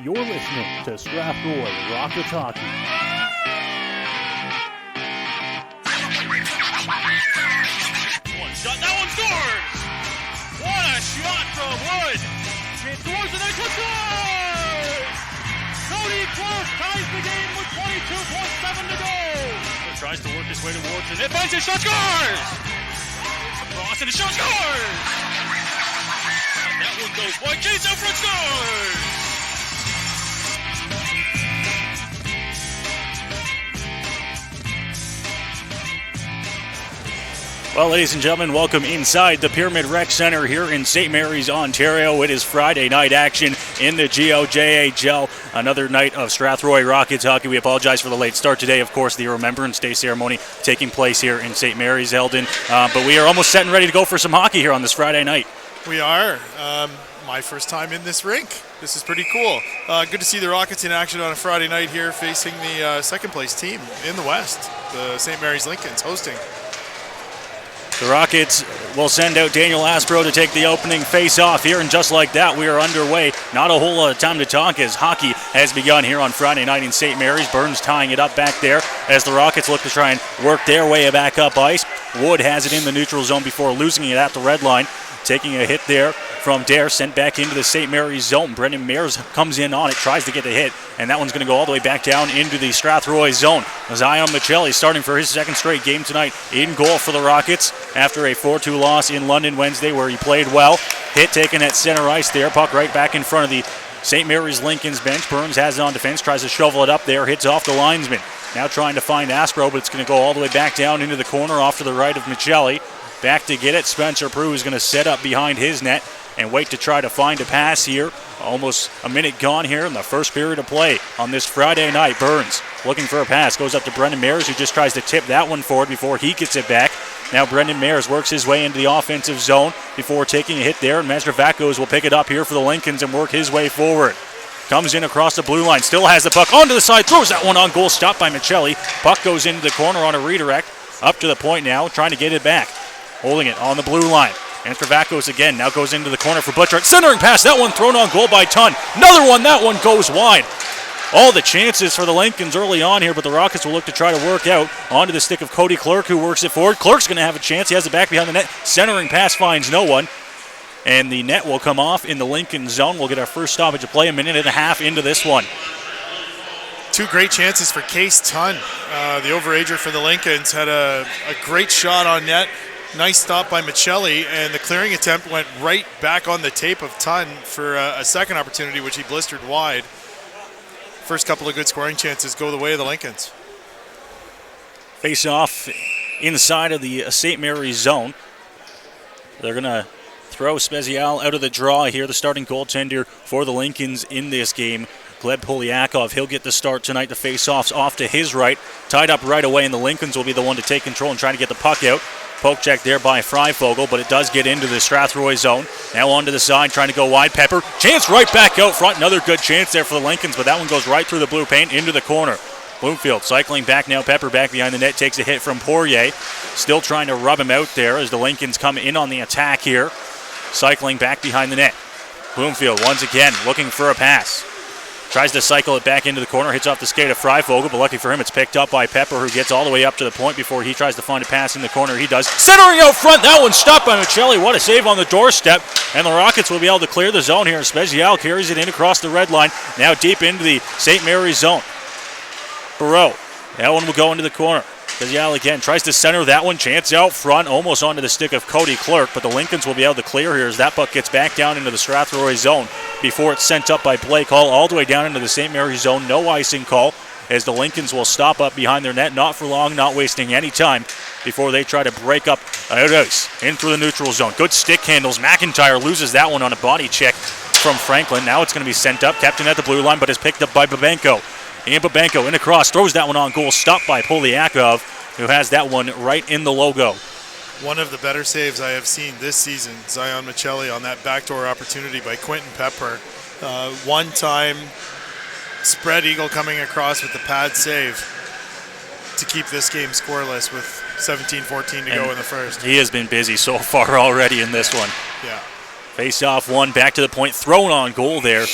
You're listening to Strathroy Rockets Hockey. One shot, that one scores! What a shot from Wood! It scores and then scores! Cody Clark ties the game with 22.7 to go! He tries to work his way towards the net, finds his shot, scores! Across and the shot, scores! And that one goes wide, Chase out front, scores! Well, ladies and gentlemen, welcome inside the Pyramid Rec Center here in St. Mary's, Ontario. It is Friday night action in the GOJHL. Another night of Strathroy Rockets hockey. We apologize for the late start today. Of course, the Remembrance Day ceremony taking place here in St. Mary's, Eldon. But we are almost set and ready to go for some hockey here on this Friday night. We are. My first time in this rink. This is pretty cool. Good to see the Rockets in action on a Friday night here facing the second place team in the West, the St. Mary's Lincolns hosting. The Rockets will send out Daniel Aspro to take the opening face-off here, and just like that, we are underway. Not a whole lot of time to talk as hockey has begun here on Friday night in St. Mary's. Burns tying it up back there as the Rockets look to try and work their way back up ice. Wood has it in the neutral zone before losing it at the red line. Taking a hit there from Dare, sent back into the St. Mary's zone. Brendan Mayers comes in on it, tries to get the hit, and that one's going to go all the way back down into the Strathroy zone. Zion Michelli starting for his second straight game tonight in goal for the Rockets after a 4-2 loss in London Wednesday where he played well. Hit taken at center ice there, puck right back in front of the St. Mary's Lincoln's bench. Burns has it on defense, tries to shovel it up there, hits off the linesman. Now trying to find Aspro, but it's going to go all the way back down into the corner off to the right of Michelli. Back to get it. Spencer Prue is going to set up behind his net and wait to try to find a pass here. Almost a minute gone here in the first period of play on this Friday night. Burns looking for a pass. Goes up to Brendan Mayers, who just tries to tip that one forward before he gets it back. Now Brendan Mayers works his way into the offensive zone before taking a hit there. And Mastrovakos will pick it up here for the Lincolns and work his way forward. Comes in across the blue line. Still has the puck onto the side. Throws that one on goal. Stopped by Michelli. Puck goes into the corner on a redirect. Up to the point now. Trying to get it back. Holding it on the blue line. And Stravakos again now goes into the corner for Butchart. Centering pass, that one thrown on goal by Tunn. Another one, that one goes wide. All the chances for the Lincolns early on here, but the Rockets will look to try to work out onto the stick of Cody Clark, who works it forward. Clark's going to have a chance. He has it back behind the net. Centering pass finds no one. And the net will come off in the Lincoln zone. We'll get our first stoppage of play, a minute and a half into this one. Two great chances for Case Tunn. The overager for the Lincolns had a great shot on net. Nice stop by Michelli, and the clearing attempt went right back on the tape of Tunn for a second opportunity, which he blistered wide. First couple of good scoring chances go the way of the Lincolns. Face off inside of the St. Mary's zone. They're going to throw Spezial out of the draw here, the starting goaltender for the Lincolns in this game. Gleb Polyakov, he'll get the start tonight. The face-off's off to his right. Tied up right away, and the Lincolns will be the one to take control and try to get the puck out. Poke check there by Freifogel, but it does get into the Strathroy zone. Now onto the side, trying to go wide. Pepper, chance right back out front. Another good chance there for the Lincolns, but that one goes right through the blue paint into the corner. Bloomfield cycling back now. Pepper back behind the net, takes a hit from Poirier. Still trying to rub him out there as the Lincolns come in on the attack here. Cycling back behind the net. Bloomfield once again looking for a pass. Tries to cycle it back into the corner, hits off the skate of Freifogel, but lucky for him, it's picked up by Pepper, who gets all the way up to the point before he tries to find a pass in the corner. He does. Centering out front, that one stopped by Michelli. What a save on the doorstep, and the Rockets will be able to clear the zone here. Spezial carries it in across the red line, now deep into the St. Mary's zone. Barreau, that one will go into the corner. Spezial again tries to center that one, chance out front, almost onto the stick of Cody Clark, but the Lincolns will be able to clear here as that puck gets back down into the Strathroy zone before it's sent up by Blake Hall all the way down into the St. Mary's zone. No icing call as the Lincolns will stop up behind their net, not for long, not wasting any time before they try to break up out ice in through the neutral zone. Good stick handles. McIntyre loses that one on a body check from Franklin. Now it's going to be sent up, kept in at the blue line, but is picked up by Babenko. And Babenko in across, throws that one on goal, stopped by Polyakov, who has that one right in the logo. One of the better saves I have seen this season, Zion Michelli on that backdoor opportunity by Quentin Pepper. One time, spread eagle coming across with the pad save to keep this game scoreless with 17-14 to go in the first. He has been busy so far already in this one. Yeah. Face off one, back to the point, thrown on goal there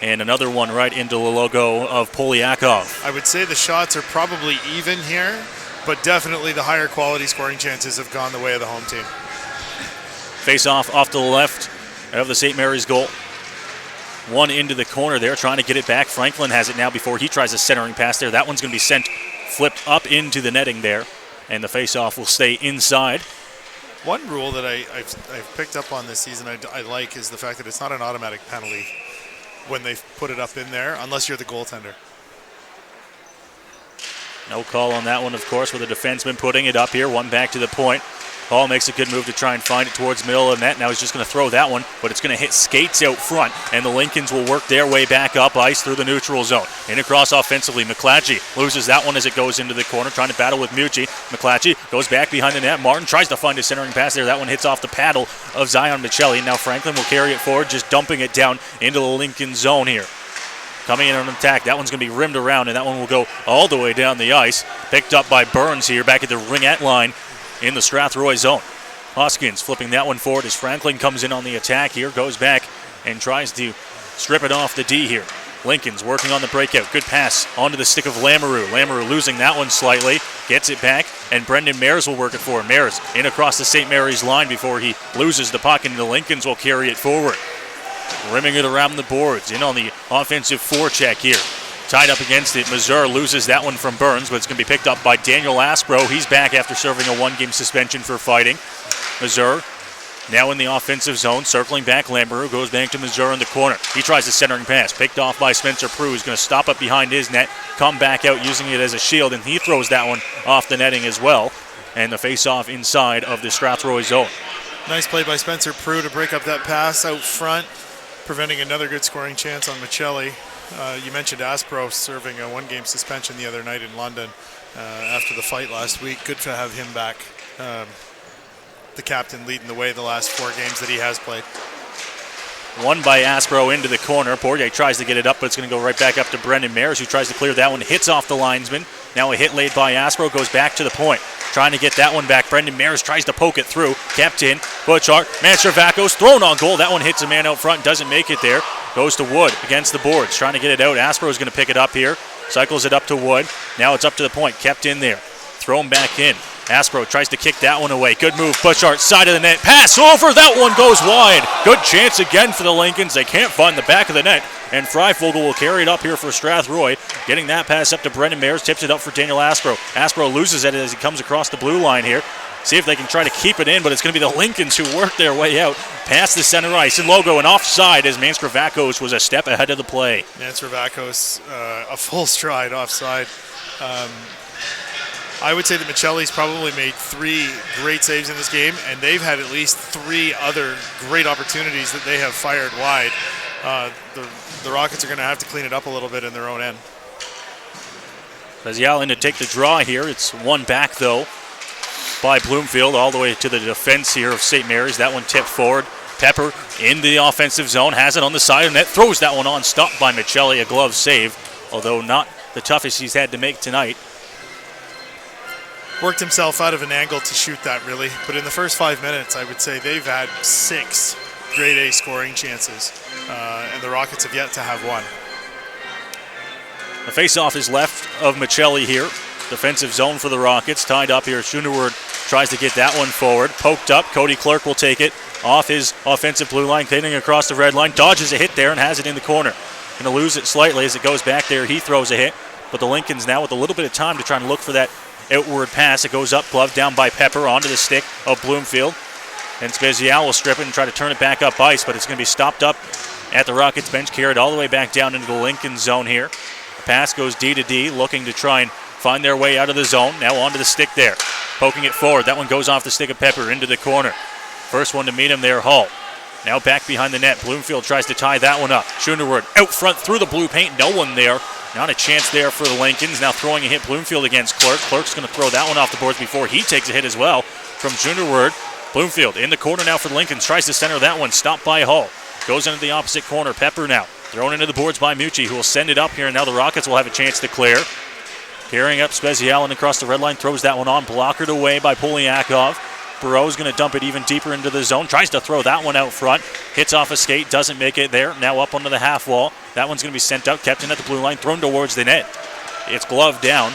and another one right into the logo of Polyakov. I would say the shots are probably even here, but definitely the higher quality scoring chances have gone the way of the home team. Face off to the left of the St. Mary's goal. One into the corner there, trying to get it back. Franklin has it now before he tries a centering pass there. That one's going to be sent, flipped up into the netting there, and the face-off will stay inside. One rule that I've picked up on this season I like is the fact that it's not an automatic penalty when they put it up in there, unless you're the goaltender. No call on that one, of course, with the defenseman putting it up here. One back to the point. Hall makes a good move to try and find it towards the middle of the net. Now he's just going to throw that one, but it's going to hit skates out front, and the Lincolns will work their way back up ice through the neutral zone. In across offensively, McClatchy loses that one as it goes into the corner, trying to battle with Mucci. McClatchy goes back behind the net. Martin tries to find a centering pass there. That one hits off the paddle of Zion Michelli. Now Franklin will carry it forward, just dumping it down into the Lincoln zone here. Coming in on attack, that one's going to be rimmed around, and that one will go all the way down the ice. Picked up by Burns here back at the ringette line in the Strathroy zone. Hoskins flipping that one forward as Franklin comes in on the attack here, goes back and tries to strip it off the D here. Lincoln's working on the breakout. Good pass onto the stick of Lamoureux. Lamoureux losing that one slightly, gets it back, and Brendan Mares will work it for him. Mares in across the St. Mary's line before he loses the puck, and the Lincolns will carry it forward. Rimming it around the boards, in on the offensive forecheck here. Tied up against it, Mazur loses that one from Burns, but it's going to be picked up by Daniel Aspro. He's back after serving a one-game suspension for fighting. Mazur now in the offensive zone, circling back. Lamoureux goes back to Mazur in the corner. He tries a centering pass, picked off by Spencer Prue, who's going to stop up behind his net, come back out using it as a shield, and he throws that one off the netting as well. And the face-off inside of the Strathroy zone. Nice play by Spencer Prue to break up that pass out front, preventing another good scoring chance on Michelli. You mentioned Aspro serving a one-game suspension the other night in London after the fight last week. Good to have him back. The captain leading the way the last 4 games that he has played. One by Aspro into the corner. Poirier tries to get it up, but it's going to go right back up to Brendan Mares, who tries to clear that one. Hits off the linesman. Now a hit laid by Aspro, goes back to the point. Trying to get that one back. Brendan Mares tries to poke it through. Kept in. Butchart. Mastrovakos thrown on goal. That one hits a man out front. Doesn't make it there. Goes to Wood against the boards. Trying to get it out. Aspro is going to pick it up here. Cycles it up to Wood. Now it's up to the point. Kept in there. Thrown back in. Aspro tries to kick that one away. Good move. Butchart, side of the net. Pass over. That one goes wide. Good chance again for the Lincolns. They can't find the back of the net. And Freifogel will carry it up here for Strathroy. Getting that pass up to Brendan Mares. Tips it up for Daniel Aspro. Aspro loses it as he comes across the blue line here. See if they can try to keep it in, but it's going to be the Lincolns who work their way out past the center ice. And logo and offside as Mastrovakos was a step ahead of the play. Mastrovakos, a full stride offside. I would say that Michelli's probably made 3 great saves in this game, and they've had at least 3 other great opportunities that they have fired wide. The Rockets are going to have to clean it up a little bit in their own end. Spezial in to take the draw here. It's one back, though, by Bloomfield all the way to the defense here of St. Mary's. That one tipped forward. Pepper in the offensive zone, has it on the side of the net, throws that one on, stopped by Michelli, a glove save, although not the toughest he's had to make tonight. Worked himself out of an angle to shoot that, really. But in the first 5 minutes, I would say they've had 6 grade A scoring chances, and the Rockets have yet to have one. The face-off is left of Michelli here. Defensive zone for the Rockets. Tied up here. Schoeneward tries to get that one forward. Poked up. Cody Clark will take it off his offensive blue line, hitting across the red line. Dodges a hit there and has it in the corner. Going to lose it slightly as it goes back there. He throws a hit. But the Lincolns now with a little bit of time to try and look for that outward pass. It goes up, gloved down by Pepper onto the stick of Bloomfield. And Spezial will strip it and try to turn it back up ice, but it's going to be stopped up at the Rockets bench, carried all the way back down into the Lincoln zone here. The pass goes D to D, looking to try and find their way out of the zone. Now onto the stick there, poking it forward. That one goes off the stick of Pepper into the corner. First one to meet him there, Hull. Now back behind the net. Bloomfield tries to tie that one up. Schoeneward out front through the blue paint. No one there. Not a chance there for the Lincolns. Now throwing a hit Bloomfield against Clark. Clark's going to throw that one off the boards before he takes a hit as well from Schoeneward. Bloomfield in the corner now for the Lincolns. Tries to center that one. Stopped by Hull. Goes into the opposite corner. Pepper now. Thrown into the boards by Mucci, who will send it up here. And now the Rockets will have a chance to clear. Carrying up Spezial and across the red line. Throws that one on. Blockered away by Polyakov. Burrow's going to dump it even deeper into the zone. Tries to throw that one out front. Hits off a skate. Doesn't make it there. Now up onto the half wall. That one's going to be sent out. Kept in at the blue line. Thrown towards the net. It's gloved down.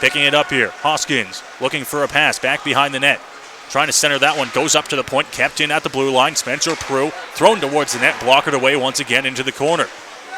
Picking it up here. Hoskins looking for a pass. Back behind the net. Trying to center that one. Goes up to the point. Kept in at the blue line. Spencer Prue thrown towards the net. Blockered away once again into the corner.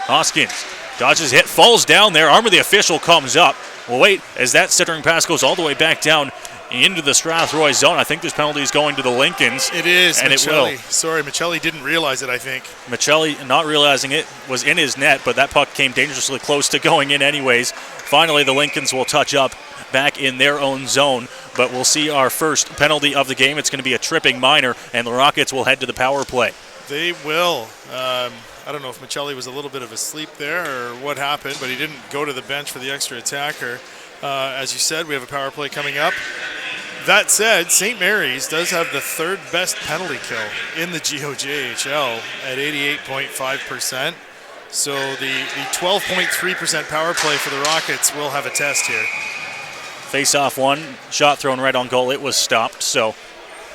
Hoskins dodges hit. Falls down there. Arm of the official comes up. Well, wait, as that centering pass goes all the way back down into the Strathroy zone. I think this penalty is going to the Lincolns. It is, and Michelli. It will. Sorry, Michelli didn't realize it, I think. Michelli, not realizing it, was in his net, but that puck came dangerously close to going in anyways. Finally, the Lincolns will touch up back in their own zone, but we'll see our first penalty of the game. It's going to be a tripping minor, and the Rockets will head to the power play. They will. I don't know if Michelli was a little bit of asleep there or what happened, but he didn't go to the bench for the extra attacker. As you said, we have a power play coming up. That said, St. Mary's does have the third best penalty kill in the GOJHL at 88.5%. So the 12.3% power play for the Rockets will have a test here. Face-off one, shot thrown right on goal. It was stopped, so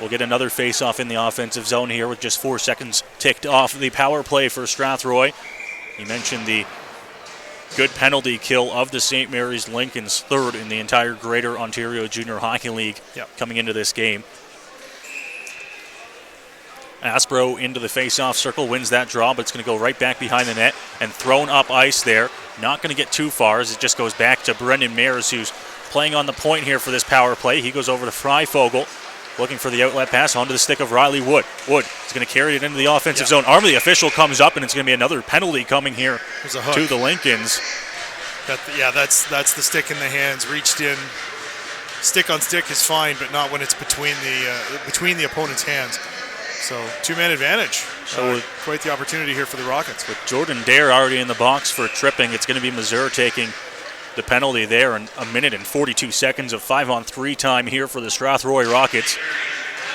we'll get another face-off in the offensive zone here with just 4 seconds ticked off the power play for Strathroy. You mentioned the good penalty kill of the St. Mary's Lincolns, third in the entire Greater Ontario Junior Hockey League coming into this game. Aspro into the face-off circle, wins that draw, but it's going to go right back behind the net and thrown up ice there. Not going to get too far as it just goes back to Brendan Mayers, who's playing on the point here for this power play. He goes over to Freifogel, looking for the outlet pass onto the stick of Riley Wood. Wood is going to carry it into the offensive zone. Arm of the official comes up, and it's going to be another penalty coming here to the Lincolns. That's the stick in the hands, reached in. Stick on stick is fine, but not when it's between the opponent's hands. So two-man advantage. So quite the opportunity here for the Rockets. With Jordan Dare already in the box for tripping, it's going to be Missouri taking the penalty there, and 1 minute and 42 seconds of 5-on-3 time here for the Strathroy Rockets.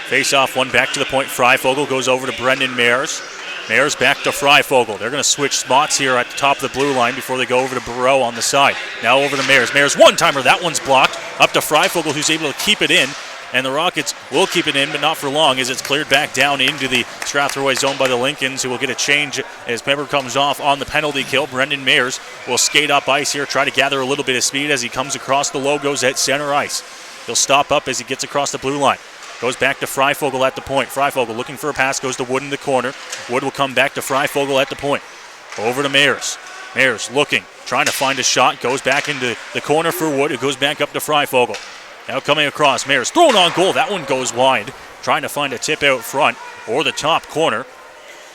Face-off one back to the point. Freifogel goes over to Brendan Mayers. Mayers back to Freifogel. They're going to switch spots here at the top of the blue line before they go over to Burrow on the side. Now over to Mayers. Mayers one-timer. That one's blocked. Up to Freifogel, who's able to keep it in. And the Rockets will keep it in, but not for long, as it's cleared back down into the Strathroy zone by the Lincolns, who will get a change as Pepper comes off on the penalty kill. Brendan Mayers will skate up ice here, try to gather a little bit of speed as he comes across the logos at center ice. He'll stop up as he gets across the blue line. Goes back to Freifogel at the point. Freifogel looking for a pass, goes to Wood in the corner. Wood will come back to Freifogel at the point. Over to Mayers. Mayers looking, trying to find a shot, goes back into the corner for Wood, who goes back up to Freifogel. Now coming across, Mayers thrown on goal. That one goes wide. Trying to find a tip out front or the top corner.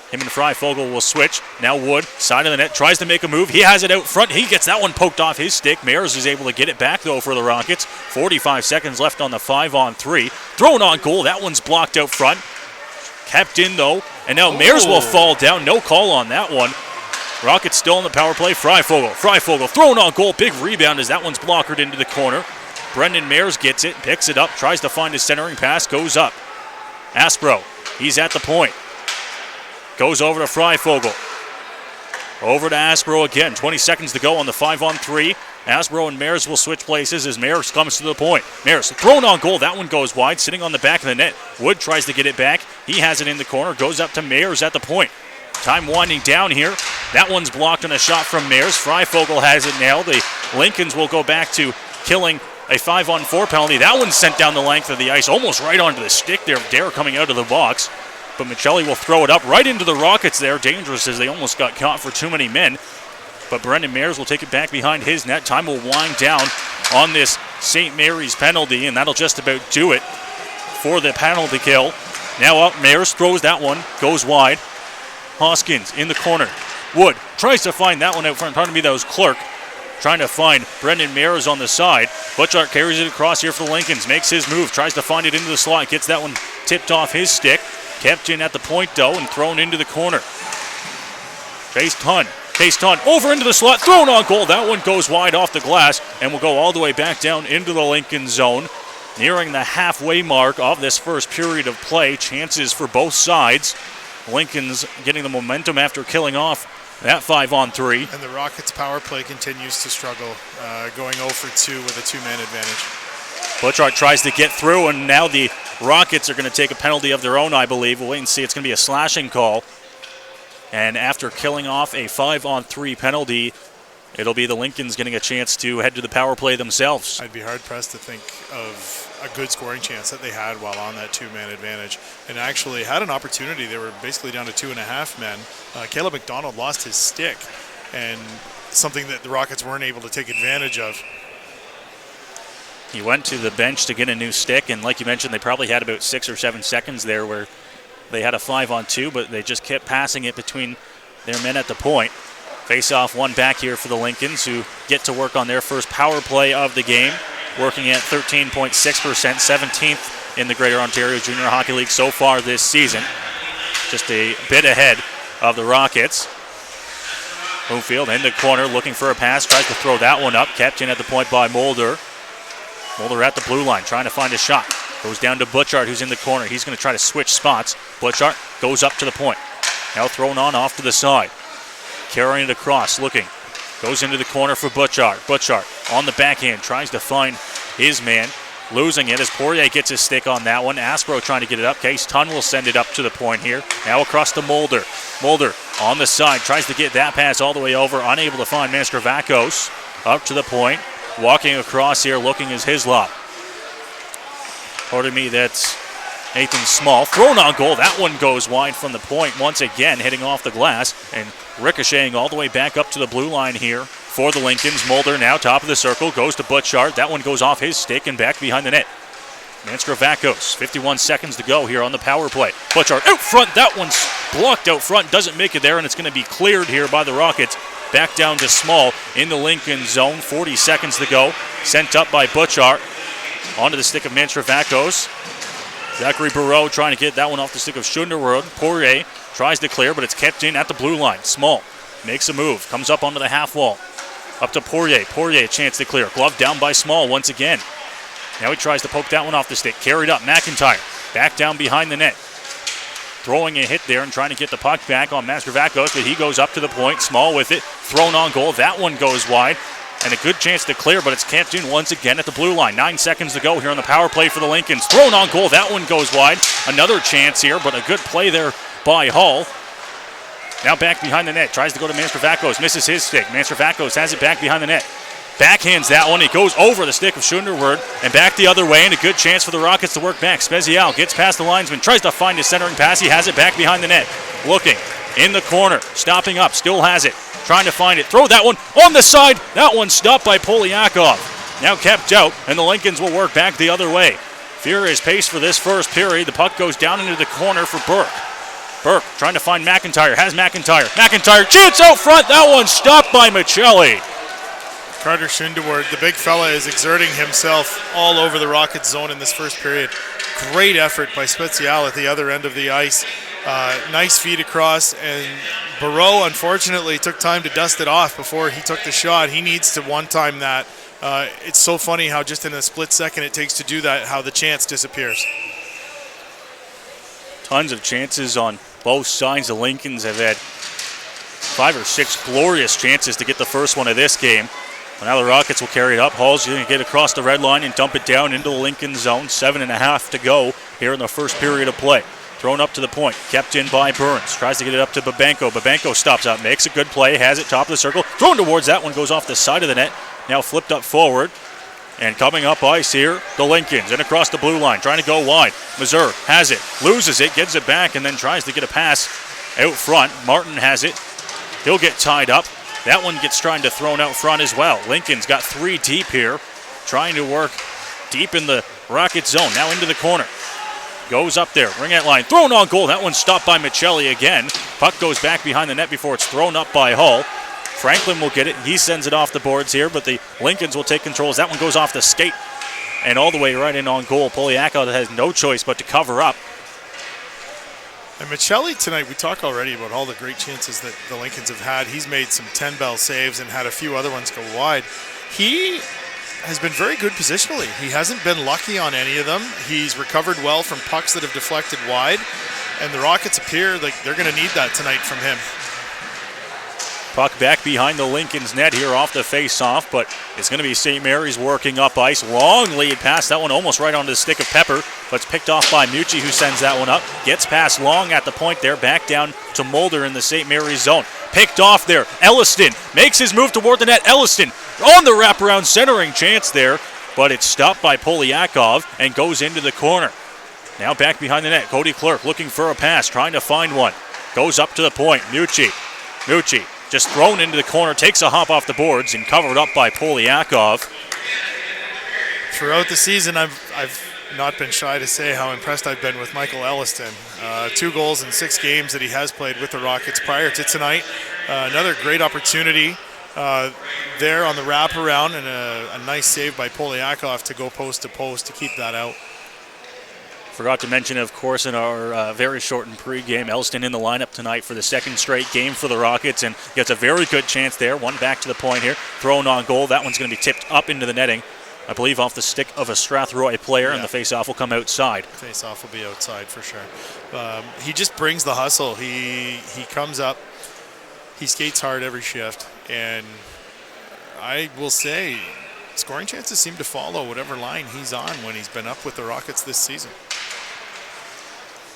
Him and Freifogel will switch. Now Wood, side of the net, tries to make a move. He has it out front. He gets that one poked off his stick. Mayers is able to get it back, though, for the Rockets. 45 seconds left on the 5-on-3. Thrown on goal. That one's blocked out front. Kept in, though. And now Mayers will fall down. No call on that one. Rockets still in the power play. Freifogel thrown on goal. Big rebound as that one's blockered into the corner. Brendan Mayers gets it, picks it up, tries to find his centering pass, goes up. Aspro, he's at the point. Goes over to Freifogel. Over to Aspro again. 20 seconds to go on the 5-on-3. Aspro and Mayers will switch places as Mayers comes to the point. Mayers thrown on goal. That one goes wide, sitting on the back of the net. Wood tries to get it back. He has it in the corner, goes up to Mayers at the point. Time winding down here. That one's blocked on a shot from Mayers. Freifogel has it now. The Lincolns will go back to killing a 5-on-4 penalty. That one's sent down the length of the ice, almost right onto the stick there. Dare coming out of the box. But Michelli will throw it up right into the Rockets there. Dangerous as they almost got caught for too many men. But Brendan Mayers will take it back behind his net. Time will wind down on this St. Mary's penalty, and that'll just about do it for the penalty kill. Now up, Mayers throws that one, goes wide. Hoskins in the corner. Wood tries to find that one out front. Pardon me, that was Clark. Trying to find Brendan Mayers on the side. Butchart carries it across here for the Lincolns. Makes his move. Tries to find it into the slot. Gets that one tipped off his stick. Kept in at the point, though, and thrown into the corner. Chase Tunn over into the slot. Thrown on goal. That one goes wide off the glass and will go all the way back down into the Lincoln zone. Nearing the halfway mark of this first period of play. Chances for both sides. Lincoln's getting the momentum after killing off that 5-on-3. And the Rockets' power play continues to struggle, going 0 for 2 with a two-man advantage. Butchart tries to get through, and now the Rockets are going to take a penalty of their own, I believe. We'll wait and see. It's going to be a slashing call. And after killing off a 5-on-3 penalty, it'll be the Lincolns getting a chance to head to the power play themselves. I'd be hard-pressed to think of a good scoring chance that they had while on that two-man advantage, and actually had an opportunity. They were basically down to 2.5 men. Caleb McDonald lost his stick, and something that the Rockets weren't able to take advantage of. He went to the bench to get a new stick, and like you mentioned, they probably had about 6 or 7 seconds there where they had a 5-on-2, but they just kept passing it between their men at the point. Face off one back here for the Lincolns, who get to work on their first power play of the game, working at 13.6%, 17th in the Greater Ontario Junior Hockey League so far this season. Just a bit ahead of the Rockets. Homefield in the corner looking for a pass, tries to throw that one up, kept in at the point by Mulder. Mulder at the blue line, trying to find a shot. Goes down to Butchart, who's in the corner. He's going to try to switch spots. Butchart goes up to the point. Now thrown on off to the side. Carrying it across, looking. Goes into the corner for Butchart. Butchart on the backhand, tries to find his man. Losing it as Poirier gets his stick on that one. Aspro trying to get it up. Case Tun will send it up to the point here. Now across to Mulder. Mulder on the side, tries to get that pass all the way over. Unable to find Mastrovakos. Up to the point. Walking across here, looking is Hislop. Pardon me, that's Nathan Small. Thrown on goal. That one goes wide from the point once again, hitting off the glass and ricocheting all the way back up to the blue line here for the Lincolns. Mulder now top of the circle, goes to Butchart. That one goes off his stick and back behind the net. Mastrovakos, 51 seconds to go here on the power play. Butchart out front. That one's blocked out front. Doesn't make it there, and it's going to be cleared here by the Rockets. Back down to Small in the Lincoln zone. 40 seconds to go. Sent up by Butchart. Onto the stick of Mastrovakos. Zachary Barreau trying to get that one off the stick of Schunderwood. Poirier tries to clear, but it's kept in at the blue line. Small makes a move. Comes up onto the half wall. Up to Poirier. Poirier a chance to clear. Glove down by Small once again. Now he tries to poke that one off the stick. Carried up. McIntyre back down behind the net. Throwing a hit there and trying to get the puck back on Mastrovakos, but he goes up to the point. Small with it. Thrown on goal. That one goes wide. And a good chance to clear, but it's camped in once again at the blue line. 9 seconds to go here on the power play for the Lincolns. Thrown on goal. That one goes wide. Another chance here, but a good play there by Hall. Now back behind the net. Tries to go to Mastrovakos. Misses his stick. Mastrovakos has it back behind the net. Backhands that one. It goes over the stick of Schunderwood and back the other way, and a good chance for the Rockets to work back. Spezial gets past the linesman. Tries to find his centering pass. He has it back behind the net. Looking in the corner. Stopping up. Still has it. Trying to find it. Throw that one on the side. That one stopped by Poliakov. Now kept out, and the Lincolns will work back the other way. Furious pace for this first period. The puck goes down into the corner for Burke. Burke trying to find McIntyre. Has McIntyre. McIntyre chance out front. That one stopped by Michelli. Carter Schunderwood, the big fella, is exerting himself all over the Rockets zone in this first period. Great effort by Spezial at the other end of the ice. Nice feed across, and Barreau unfortunately took time to dust it off before he took the shot. He needs to one-time that. It's so funny how just in a split second it takes to do that, how the chance disappears. Tons of chances on both sides. The Lincolns have had 5 or 6 glorious chances to get the first one of this game. Now the Rockets will carry it up. Hall's going to get across the red line and dump it down into the Lincoln zone. 7.5 to go here in the first period of play. Thrown up to the point. Kept in by Burns. Tries to get it up to Babenko. Babenko stops up. Makes a good play. Has it top of the circle. Thrown towards that one. Goes off the side of the net. Now flipped up forward. And coming up ice here, the Lincolns. And across the blue line. Trying to go wide. Mazur has it. Loses it. Gets it back. And then tries to get a pass out front. Martin has it. He'll get tied up. That one gets trying to thrown out front as well. Lincoln's got 3 deep here. Trying to work deep in the Rockets zone. Now into the corner. Goes up there. Ringette line. Thrown on goal. That one's stopped by Michelli again. Puck goes back behind the net before it's thrown up by Hull. Franklin will get it. He sends it off the boards here, but the Lincolns will take control as that one goes off the skate and all the way right in on goal. Poliakov has no choice but to cover up. And Michelli tonight, we talk already about all the great chances that the Lincolns have had. He's made some 10-bell saves and had a few other ones go wide. He has been very good positionally. He hasn't been lucky on any of them. He's recovered well from pucks that have deflected wide, and the Rockets appear like they're going to need that tonight from him. Puck back behind the Lincoln's net here off the face-off, but it's going to be St. Mary's working up ice. Long lead pass, that one almost right onto the stick of Pepper, but it's picked off by Mucci, who sends that one up. Gets past Long at the point there, back down to Mulder in the St. Mary's zone. Picked off there. Elliston makes his move toward the net. Elliston on the wraparound centering chance there, but it's stopped by Polyakov and goes into the corner. Now back behind the net. Cody Clerk looking for a pass, trying to find one. Goes up to the point. Mucci just thrown into the corner, takes a hop off the boards and covered up by Polyakov. Throughout the season, I've not been shy to say how impressed I've been with Michael Elliston. 2 goals in 6 games that he has played with the Rockets prior to tonight. Another great opportunity there on the wraparound, and a nice save by Polyakov to go post to post to keep that out. Forgot to mention, of course, in our very shortened pregame, Elston in the lineup tonight for the second straight game for the Rockets and gets a very good chance there. One back to the point here, thrown on goal. That one's going to be tipped up into the netting, I believe off the stick of a Strathroy player, and the face-off will come outside. Face-off will be outside for sure. He just brings the hustle. He comes up, he skates hard every shift, and I will say scoring chances seem to follow whatever line he's on when he's been up with the Rockets this season.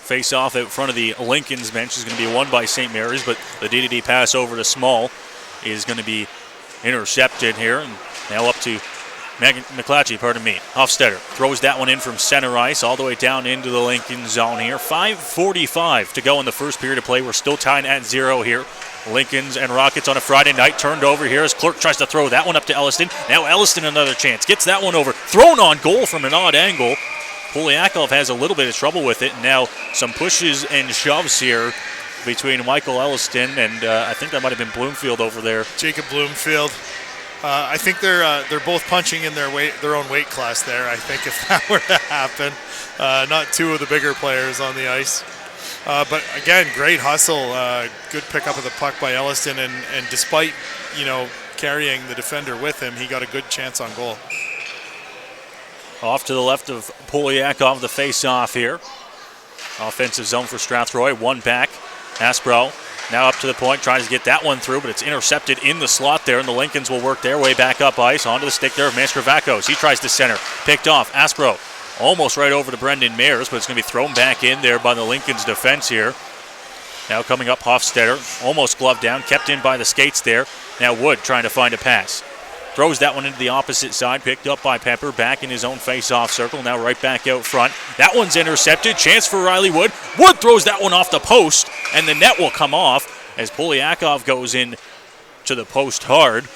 Face-off out front of the Lincoln's bench is going to be won by St. Mary's, but the DDD pass over to Small is going to be intercepted here. And now up to McClatchy, Hofstetter throws that one in from center ice all the way down into the Lincoln zone here. 5:45 to go in the first period of play. We're still tied at 0 here. Lincolns and Rockets on a Friday night turned over here as Clerk tries to throw that one up to Elliston. Now Elliston another chance. Gets that one over. Thrown on goal from an odd angle. Polyakov has a little bit of trouble with it. Now some pushes and shoves here between Michael Elliston and I think that might have been Bloomfield over there. Jacob Bloomfield. I think they're both punching in their own weight class there. I think if that were to happen, not 2 of the bigger players on the ice. But again, great hustle, good pickup of the puck by Elliston, and despite carrying the defender with him, he got a good chance on goal. Off to the left of Polyakov, the face-off here. Offensive zone for Strathroy, one back. Aspro now up to the point, tries to get that one through, but it's intercepted in the slot there, and the Lincolns will work their way back up ice onto the stick there of Mastravakos. He tries to center, picked off. Aspro almost right over to Brendan Mayers, but it's going to be thrown back in there by the Lincoln's defense here. Now coming up, Hofstetter, almost gloved down, kept in by the skates there. Now Wood trying to find a pass. Throws that one into the opposite side, picked up by Pepper, back in his own face-off circle, now right back out front. That one's intercepted, chance for Riley Wood. Wood throws that one off the post, and the net will come off as Polyakov goes in to the post hard.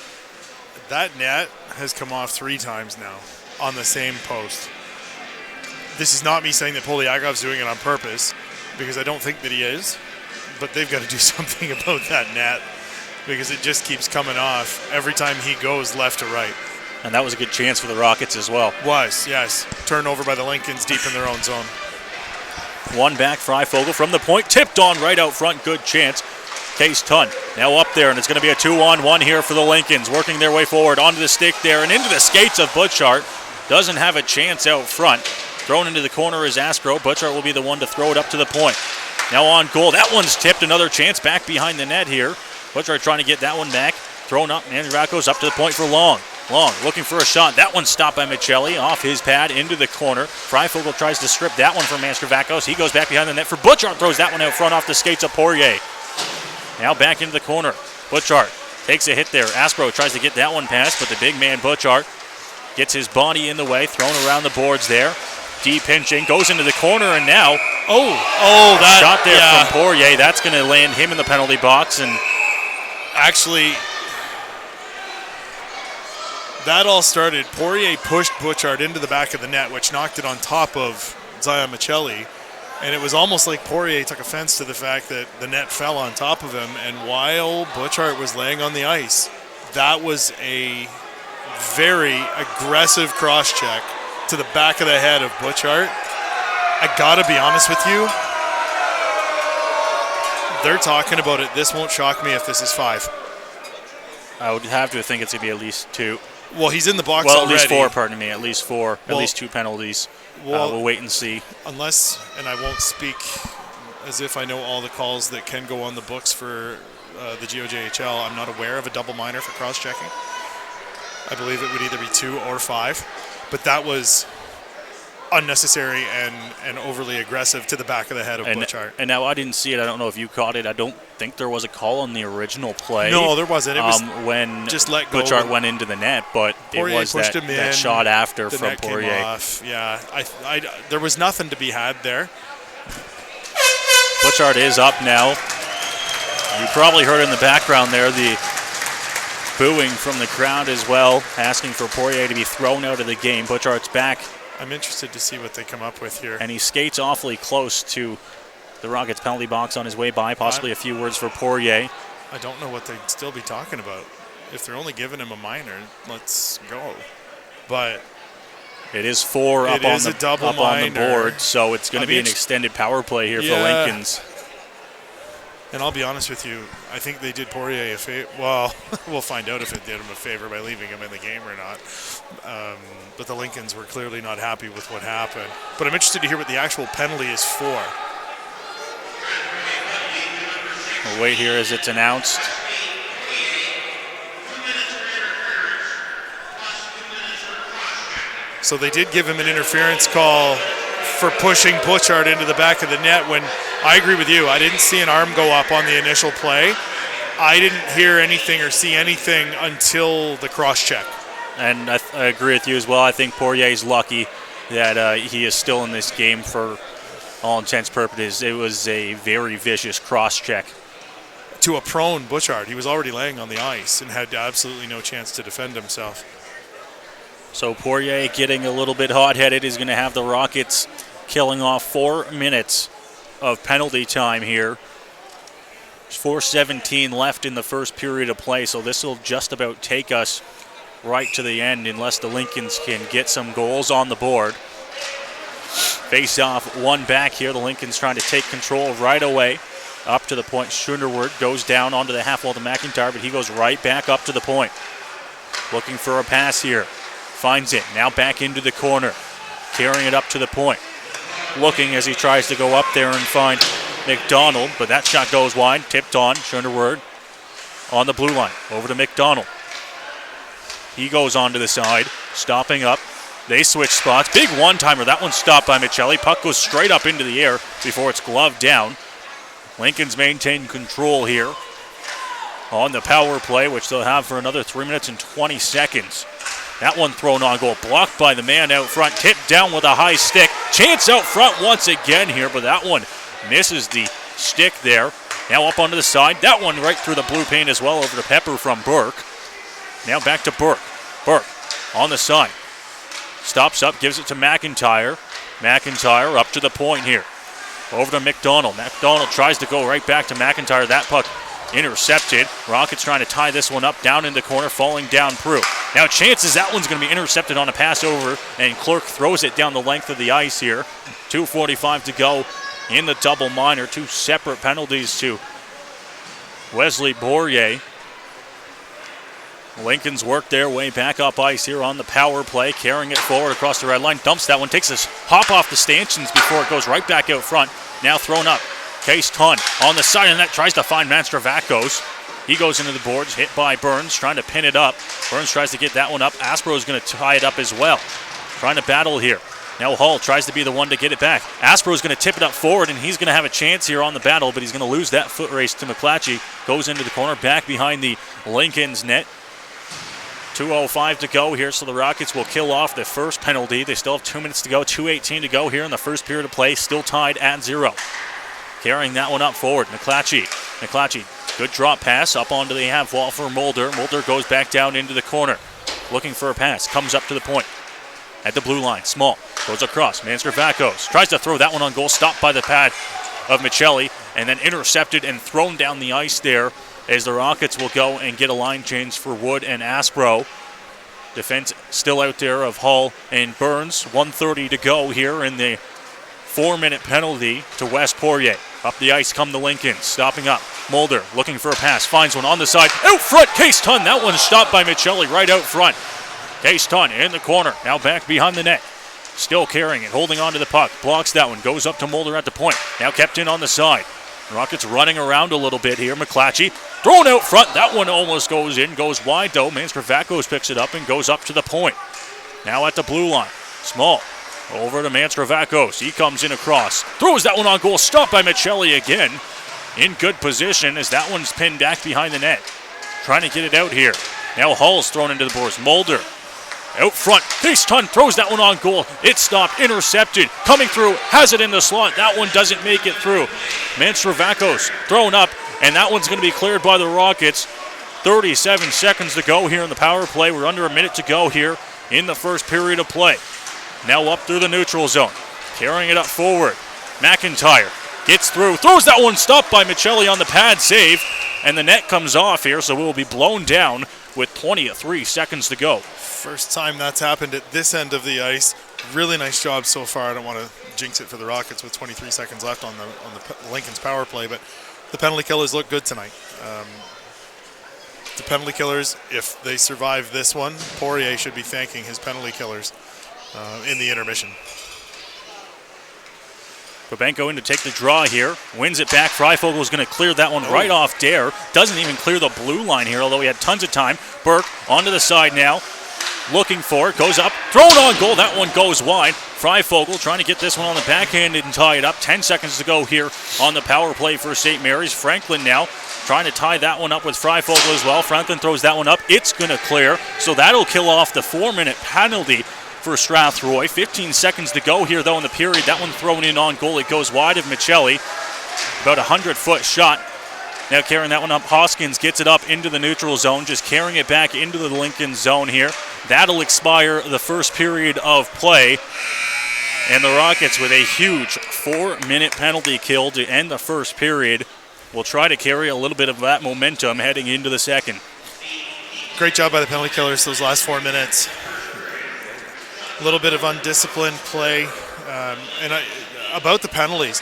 That net has come off 3 times now on the same post. This is not me saying that Polyakov's doing it on purpose, because I don't think that he is, but they've got to do something about that net, because it just keeps coming off every time he goes left to right. And that was a good chance for the Rockets as well. Was, yes. Turnover by the Lincolns deep in their own zone. One back, Freifogel from the point, tipped on right out front, good chance. Case Tunn now up there, and it's going to be a 2-on-1 here for the Lincolns, working their way forward onto the stick there and into the skates of Butchart. Doesn't have a chance out front. Thrown into the corner is Aspro. Butchart will be the one to throw it up to the point. Now on goal. That one's tipped. Another chance back behind the net here. Butchart trying to get that one back. Thrown up. Mastravakos up to the point for Long. Long looking for a shot. That one's stopped by Michelli off his pad into the corner. Freifogel tries to strip that one from Mastravakos. He goes back behind the net for Butchart. Throws that one out front off the skates of Poirier. Now back into the corner. Butchart takes a hit there. Aspro tries to get that one past, but the big man Butchart gets his body in the way. Thrown around the boards there. Deep pinching. Goes into the corner, and now that shot there from Poirier. That's going to land him in the penalty box. And actually, that all started. Poirier pushed Butchart into the back of the net, which knocked it on top of Zion Michelli. And it was almost like Poirier took offense to the fact that the net fell on top of him. And while Butchart was laying on the ice, that was a very aggressive cross-check to the back of the head of Butchart. I gotta be honest with you, they're talking about it. This won't shock me if this is 5. I would have to think it's going to be at least 2. Well, he's in the box already. At least 4, pardon me. At least 4. At least 2 penalties. We'll wait and see. Unless, and I won't speak as if I know all the calls that can go on the books for the GOJHL, I'm not aware of a double minor for cross-checking. I believe it would either be 2 or 5, but that was unnecessary and overly aggressive to the back of the head of Butchart. And now I didn't see it. I don't know if you caught it. I don't think there was a call on the original play. No, there wasn't. It was when just let go. Butchart went into the net, but Poirier it was pushed that, him in, that shot after the from net Poirier. Came off. Yeah, there was nothing to be had there. Butchart is up now. You probably heard in the background there the booing from the crowd as well, asking for Poirier to be thrown out of the game. Butchart's back. I'm interested to see what they come up with here. And he skates awfully close to the Rockets penalty box on his way by. Possibly a few words for Poirier. I don't know what they'd still be talking about. If they're only giving him a minor, let's go. But it is 4 up on the board, so it's going to be an extended power play here for Lincolns. And I'll be honest with you, I think they did Poirier a favor. Well, we'll find out if it did him a favor by leaving him in the game or not. But the Lincolns were clearly not happy with what happened. But I'm interested to hear what the actual penalty is for. We'll wait here as it's announced. So they did give him an interference call for pushing Butchart into the back of the net when I agree with you. I didn't see an arm go up on the initial play. I didn't hear anything or see anything until the cross-check. And I agree with you as well. I think Poirier's lucky that he is still in this game for all intents and purposes. It was a very vicious cross-check. To a prone Butchart. He was already laying on the ice and had absolutely no chance to defend himself. So Poirier getting a little bit hot-headed is going to have the Rockets killing off 4 minutes of penalty time here. There's 4:17 left in the first period of play, so this will just about take us right to the end unless the Lincolns can get some goals on the board. Face off, one back here. The Lincolns trying to take control right away. Up to the point, Schunderwert goes down onto the half wall to McIntyre, but he goes right back up to the point. Looking for a pass here. Finds it, now back into the corner. Carrying it up to the point. Looking as he tries to go up there and find McDonald, but that shot goes wide. Tipped on, Schunderwert on the blue line. Over to McDonald. He goes onto the side, stopping up. They switch spots. Big one-timer. That one's stopped by Michelli. Puck goes straight up into the air before it's gloved down. Lincoln's maintain control here on the power play, which they'll have for another 3 minutes and 20 seconds. That one thrown on goal, blocked by the man out front, tipped down with a high stick. Chance out front once again here, but that one misses the stick there. Now up onto the side. That one right through the blue paint as well, over to Pepper from Burke. Now back to Burke. Burke on the side. Stops up, gives it to McIntyre. McIntyre up to the point here. Over to McDonald. McDonald tries to go right back to McIntyre. That puck intercepted. Rockets trying to tie this one up down in the corner, falling down Prue. Now chances that one's going to be intercepted on a pass over, and Clerk throws it down the length of the ice here. 2:45 to go in the double minor. 2 separate penalties to Wesley Poirier. Lincoln's work their way back up ice here on the power play, carrying it forward across the red line. Dumps that one, takes this hop off the stanchions before it goes right back out front. Now thrown up. Case Ton on the side of the net, tries to find Mastravakos. He goes into the boards, hit by Burns, trying to pin it up. Burns tries to get that one up. Aspro's going to tie it up as well. Trying to battle here. Now Hall tries to be the one to get it back. Aspro's going to tip it up forward, and he's going to have a chance here on the battle, but he's going to lose that foot race to McClatchy. Goes into the corner, back behind the Lincoln's net. 2:05 to go here, so the Rockets will kill off the first penalty. They still have 2 minutes to go, 2:18 to go here in the first period of play. Still tied at 0. Carrying that one up forward, McClatchy. McClatchy, good drop pass up onto the half wall for Mulder. Mulder goes back down into the corner. Looking for a pass, comes up to the point. At the blue line, Small goes across. Mastravakos tries to throw that one on goal, stopped by the pad of Michelli, and then intercepted and thrown down the ice there as the Rockets will go and get a line change for Wood and Aspro. Defense still out there of Hall and Burns. 1:30 to go here in the 4-minute penalty to Wes Poirier. Up the ice come the Lincolns, stopping up. Mulder looking for a pass, finds one on the side. Out front, Case Ton. That one's stopped by Michelli right out front. Case Ton in the corner, now back behind the net. Still carrying it, holding on to the puck. Blocks that one, goes up to Mulder at the point. Now kept in on the side. Rockets running around a little bit here. McClatchy thrown out front. That one almost goes in, goes wide though. Manstravakos picks it up and goes up to the point. Now at the blue line. Small. Over to Manstravakos. He comes in across. Throws that one on goal. Stopped by Michelli again. In good position as that one's pinned back behind the net. Trying to get it out here. Now Hull's thrown into the boards. Mulder out front. Case Tun throws that one on goal. It's stopped. Intercepted. Coming through. Has it in the slot. That one doesn't make it through. Manstravakos thrown up. And that one's going to be cleared by the Rockets. 37 seconds to go here in the power play. We're under a minute to go here in the first period of play. Now up through the neutral zone. Carrying it up forward. McIntyre gets through. Throws that one. Stopped by Michelli on the pad save. And the net comes off here, so it will be blown down with 23 seconds to go. First time that's happened at this end of the ice. Really nice job so far. I don't want to jinx it for the Rockets with 23 seconds left on the Lincoln's power play, but the penalty killers look good tonight. The penalty killers, if they survive this one, Poirier should be thanking his penalty killers in the intermission. Babenko in to take the draw here. Wins it back. Freifogel is going to clear that one right off Dare. Doesn't even clear the blue line here, although he had tons of time. Burke onto the side now. Looking for it. Goes up. Thrown on goal. That one goes wide. Freifogel trying to get this one on the backhand and tie it up. 10 seconds to go here on the power play for St. Mary's. Franklin now trying to tie that one up with Freifogel as well. Franklin throws that one up. It's going to clear. So that'll kill off the 4-minute penalty for Strathroy. 15 seconds to go here, though, in the period. That one thrown in on goal. It goes wide of Michelli. About a 100-foot shot. Now carrying that one up. Hoskins gets it up into the neutral zone, just carrying it back into the Lincoln zone here. That'll expire the first period of play. And the Rockets, with a huge 4-minute penalty kill to end the first period, will try to carry a little bit of that momentum heading into the second. Great job by the penalty killers those last 4 minutes. A little bit of undisciplined play. About the penalties,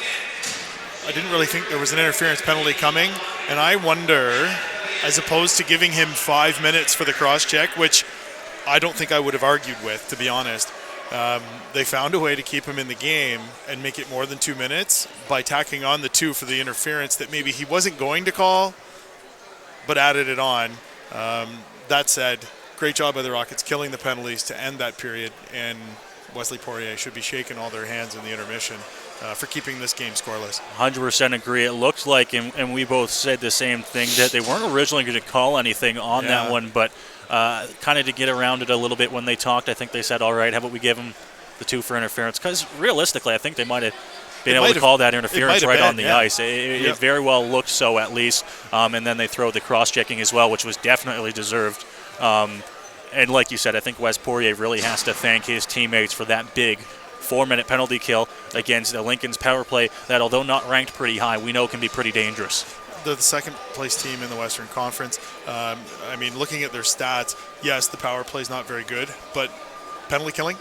I didn't really think there was an interference penalty coming, and I wonder, as opposed to giving him 5 minutes for the cross-check, which I don't think I would have argued with, to be honest, they found a way to keep him in the game and make it more than 2 minutes by tacking on the 2 for the interference that maybe he wasn't going to call, but added it on. That said, great job by the Rockets killing the penalties to end that period, and Wesley Poirier should be shaking all their hands in the intermission for keeping this game scoreless. 100% agree. It looked like, and we both said the same thing, that they weren't originally going to call anything on that one, but kind of to get around it a little bit when they talked, I think they said, all right, how about we give them the 2 for interference? Because realistically, I think they might have been able to call that interference right on the ice. It very well looked so, at least. And then they throw the cross-checking as well, which was definitely deserved. And like you said, I think Wes Poirier really has to thank his teammates for that big 4-minute penalty kill against the Lincoln's power play that, although not ranked pretty high, we know can be pretty dangerous. They're the second-place team in the Western Conference. I mean, looking at their stats, yes, the power play is not very good, but penalty killing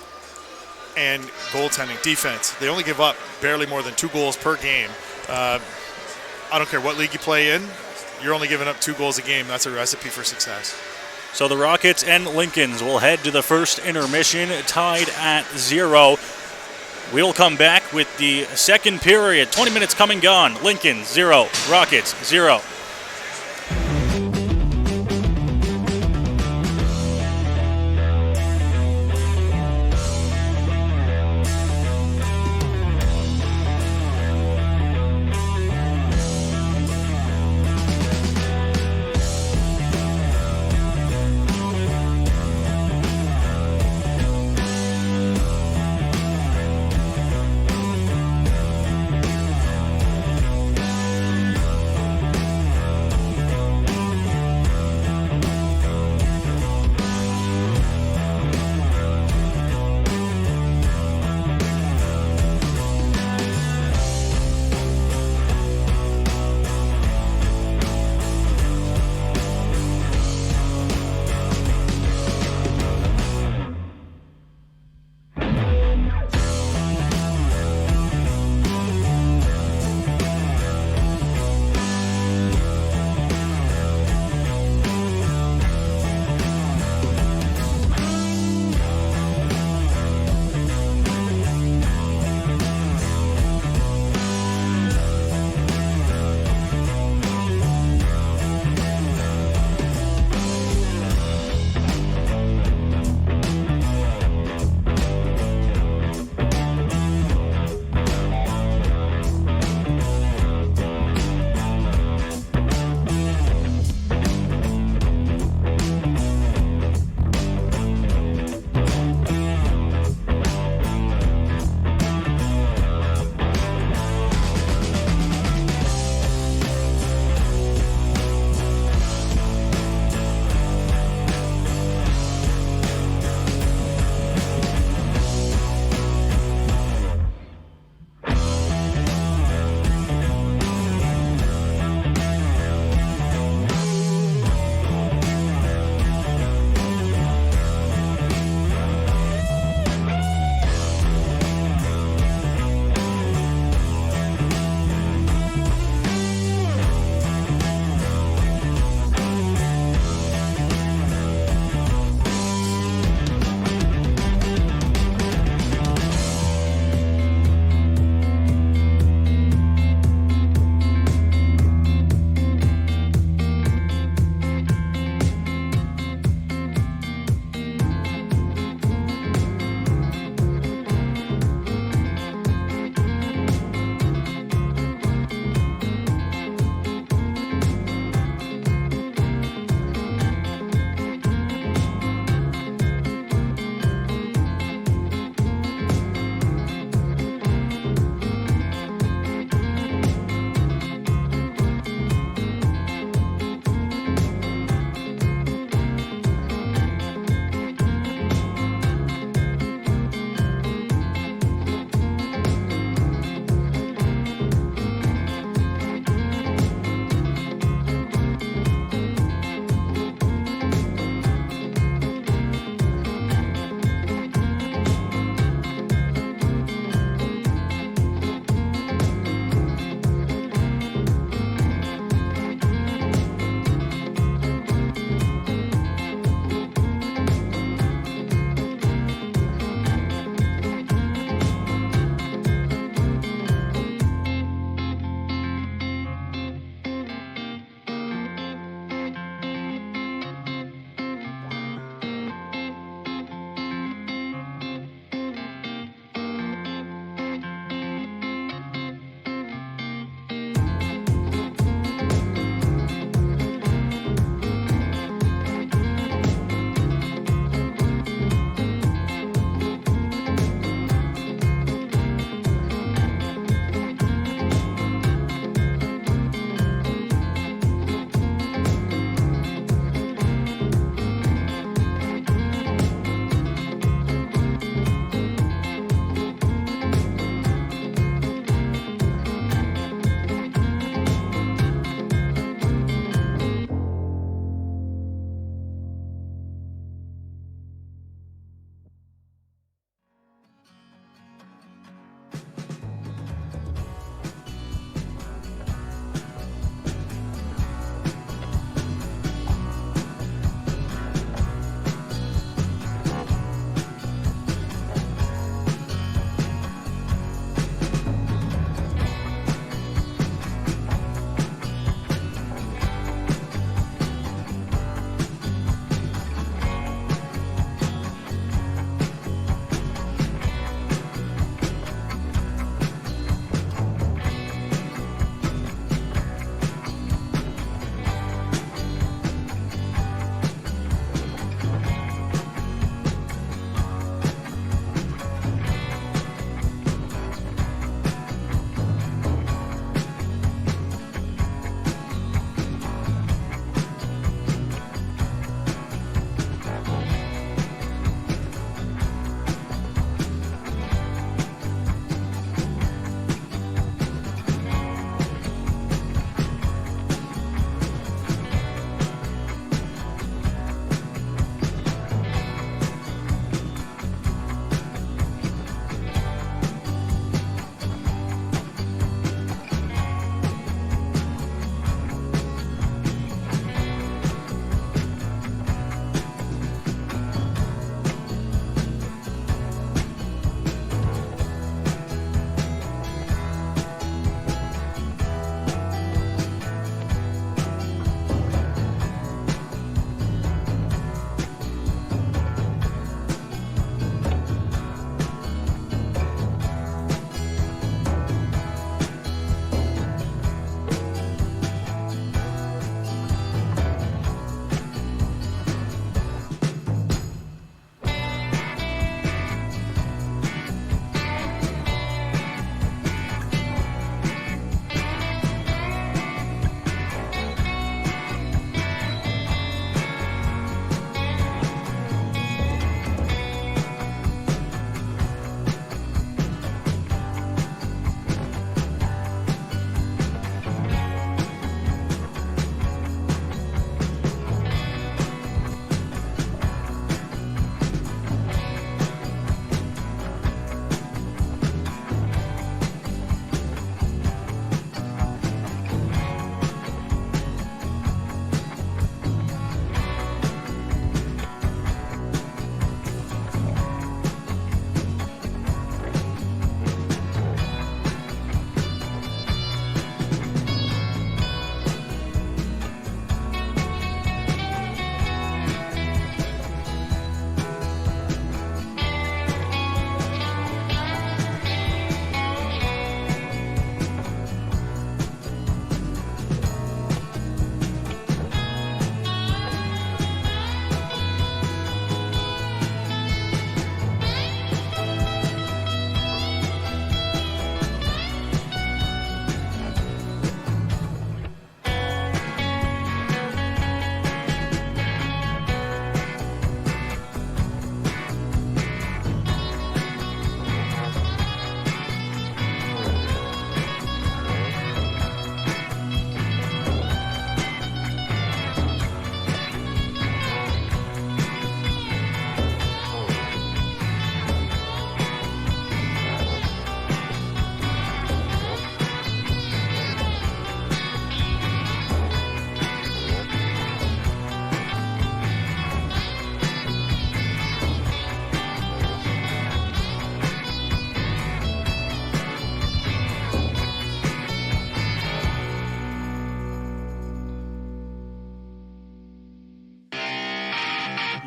and goaltending, defense, they only give up barely more than 2 goals per game. I don't care what league you play in, you're only giving up 2 goals a game. That's a recipe for success. So the Rockets and Lincolns will head to the first intermission, tied at 0. We'll come back with the second period. 20 minutes come and gone. Lincoln 0, Rockets 0.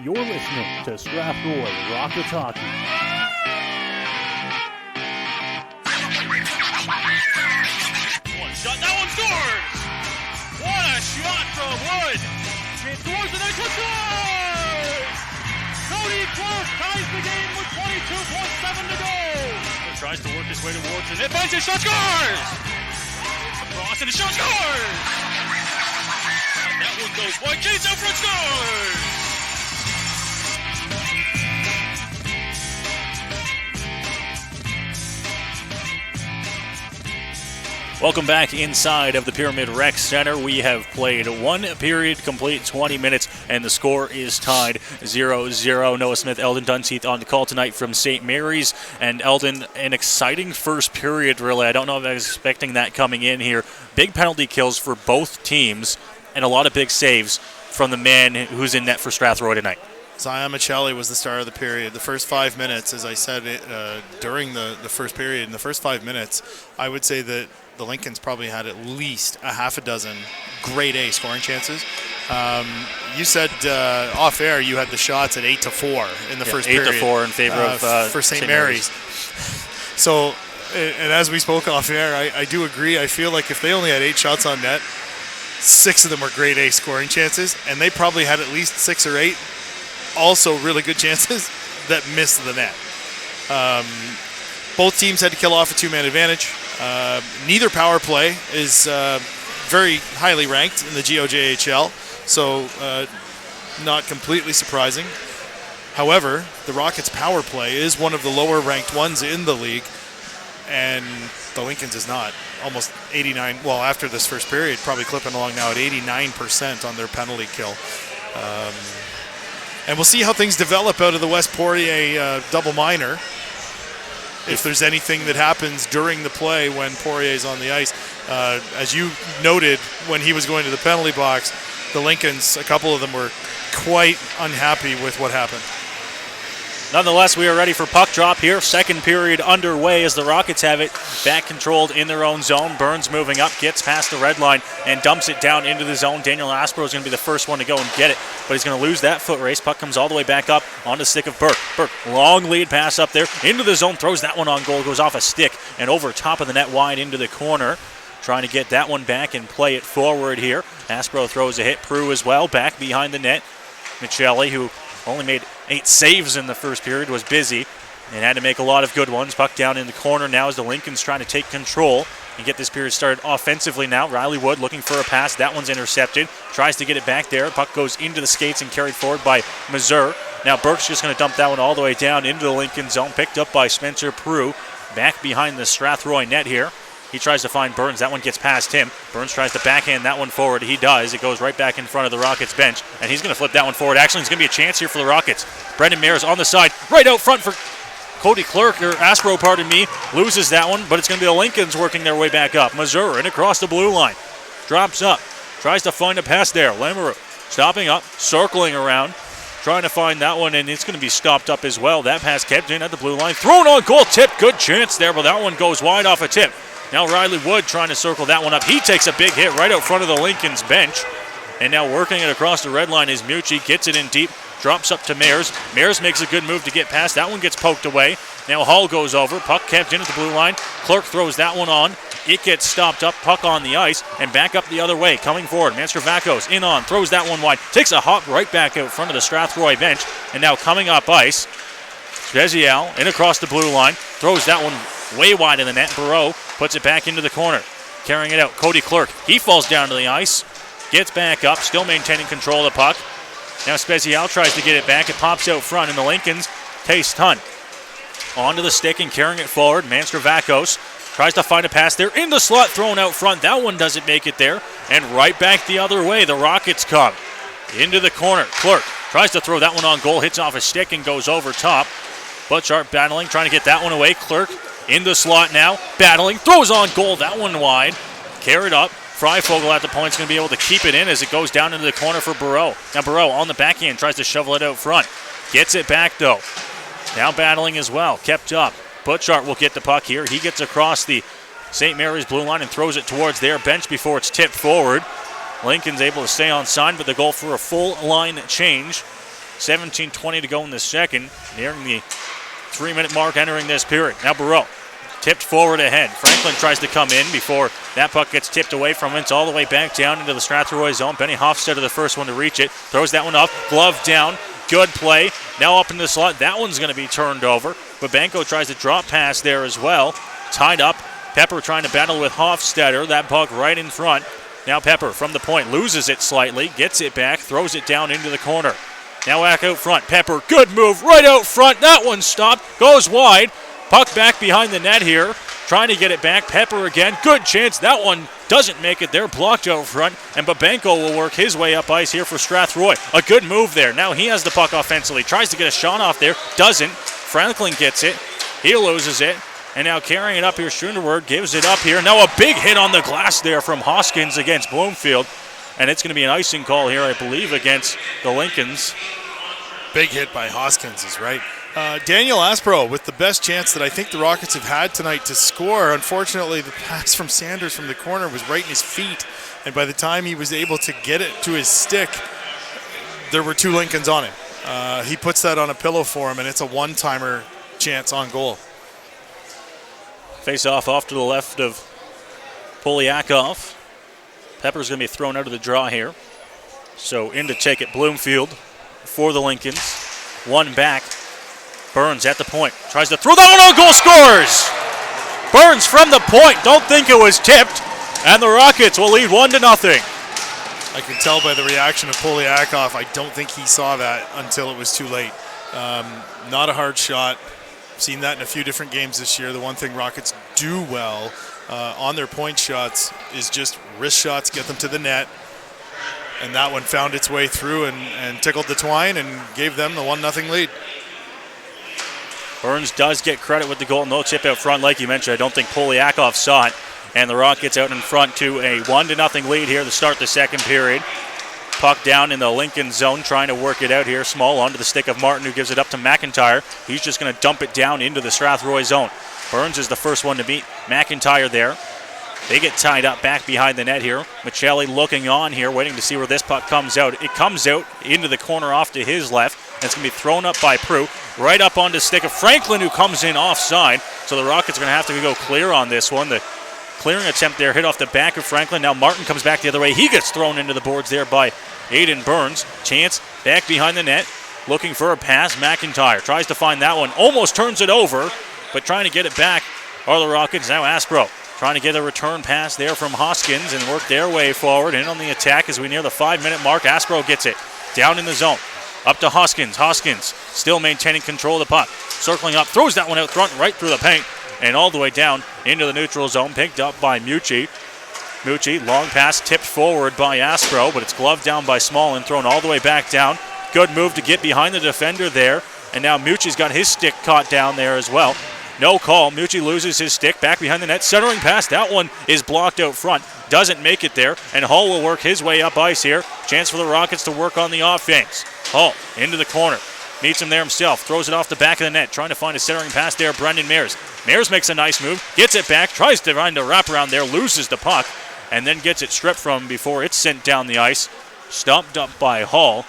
You're listening to Strathroy Rockets Hockey. One shot, that one scores! What a shot from Wood! It scores and then scores! Cody Clark ties the game with 22.7 to go. He tries to work his way towards it. It finds his shot, scores! Across and the shot scores! And that one goes wide. Chase out front, scores! Welcome back inside of the Pyramid Rec Center. We have played one period, complete 20 minutes, and the score is tied 0-0. Noah Smith, Eldon Dunseith on the call tonight from St. Mary's. And Eldon, an exciting first period, really. I don't know if I was expecting that coming in here. Big penalty kills for both teams, and a lot of big saves from the man who's in net for Strathroy tonight. Zion Michelli was the star of the period. The first 5 minutes, as I said during the first period, in the first 5 minutes, I would say that the Lincolns probably had at least a half a dozen grade A scoring chances. You said off air you had the shots at 8-4 in the first period. 8-4 in favor of for St. Mary's. So, and as we spoke off air, I do agree. I feel like if they only had 8 shots on net, 6 of them were grade A scoring chances, and they probably had at least 6 or 8 also really good chances that missed the net. Both teams had to kill off a 2-man advantage. Neither power play is very highly ranked in the GOJHL, so not completely surprising. However, the Rockets' power play is one of the lower ranked ones in the league, and the Lincolns is not. Almost 89, well, after this first period, probably clipping along now at 89% on their penalty kill. And we'll see how things develop out of the West Poirier double minor. If there's anything that happens during the play when Poirier's on the ice. As you noted, when he was going to the penalty box, the Lincolns, a couple of them were quite unhappy with what happened. Nonetheless, we are ready for puck drop here. Second period underway as the Rockets have it back controlled in their own zone. Burns moving up, gets past the red line, and dumps it down into the zone. Daniel Aspro is going to be the first one to go and get it, but he's going to lose that foot race. Puck comes all the way back up on the stick of Burke. Burke, long lead pass up there into the zone, throws that one on goal, goes off a stick and over top of the net wide into the corner. Trying to get that one back and play it forward here. Aspro throws a hit. Prue as well, back behind the net. Michelli, who only made 8 saves in the first period, was busy and had to make a lot of good ones. Puck down in the corner now as the Lincolns trying to take control and get this period started offensively now. Riley Wood looking for a pass. That one's intercepted. Tries to get it back there. Puck goes into the skates and carried forward by Mazur. Now Burke's just going to dump that one all the way down into the Lincoln zone. Picked up by Spencer Prue. Back behind the Strathroy net here. He tries to find Burns. That one gets past him. Burns tries to backhand that one forward. He does. It goes right back in front of the Rockets bench, and he's going to flip that one forward. Actually, it's going to be a chance here for the Rockets. Brendan Mayers on the side, right out front for Cody Clark, or Aspro, pardon me, loses that one, but it's going to be the Lincolns working their way back up. Mazur in across the blue line. Drops up. Tries to find a pass there. Lamoureux stopping up, circling around, trying to find that one, and it's going to be stopped up as well. That pass kept in at the blue line. Thrown on goal, tip. Good chance there, but that one goes wide off a tip. Now Riley Wood trying to circle that one up. He takes a big hit right out front of the Lincoln's bench. And now working it across the red line is Mucci. Gets it in deep. Drops up to Mayers. Mayers makes a good move to get past. That one gets poked away. Now Hall goes over. Puck kept in at the blue line. Clark throws that one on. It gets stopped up. Puck on the ice. And back up the other way. Coming forward. Manstravakos in on. Throws that one wide. Takes a hop right back out front of the Strathroy bench. And now coming up ice. GOJHL in across the blue line. Throws that one way wide in the net. Barreau puts it back into the corner. Carrying it out. Cody Clark. He falls down to the ice. Gets back up. Still maintaining control of the puck. Now Spezial tries to get it back. It pops out front, and the Lincolns taste Hunt. Onto the stick and carrying it forward. Manstravakos tries to find a pass there. In the slot, thrown out front. That one doesn't make it there. And right back the other way, the Rockets come. Into the corner. Clark tries to throw that one on goal. Hits off a stick and goes over top. Butchart battling, trying to get that one away. Clark in the slot now, battling, throws on goal, that one wide. Carried up. Freifogel at the point is going to be able to keep it in as it goes down into the corner for Barreau. Now Barreau on the backhand tries to shovel it out front. Gets it back though. Now battling as well, kept up. Butchart will get the puck here. He gets across the St. Mary's blue line and throws it towards their bench before it's tipped forward. Lincoln's able to stay on side, but the goal for a full line change. 17:20 to go in the second, nearing the 3-minute mark entering this period. Now Barreau tipped forward ahead. Franklin tries to come in before that puck gets tipped away from him. It's all the way back down into the Strathroy zone. Benny Hofstetter the first one to reach it. Throws that one up. Glove down. Good play. Now up in the slot. That one's going to be turned over. Babenko tries to drop pass there as well. Tied up. Pepper trying to battle with Hofstetter. That puck right in front. Now Pepper from the point loses it slightly. Gets it back. Throws it down into the corner. Now back out front. Pepper. Good move right out front. That one stopped. Goes wide. Puck back behind the net here. Trying to get it back. Pepper again. Good chance. That one doesn't make it there. Blocked out front. And Babenko will work his way up ice here for Strathroy. A good move there. Now he has the puck offensively. Tries to get a shot off there. Doesn't. Franklin gets it. He loses it. And now carrying it up here. Schoenberg gives it up here. Now a big hit on the glass there from Hoskins against Bloomfield. And it's going to be an icing call here, I believe, against the Lincolns. Big hit by Hoskins is right. Daniel Aspro with the best chance that I think the Rockets have had tonight to score. Unfortunately, the pass from Sanders from the corner was right in his feet, and by the time he was able to get it to his stick, there were two Lincolns on him. He puts that on a pillow for him, and it's a one-timer chance on goal. Face-off off to the left of Polyakov. Pepper's going to be thrown out of the draw here. So in to take it, Bloomfield for the Lincolns. One back. Burns at the point. Tries to throw that one on goal, scores! Burns from the point. Don't think it was tipped. And the Rockets will lead 1-0. I can tell by the reaction of Polyakov, I don't think he saw that until it was too late. Not a hard shot. Seen that in a few different games this year. The one thing Rockets do well on their point shots is just wrist shots, get them to the net. And that one found its way through and tickled the twine and gave them the 1-0 lead. Burns does get credit with the goal. No chip out front, like you mentioned. I don't think Polyakov saw it. And the Rockets out in front to a 1-0 lead here to start the second period. Puck down in the Lincoln zone, trying to work it out here. Small onto the stick of Martin, who gives it up to McIntyre. He's just going to dump it down into the Strathroy zone. Burns is the first one to beat McIntyre there. They get tied up back behind the net here. Michelli looking on here, waiting to see where this puck comes out. It comes out into the corner off to his left. And it's going to be thrown up by Prue. Right up onto the stick of Franklin, who comes in offside. So the Rockets are going to have to go clear on this one. The clearing attempt there hit off the back of Franklin. Now Martin comes back the other way. He gets thrown into the boards there by Aiden Burns. Chance back behind the net. Looking for a pass. McIntyre tries to find that one. Almost turns it over. But trying to get it back are the Rockets. Now Aspro trying to get a return pass there from Hoskins and work their way forward. In on the attack as we near the 5-minute mark. Aspro gets it down in the zone. Up to Hoskins. Hoskins still maintaining control of the puck. Circling up. Throws that one out front right through the paint. And all the way down into the neutral zone. Picked up by Mucci. Mucci, long pass tipped forward by Aspro. But it's gloved down by Small and thrown all the way back down. Good move to get behind the defender there. And now Mucci's got his stick caught down there as well. No call. Mucci loses his stick back behind the net. Centering pass. That one is blocked out front. Doesn't make it there. And Hull will work his way up ice here. Chance for the Rockets to work on the offense. Hull into the corner. Meets him there himself. Throws it off the back of the net. Trying to find a centering pass there. Brendan Mears. Mears makes a nice move. Gets it back. Tries to find a wraparound there. Loses the puck. And then gets it stripped from him before it's sent down the ice. Stumped up by Hull,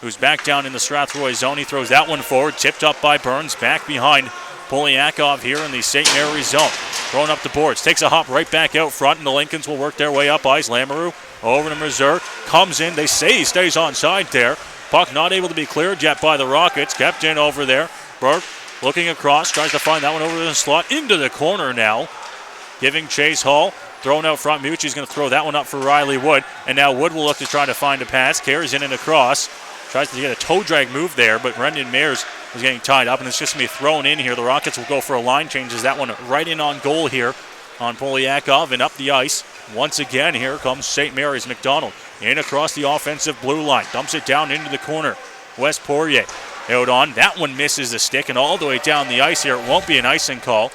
who's back down in the Strathroy zone. He throws that one forward. Tipped up by Burns. Back behind Polyakov here in the St. Mary's zone. Throwing up the boards. Takes a hop right back out front, and the Lincolns will work their way up ice. Lamoureux over to Mazur. Comes in. They say he stays onside there. Puck not able to be cleared yet by the Rockets. Kept in over there. Burke looking across. Tries to find that one over the slot. Into the corner now. Giving chase Hull. Thrown out front. Mucci's going to throw that one up for Riley Wood. And now Wood will look to try to find a pass. Carries in and across. Tries to get a toe drag move there, but Brendan Mears is getting tied up, and it's just going to be thrown in here. The Rockets will go for a line change as that one right in on goal here on Polyakov and up the ice. Once again, here comes St. Mary's. McDonald in across the offensive blue line. Dumps it down into the corner. Wes Poirier out on. That one misses the stick, and all the way down the ice here. It won't be an icing call.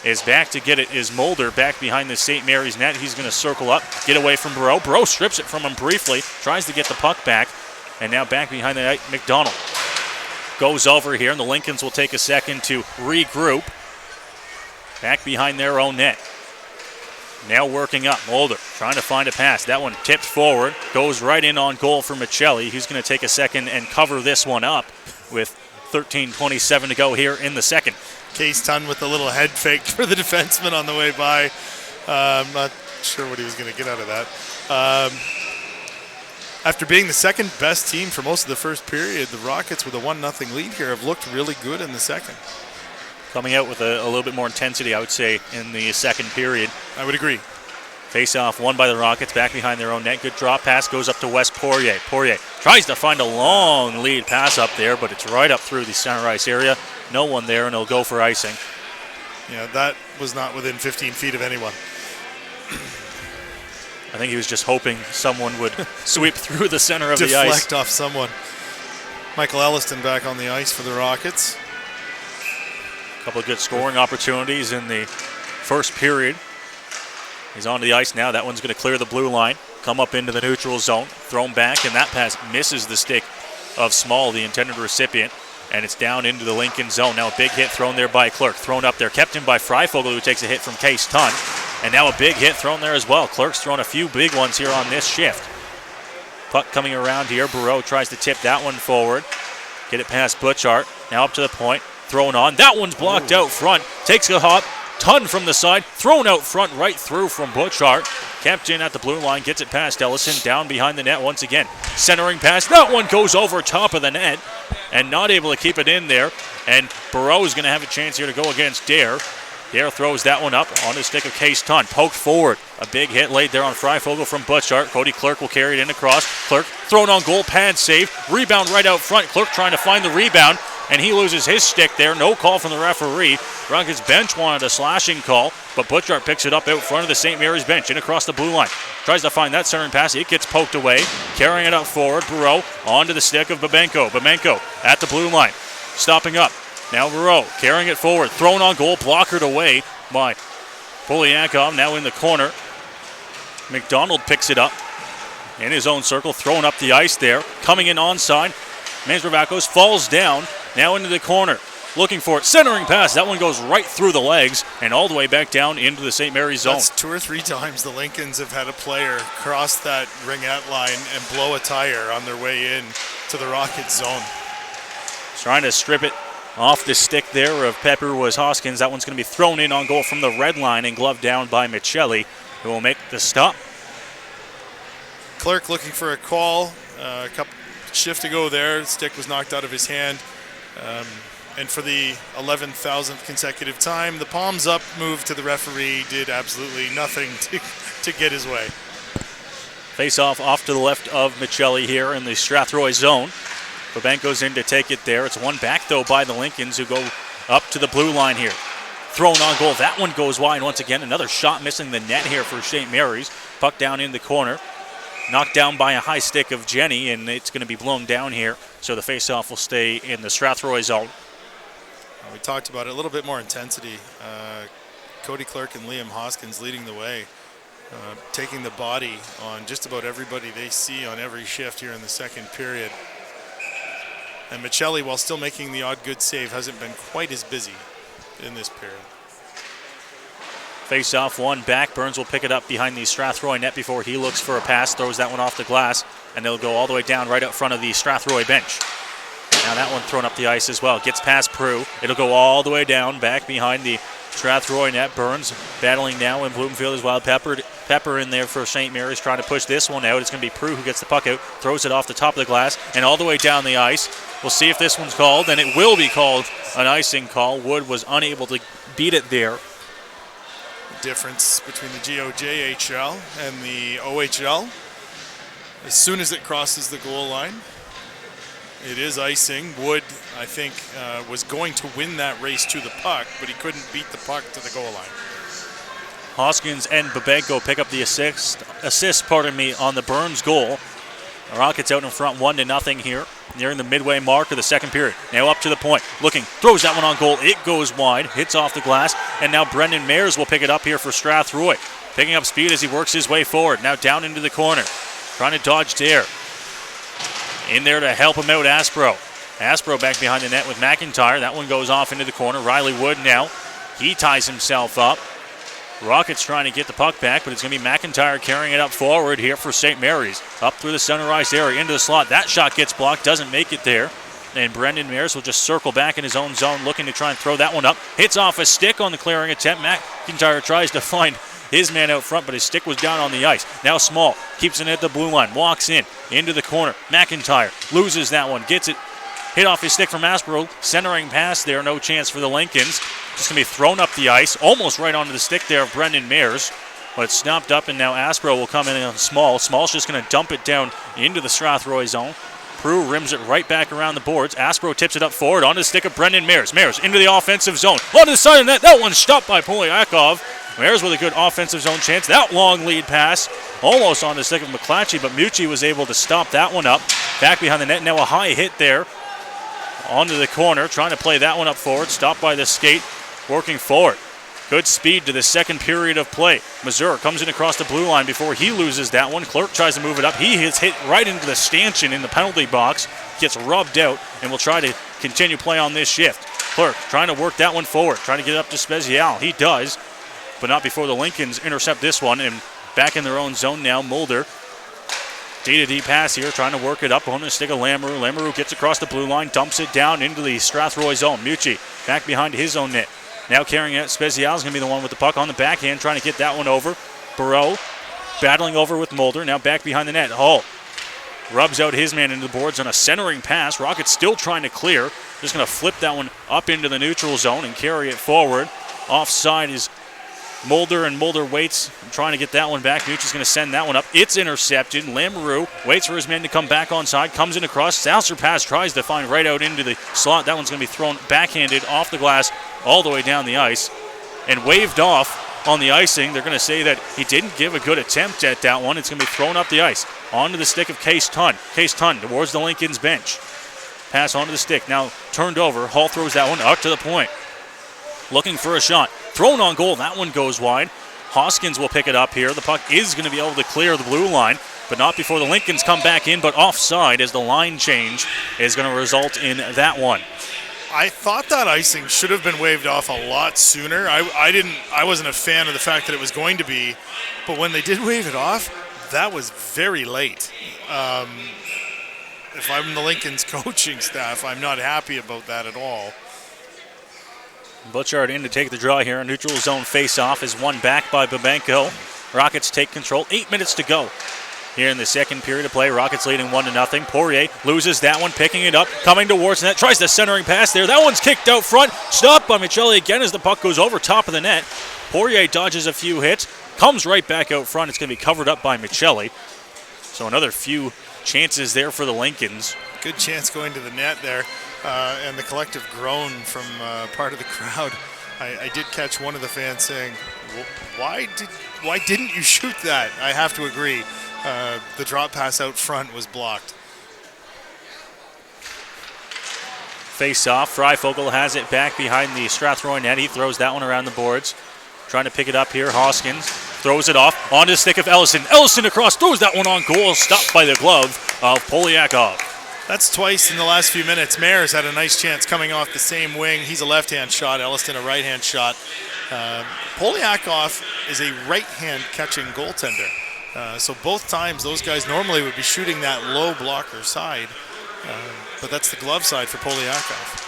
Is back to get it is Mulder back behind the St. Mary's net. He's going to circle up, get away from Burrow. Burrow strips it from him briefly, tries to get the puck back. And now back behind the net, McDonald goes over here, and the Lincolns will take a second to regroup. Back behind their own net. Now working up. Mulder trying to find a pass. That one tipped forward. Goes right in on goal for Michelli. He's going to take a second and cover this one up with 13:27 to go here in the second. Case Tunn with a little head fake for the defenseman on the way by. I'm not sure what he was going to get out of that. After being the second best team for most of the first period, the Rockets with a 1-0 lead here have looked really good in the second. Coming out with a little bit more intensity, I would say, in the second period. I would agree. Face-off won by the Rockets, back behind their own net. Good drop pass goes up to Wes Poirier. Poirier tries to find a long lead pass up there, but it's right up through the center ice area. No one there, and he'll go for icing. Yeah, that was not within 15 feet of anyone. I think he was just hoping someone would sweep through the center of the ice. Deflect off someone. Michael Elliston back on the ice for the Rockets. A couple of good scoring opportunities in the first period. He's on the ice now. That one's going to clear the blue line, come up into the neutral zone, thrown back, and that pass misses the stick of Small, the intended recipient, and it's down into the Lincoln zone. Now a big hit thrown there by Clerk, thrown up there, kept in by Freifogel, who takes a hit from Case Tunn, and now a big hit thrown there as well. Clerk's thrown a few big ones here on this shift. Puck coming around here. Barreau tries to tip that one forward, get it past Butchart. Now up to the point, thrown on. That one's blocked out front, takes a hop. Tunn from the side, thrown out front right through from Butchart. Kept in at the blue line, gets it past Ellison, down behind the net once again. Centering pass, that one goes over top of the net and not able to keep it in there. And Barreau is going to have a chance here to go against Dare. Dare throws that one up on the stick of Case Tunn. Poked forward. A big hit laid there on Freifogel from Butchart. Cody Clerk will carry it in across. Clerk thrown on goal, pad save. Rebound right out front. Clerk trying to find the rebound, and he loses his stick there. No call from the referee. Rockets bench wanted a slashing call, but Butchart picks it up out front of the St. Mary's bench, in across the blue line. Tries to find that centering pass. It gets poked away. Carrying it up forward. Barreau onto the stick of Babenko. Babenko at the blue line. Stopping up. Now Barreau carrying it forward. Thrown on goal. Blockered away by Polyakov. Now in the corner. McDonald picks it up in his own circle. Thrown up the ice there. Coming in onside. Mazravakos falls down. Now into the corner. Looking for it. Centering pass. That one goes right through the legs and all the way back down into the St. Mary's zone. That's 2 or 3 times the Lincolns have had a player cross that ringette line and blow a tire on their way in to the Rockets zone. Trying to strip it off the stick there of Pepper was Hoskins. That one's going to be thrown in on goal from the red line and gloved down by Michelli, who will make the stop. Clerk looking for a call. A couple shift to go there. The stick was knocked out of his hand. And for the 11,000th consecutive time, the palms up move to the referee did absolutely nothing to get his way. Face off to the left of Michelli here in the Strathroy zone. Babenko's in to take it there. It's one back, though, by the Lincolns, who go up to the blue line here. Thrown on goal. That one goes wide once again. Another shot missing the net here for St. Mary's. Puck down in the corner. Knocked down by a high stick of Jenny, and it's going to be blown down here. So the face-off will stay in the Strathroy zone. We talked about it, a little bit more intensity. Cody Clerk and Liam Hoskins leading the way, taking the body on just about everybody they see on every shift here in the second period. And Michelli, while still making the odd good save, hasn't been quite as busy in this period. Face off, one back. Burns will pick it up behind the Strathroy net before he looks for a pass, throws that one off the glass, and they'll go all the way down right up front of the Strathroy bench. Now that one thrown up the ice as well. Gets past Prue. It'll go all the way down back behind the Strathroy net. Burns battling now in Bloomfield as well. Pepper in there for St. Mary's trying to push this one out. It's going to be Prue who gets the puck out, throws it off the top of the glass, and all the way down the ice. We'll see if this one's called, and it will be called an icing call. Wood was unable to beat it there. The difference between the GOJHL and the OHL, as soon as it crosses the goal line, it is icing. Wood, I think, was going to win that race to the puck, but he couldn't beat the puck to the goal line. Hoskins and Babenko pick up the assist on the Burns goal. The Rockets out in front 1-0 here, nearing the midway mark of the second period. Now up to the point, looking, throws that one on goal. It goes wide, hits off the glass, and now Brendan Mayers will pick it up here for Strathroy. Picking up speed as he works his way forward. Now down into the corner, trying to dodge Dare. In there to help him out, Aspro. Aspro back behind the net with McIntyre. That one goes off into the corner. Riley Wood now. He ties himself up. Rockets trying to get the puck back, but it's going to be McIntyre carrying it up forward here for St. Mary's. Up through the center ice area, into the slot. That shot gets blocked, doesn't make it there. And Brendan Mears will just circle back in his own zone, looking to try and throw that one up. Hits off a stick on the clearing attempt. McIntyre tries to find his man out front, but his stick was down on the ice. Now Small keeps it at the blue line, walks in, into the corner. McIntyre loses that one, gets it. Hit off his stick from Aspro, centering pass there, no chance for the Lincolns. Just going to be thrown up the ice, almost right onto the stick there of Brendan Mears. But it's snapped up, and now Aspro will come in on Small. Small's just going to dump it down into the Strathroy zone. Prue rims it right back around the boards. Aspro tips it up forward onto the stick of Brendan Mears. Mears into the offensive zone. Onto the side of the net. That one's stopped by Polyakov. Mears with a good offensive zone chance. That long lead pass almost on the stick of McClatchy, but Mucci was able to stop that one up. Back behind the net. Now a high hit there onto the corner. Trying to play that one up forward. Stopped by the skate. Working forward. Good speed to the second period of play. Missouri comes in across the blue line before he loses that one. Clerk tries to move it up. He gets hit right into the stanchion in the penalty box. Gets rubbed out and will try to continue play on this shift. Clerk trying to work that one forward. Trying to get it up to Spezial. He does, but not before the Lincolns intercept this one. And back in their own zone now, Mulder. D-to-D pass here, trying to work it up on the stick of Lamoureux. Lamoureux gets across the blue line, dumps it down into the Strathroy zone. Mucci back behind his own net. Now carrying it, Spezial is going to be the one with the puck on the backhand, trying to get that one over. Burrow battling over with Mulder, now back behind the net. Hall rubs out his man into the boards on a centering pass. Rockets still trying to clear. Just going to flip that one up into the neutral zone and carry it forward. Offside is Mulder, and Mulder waits, trying to get that one back. Mucci's going to send that one up. It's intercepted. Lamoureux waits for his man to come back onside, comes in across. Salser pass tries to find right out into the slot. That one's going to be thrown backhanded off the glass all the way down the ice and waved off on the icing. They're going to say that he didn't give a good attempt at that one. It's going to be thrown up the ice onto the stick of Case Tunn. Case Tunn towards the Lincoln's bench. Pass onto the stick. Now turned over. Hall throws that one up to the point. Looking for a shot. Thrown on goal. That one goes wide. Hoskins will pick it up here. The puck is going to be able to clear the blue line, but not before the Lincolns come back in, but offside as the line change is going to result in that one. I thought that icing should have been waved off a lot sooner. I wasn't a fan of the fact that it was going to be, but when they did wave it off, that was very late. If I'm the Lincoln's coaching staff, I'm not happy about that at all. Butchard in to take the draw here. A neutral zone face-off is won back by Babenko. Rockets take control. 8 minutes to go here in the second period of play. Rockets leading 1-0. Poirier loses that one, picking it up, coming towards net. Tries the centering pass there. That one's kicked out front. Stopped by Michelli again as the puck goes over top of the net. Poirier dodges a few hits, comes right back out front. It's going to be covered up by Michelli. So another few chances there for the Lincolns. Good chance going to the net there. And the collective groan from part of the crowd. I did catch one of the fans saying, why didn't you shoot that? I have to agree. The drop pass out front was blocked. Face off. Freifogel has it back behind the Strathroy net. He throws that one around the boards. Trying to pick it up here. Hoskins throws it off onto the stick of Ellison. Ellison across, throws that one on goal. Stopped by the glove of Polyakov. That's twice in the last few minutes. Mayers had a nice chance coming off the same wing. He's a left-hand shot. Elliston a right-hand shot. Polyakov is a right-hand catching goaltender. So both times those guys normally would be shooting that low blocker side. But that's the glove side for Polyakov.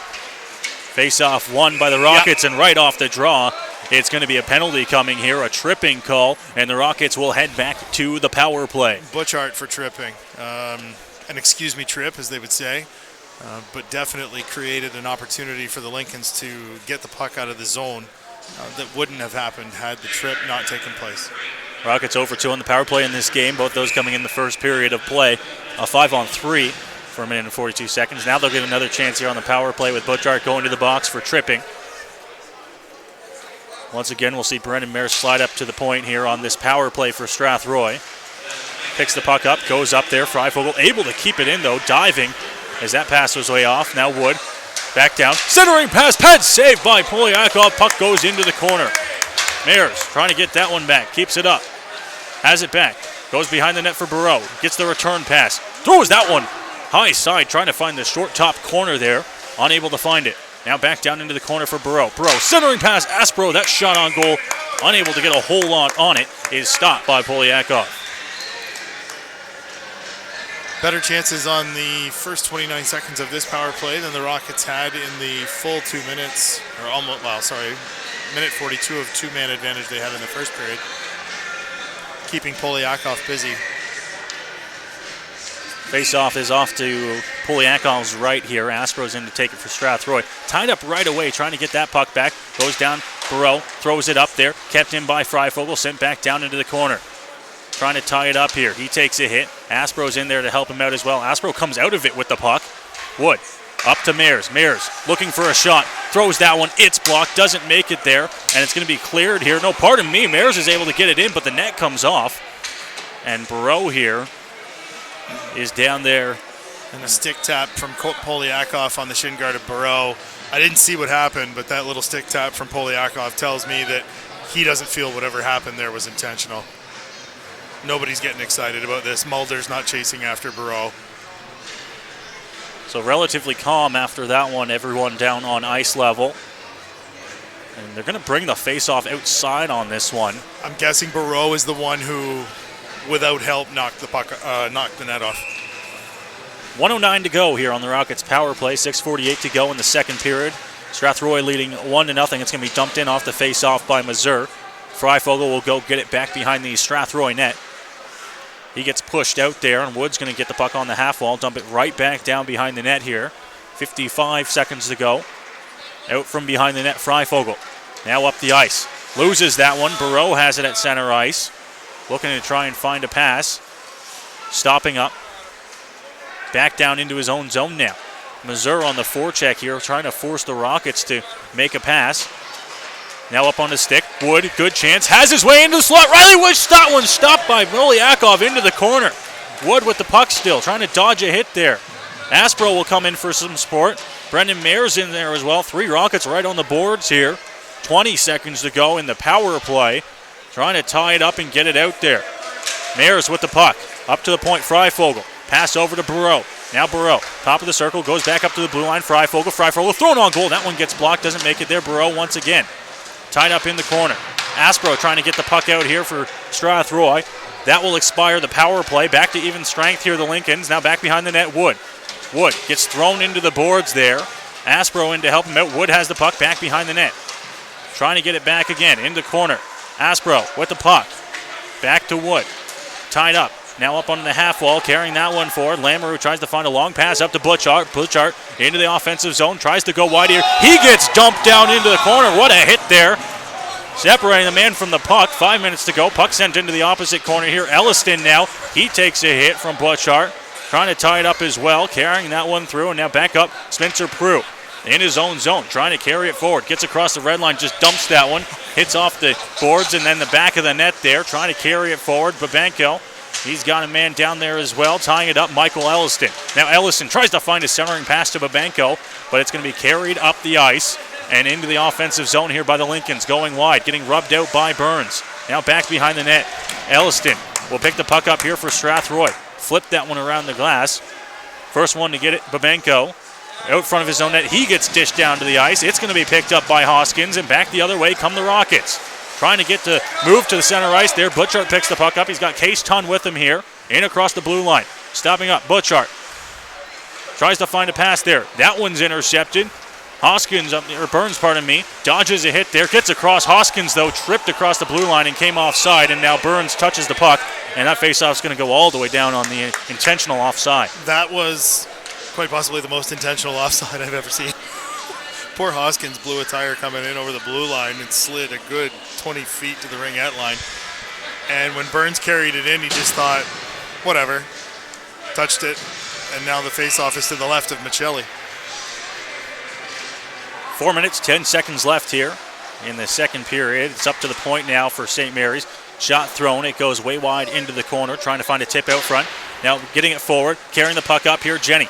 Face-off won by the Rockets, and right off the draw, it's going to be a penalty coming here, a tripping call, and the Rockets will head back to the power play. Butchart for tripping. An excuse me trip, as they would say, but definitely created an opportunity for the Lincolns to get the puck out of the zone that wouldn't have happened had the trip not taken place. Rockets over 2 on the power play in this game, both those coming in the first period of play. A 5-on-3 for a minute and 42 seconds. Now they'll get another chance here on the power play with Butchart going to the box for tripping. Once again, we'll see Brendan Mayer slide up to the point here on this power play for Strathroy. Picks the puck up, goes up there. Freifogel able to keep it in, though, diving as that pass was way off. Now Wood back down. Centering pass, pad saved by Polyakov. Puck goes into the corner. Mayers trying to get that one back. Keeps it up. Has it back. Goes behind the net for Burrow. Gets the return pass. Throws that one high side, trying to find the short top corner there. Unable to find it. Now back down into the corner for Burrow. Burrow centering pass, Aspro, that shot on goal. Unable to get a whole lot on it, is stopped by Poliakov. Better chances on the first 29 seconds of this power play than the Rockets had in the full 2 minutes, or almost, minute 42 of two-man advantage they had in the first period, keeping Poliakov busy. Face-off is off to Polyakov's right here. Aspro's in to take it for Strathroy. Tied up right away, trying to get that puck back. Goes down, Burrow throws it up there. Kept in by Freifogel, sent back down into the corner. Trying to tie it up here. He takes a hit. Aspro's in there to help him out as well. Aspro comes out of it with the puck. Wood up to Mears. Mears looking for a shot. Throws that one. It's blocked. Doesn't make it there. And it's going to be cleared here. No, pardon me. Mears is able to get it in, but the net comes off. And Burrow here is down there. And a stick tap from Poliakov on the shin guard of Burrow. I didn't see what happened, but that little stick tap from Poliakov tells me that he doesn't feel whatever happened there was intentional. Nobody's getting excited about this. Mulder's not chasing after Burrow. So relatively calm after that one. Everyone down on ice level. And they're going to bring the face-off outside on this one. I'm guessing Burrow is the one who, without help, knocked the net off. 1:09 to go here on the Rockets power play. 6:48 to go in the second period. Strathroy leading 1-0. It's going to be dumped in off the face-off by Mazur. Freifogel will go get it back behind the Strathroy net. He gets pushed out there, and Wood's going to get the puck on the half wall, dump it right back down behind the net here. 55 seconds to go. Out from behind the net, Freifogel. Now up the ice. Loses that one. Burrow has it at center ice. Looking to try and find a pass. Stopping up. Back down into his own zone now. Mazur on the forecheck here, trying to force the Rockets to make a pass. Now up on the stick. Wood, good chance. Has his way into the slot. Riley Wood, that one stopped by Poliakov into the corner. Wood with the puck still, trying to dodge a hit there. Aspro will come in for some support. Brendan Mayer's in there as well. 3 Rockets right on the boards here. 20 seconds to go in the power play. Trying to tie it up and get it out there. Mayer's with the puck. Up to the point, Freifogel. Pass over to Burrow. Now Burrow, top of the circle, goes back up to the blue line. Freifogel thrown on goal. That one gets blocked, doesn't make it there. Burrow once again. Tied up in the corner. Aspro trying to get the puck out here for Strathroy. That will expire the power play. Back to even strength here, the Lincolns. Now back behind the net, Wood. Wood gets thrown into the boards there. Aspro in to help him out. Wood has the puck back behind the net. Trying to get it back again, in the corner. Aspro with the puck. Back to Wood. Tied up. Now up on the half wall, carrying that one forward. Lamoureux tries to find a long pass up to Butchart. Butchart into the offensive zone, tries to go wide here. He gets dumped down into the corner. What a hit there. Separating the man from the puck. 5 minutes to go. Puck sent into the opposite corner here. Elliston now. He takes a hit from Butchart. Trying to tie it up as well. Carrying that one through. And now back up Spencer Prue in his own zone. Trying to carry it forward. Gets across the red line. Just dumps that one. Hits off the boards and then the back of the net there. Trying to carry it forward. Babenko. He's got a man down there as well, tying it up, Michael Elliston. Now Elliston tries to find a centering pass to Babenko, but it's going to be carried up the ice and into the offensive zone here by the Lincolns, going wide, getting rubbed out by Burns. Now back behind the net. Elliston will pick the puck up here for Strathroy. Flip that one around the glass. First one to get it, Babenko. Out front of his own net, he gets dished down to the ice. It's going to be picked up by Hoskins, and back the other way come the Rockets. Trying to get to move to the center ice there. Butchart picks the puck up. He's got Case Tunn with him here. In across the blue line. Stopping up. Butchart tries to find a pass there. That one's intercepted. Hoskins, Burns, dodges a hit there. Gets across. Hoskins, though, tripped across the blue line and came offside. And now Burns touches the puck. And that faceoff's going to go all the way down on the intentional offside. That was quite possibly the most intentional offside I've ever seen. Poor Hoskins blew a tire coming in over the blue line and slid a good 20 feet to the ringette line. And when Burns carried it in, he just thought, whatever, touched it, and now the faceoff is to the left of Michelli. 4 minutes, 10 seconds left here in the second period. It's up to the point now for St. Mary's. Shot thrown, it goes way wide into the corner, trying to find a tip out front. Now getting it forward, carrying the puck up here, Jenny.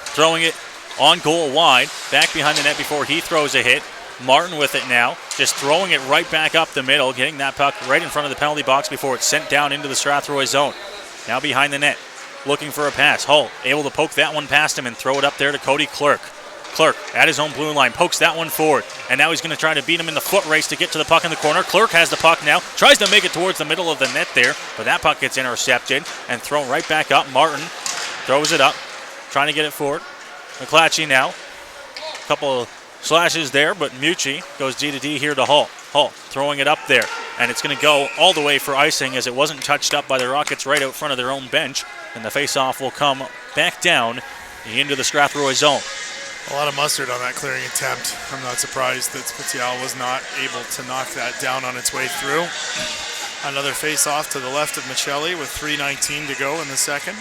Throwing it on goal wide, back behind the net before he throws a hit. Martin with it now, just throwing it right back up the middle, getting that puck right in front of the penalty box before it's sent down into the Strathroy zone. Now behind the net, looking for a pass. Hull able to poke that one past him and throw it up there to Cody Clerk. Clerk at his own blue line, pokes that one forward, and now he's going to try to beat him in the foot race to get to the puck in the corner. Clerk has the puck now, tries to make it towards the middle of the net there, but that puck gets intercepted and thrown right back up. Martin throws it up, trying to get it forward. McClatchy now, a couple of slashes there, but Mucci goes D to D here to Hull. Hull throwing it up there, and it's going to go all the way for icing as it wasn't touched up by the Rockets right out front of their own bench, and the faceoff will come back down into the Strathroy zone. A lot of mustard on that clearing attempt. I'm not surprised that Spezia was not able to knock that down on its way through. Another face-off to the left of Michelli with 3:19 to go in the second.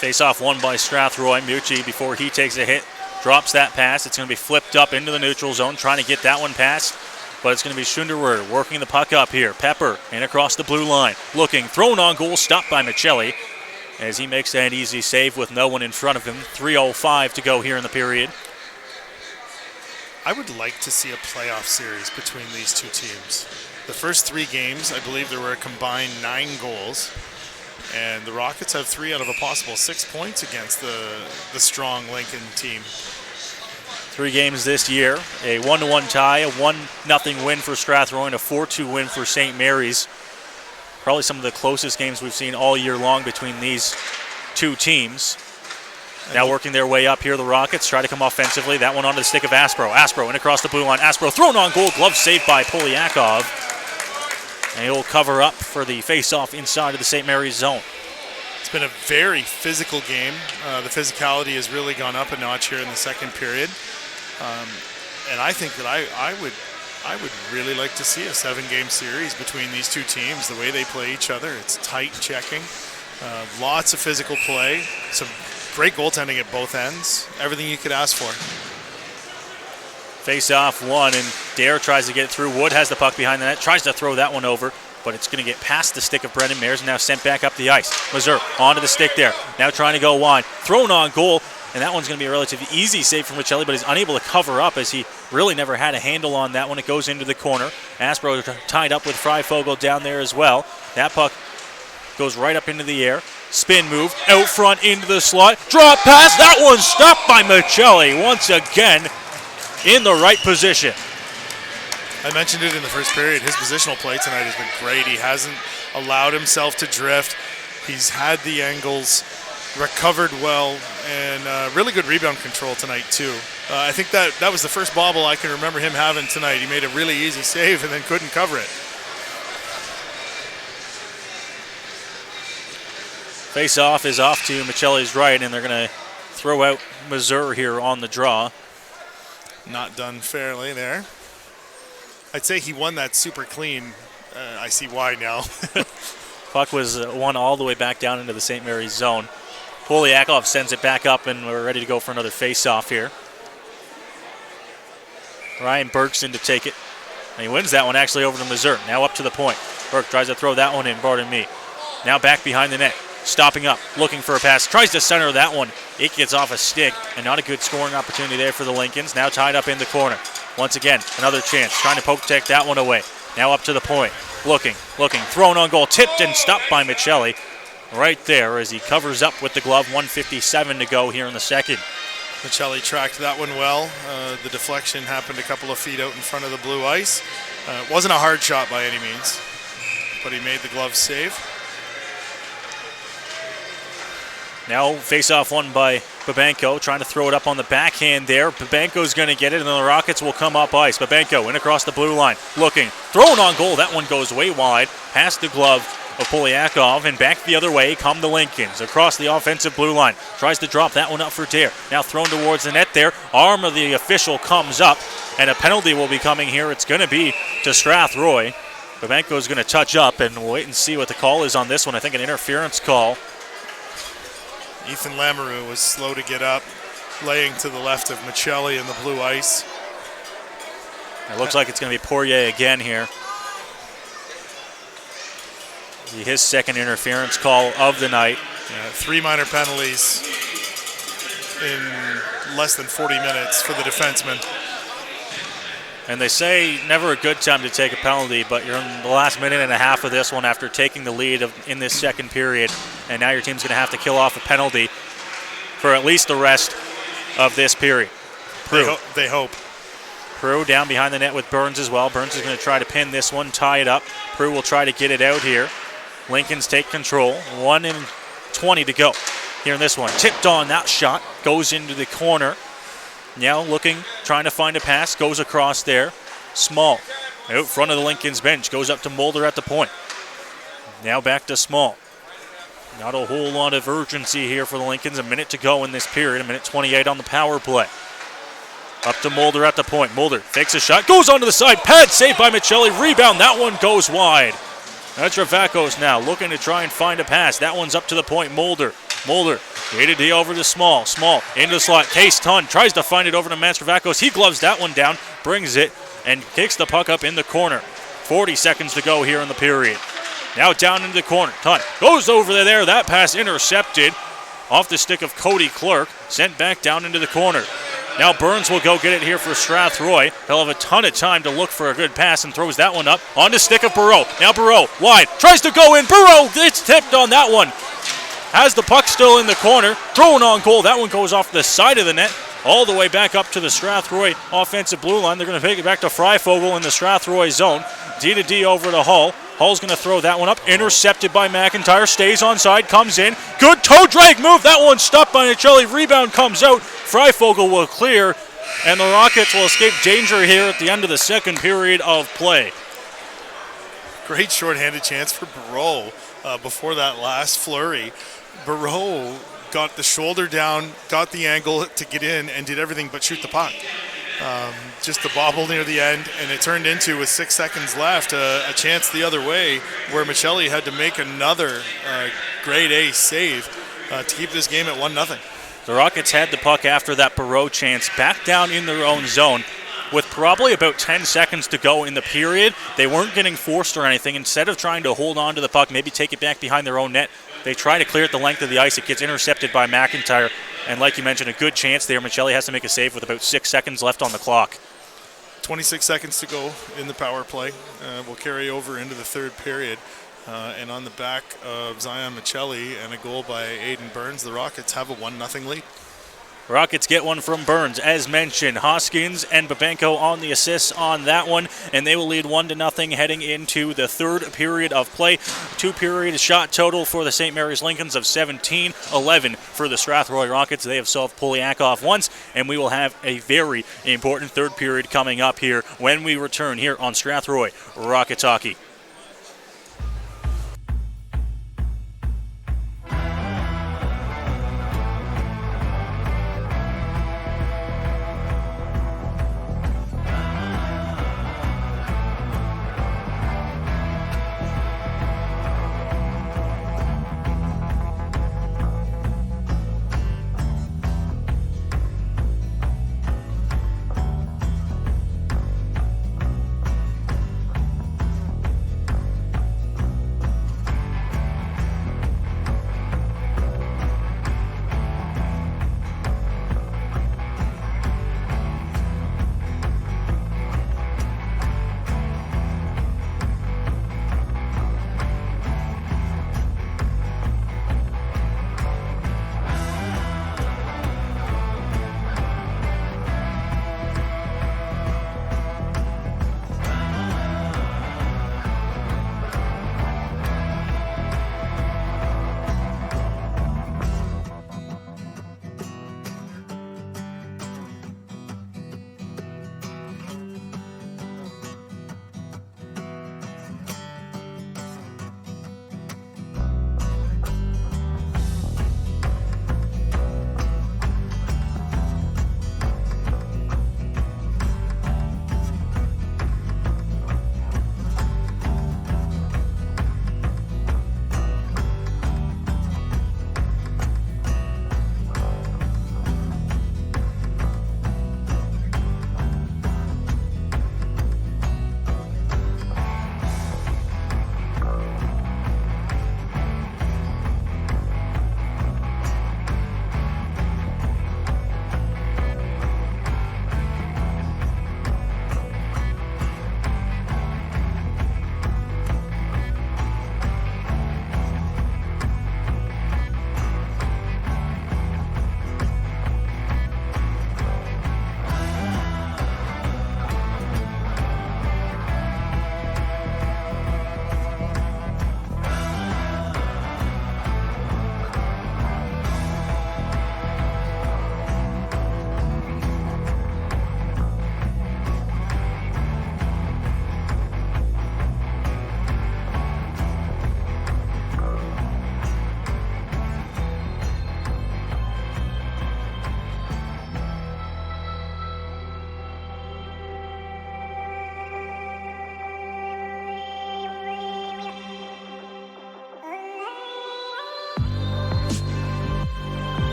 Face-off won by Strathroy. Mucci, before he takes a hit, drops that pass. It's going to be flipped up into the neutral zone, trying to get that one past. But it's going to be Schunderwerd working the puck up here. Pepper in across the blue line. Looking, thrown on goal, stopped by Michelli as he makes that easy save with no one in front of him. 3:05 to go here in the period. I would like to see a playoff series between these two teams. The first 3 games, I believe there were a combined 9 goals. And the Rockets have 3 out of a possible 6 points against the strong Lincoln team. 3 games this year, a 1-1 tie, a 1-0 win for Strathroy, and a 4-2 win for St. Mary's. Probably some of the closest games we've seen all year long between these two teams. Now working their way up here, the Rockets try to come offensively. That one onto the stick of Aspro. Aspro in across the blue line. Aspro thrown on goal, glove saved by Polyakov. And he'll cover up for the face-off inside of the St. Mary's zone. It's been a very physical game. The physicality has really gone up a notch here in the second period. And I think that I would really like to see a 7-game series between these two teams, the way they play each other. It's tight checking, lots of physical play, some great goaltending at both ends, everything you could ask for. Face-off won, and Dare tries to get through. Wood has the puck behind the net, tries to throw that one over, but it's going to get past the stick of Brendan Mayers and now sent back up the ice. Mazur onto the stick there, now trying to go wide, thrown on goal, and that one's going to be a relatively easy save from Michelli, but he's unable to cover up as he really never had a handle on that one. It goes into the corner. Aspro tied up with Freifogel down there as well. That puck goes right up into the air. Spin move, out front into the slot. Drop pass, that one's stopped by Michelli once again in the right position. I mentioned it in the first period. His positional play tonight has been great. He hasn't allowed himself to drift. He's had the angles, recovered well, and really good rebound control tonight too. I think that was the first bobble I can remember him having tonight. He made a really easy save and then couldn't cover it. Face-off is off to Michelli's right, and they're going to throw out Mazur here on the draw. Not done fairly there. I'd say he won that super clean. I see why now. Puck was won all the way back down into the St. Mary's zone. Polyakov sends it back up, and we're ready to go for another face-off here. Ryan Burke's in to take it. And he wins that one actually over to Mazur. Now up to the point. Burke tries to throw that one in, pardon me. Now back behind the net. Stopping up, looking for a pass. Tries to center that one. It gets off a stick, and not a good scoring opportunity there for the Lincolns. Now tied up in the corner. Once again, another chance. Trying to poke take that one away. Now up to the point. Looking. Thrown on goal. Tipped and stopped by Michelli. Right there as he covers up with the glove. 1:57 to go here in the second. Michelli tracked that one well. The deflection happened a couple of feet out in front of the blue ice. It wasn't a hard shot by any means, but he made the glove save. Now face-off won by Babenko, trying to throw it up on the backhand there. Babenko's going to get it, and then the Rockets will come up ice. Babenko in across the blue line, looking, thrown on goal. That one goes way wide, past the glove of Polyakov, and back the other way come the Lincolns. Across the offensive blue line, tries to drop that one up for Dare. Now thrown towards the net there. Arm of the official comes up, and a penalty will be coming here. It's going to be to Strathroy. Babenko's going to touch up, and we'll wait and see what the call is on this one. I think an interference call. Ethan Lamoureux was slow to get up, laying to the left of Michelli in the blue ice. It looks like it's going to be Poirier again here. His second interference call of the night. 3 minor penalties in less than 40 minutes for the defenseman. And they say never a good time to take a penalty, but you're in the last minute and a half of this one after taking the lead in this second period, and now your team's going to have to kill off a penalty. for at least the rest of this period. They hope. Prue down behind the net with Burns as well. Burns is going to try to pin this one, tie it up. Prue will try to get it out here. Lincolns take control. 1:20 to go here in this one. Tipped on, that shot goes into the corner. Now looking, trying to find a pass, goes across there. Small, out front of the Lincoln's bench, goes up to Mulder at the point. Now back to Small. Not a whole lot of urgency here for the Lincolns. A minute to go in this period, 1:28 on the power play. Up to Mulder at the point. Mulder fakes a shot, goes onto the side, pad saved by Michelli. Rebound, that one goes wide. That's Ravakos now looking to try and find a pass. That one's up to the point. Mulder A-to-D over to Small. Small into the slot. Case Tunn tries to find it over to Ravakos. He gloves that one down, brings it, and kicks the puck up in the corner. 40 seconds to go here in the period. Now down into the corner. Tunn goes over there. That pass intercepted off the stick of Cody Clerk. Sent back down into the corner. Now Burns will go get it here for Strathroy. He'll have a ton of time to look for a good pass and throws that one up on the stick of Burrow. Now Burrow wide. Tries to go in. Burrow, it's tipped on that one. Has the puck still in the corner. Thrown on goal. That one goes off the side of the net. All the way back up to the Strathroy offensive blue line. They're going to take it back to Freifogel in the Strathroy zone. D-to-D over to Hull. Hull's going to throw that one up. Intercepted by McIntyre. Stays onside. Comes in. Good toe drag move. That one stopped by Michelli. Rebound comes out. Freifogel will clear. And the Rockets will escape danger here at the end of the second period of play. Great shorthanded chance for Barreau before that last flurry. Barreau got the shoulder down, got the angle to get in, and did everything but shoot the puck. Just a bobble near the end, and it turned into, with 6 seconds left, a chance the other way where Michelli had to make another grade A save to keep this game at 1-0. The Rockets had the puck after that Barreau chance back down in their own zone. With probably about 10 seconds to go in the period, they weren't getting forced or anything. Instead of trying to hold on to the puck, maybe take it back behind their own net, they try to clear it the length of the ice. It gets intercepted by McIntyre. And like you mentioned, a good chance there. Michelli has to make a save with about 6 seconds left on the clock. 26 seconds to go in the power play. We'll carry over into the third period. And on the back of Zion Michelli and a goal by Aiden Burns, the Rockets have a 1-0 lead. Rockets get one from Burns. As mentioned, Hoskins and Babenko on the assists on that one, and they will lead 1-0 heading into the third period of play. 2-period shot total for the St. Mary's Lincolns of 17-11 for the Strathroy Rockets. They have solved Poliakov once, and we will have a very important third period coming up here when we return here on Strathroy Rockets Hockey.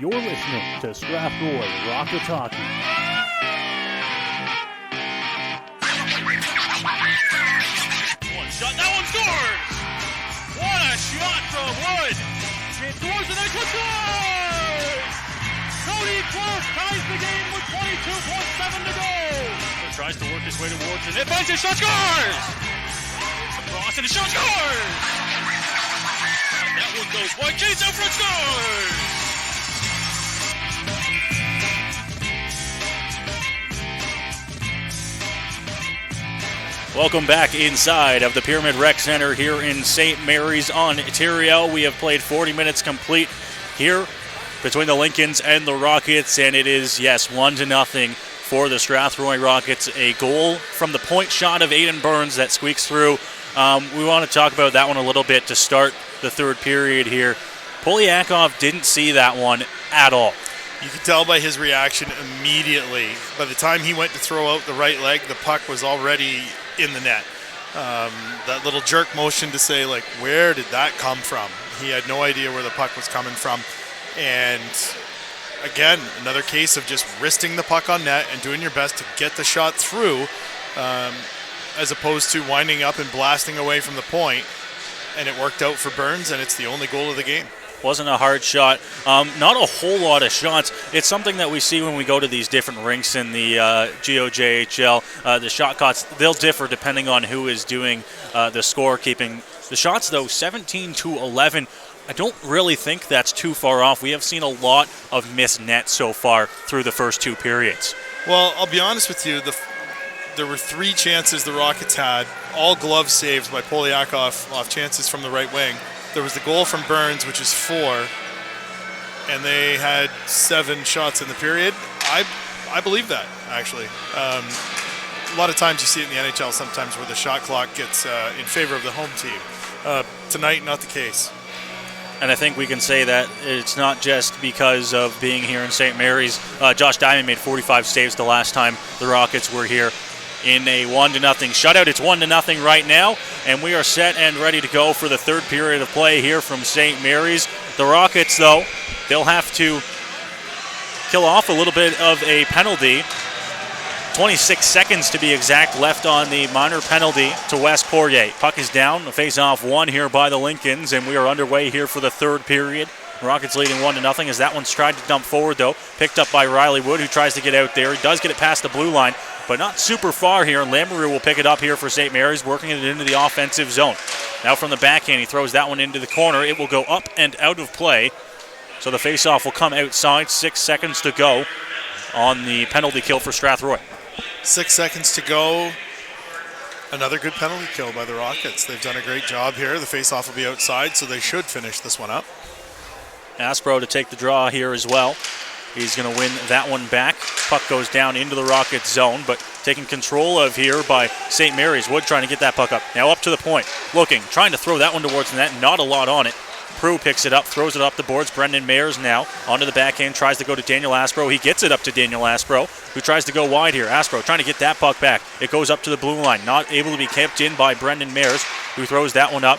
You're listening to Strathroy Rockets Hockey. One shot, that one scores! What a shot from Wood! It scores and then scores! Cody Clark ties the game with 22.7 to go. He tries to work his way towards it. It finds his shot, scores! Across and his shot, scores! And that one goes wide. Chase out front, scores! Welcome back inside of the Pyramid Rec Center here in St. Mary's, Ontario. We have played 40 minutes complete here between the Lincolns and the Rockets, and it is, yes, 1-0 for the Strathroy Rockets. A goal from the point shot of Aiden Burns that squeaks through. We want to talk about that one a little bit to start the third period here. Polyakov didn't see that one at all. You could tell by his reaction immediately. By the time he went to throw out the right leg, the puck was already in the net. That little jerk motion to say, like, where did that come from? He had no idea where the puck was coming from. And again, another case of just wristing the puck on net and doing your best to get the shot through, as opposed to winding up and blasting away from the point. And it worked out for Burns, and it's the only goal of the game. Wasn't a hard shot. Not a whole lot of shots. It's something that we see when we go to these different rinks in the GOJHL. The shot clocks, they'll differ depending on who is doing the scorekeeping. The shots, though, 17-11. I don't really think that's too far off. We have seen a lot of missed net so far through the first two periods. Well, I'll be honest with you. There were 3 chances the Rockets had, all glove saves by Polyakov off chances from the right wing. There was the goal from Burns, which is 4, and they had 7 shots in the period. I believe that, actually. A lot of times you see it in the NHL sometimes where the shot clock gets in favor of the home team. Tonight, not the case. And I think we can say that it's not just because of being here in St. Mary's. Josh Diamond made 45 saves the last time the Rockets were here in a 1-0 shutout. It's 1-0 right now, and we are set and ready to go for the third period of play here from St. Mary's. The Rockets, though, they'll have to kill off a little bit of a penalty. 26 seconds to be exact left on the minor penalty to Wes Poirier. Puck is down, a face-off one here by the Lincolns, and we are underway here for the third period. Rockets leading 1-0 as that one's tried to dump forward, though. Picked up by Riley Wood, who tries to get out there. He does get it past the blue line, but not super far here, and Lamoureux will pick it up here for St. Mary's, working it into the offensive zone. Now from the backhand, he throws that one into the corner. It will go up and out of play, so the face-off will come outside. 6 seconds to go on the penalty kill for Strathroy. 6 seconds to go. Another good penalty kill by the Rockets. They've done a great job here. The face-off will be outside, so they should finish this one up. Aspro to take the draw here as well. He's going to win that one back. Puck goes down into the Rockets zone, but taken control of here by St. Mary's. Wood trying to get that puck up. Now up to the point. Looking, trying to throw that one towards the net. Not a lot on it. Prue picks it up, throws it up the boards. Brendan Mayers now onto the backhand, tries to go to Daniel Aspro. He gets it up to Daniel Aspro, who tries to go wide here. Aspro trying to get that puck back. It goes up to the blue line. Not able to be kept in by Brendan Mayers, who throws that one up.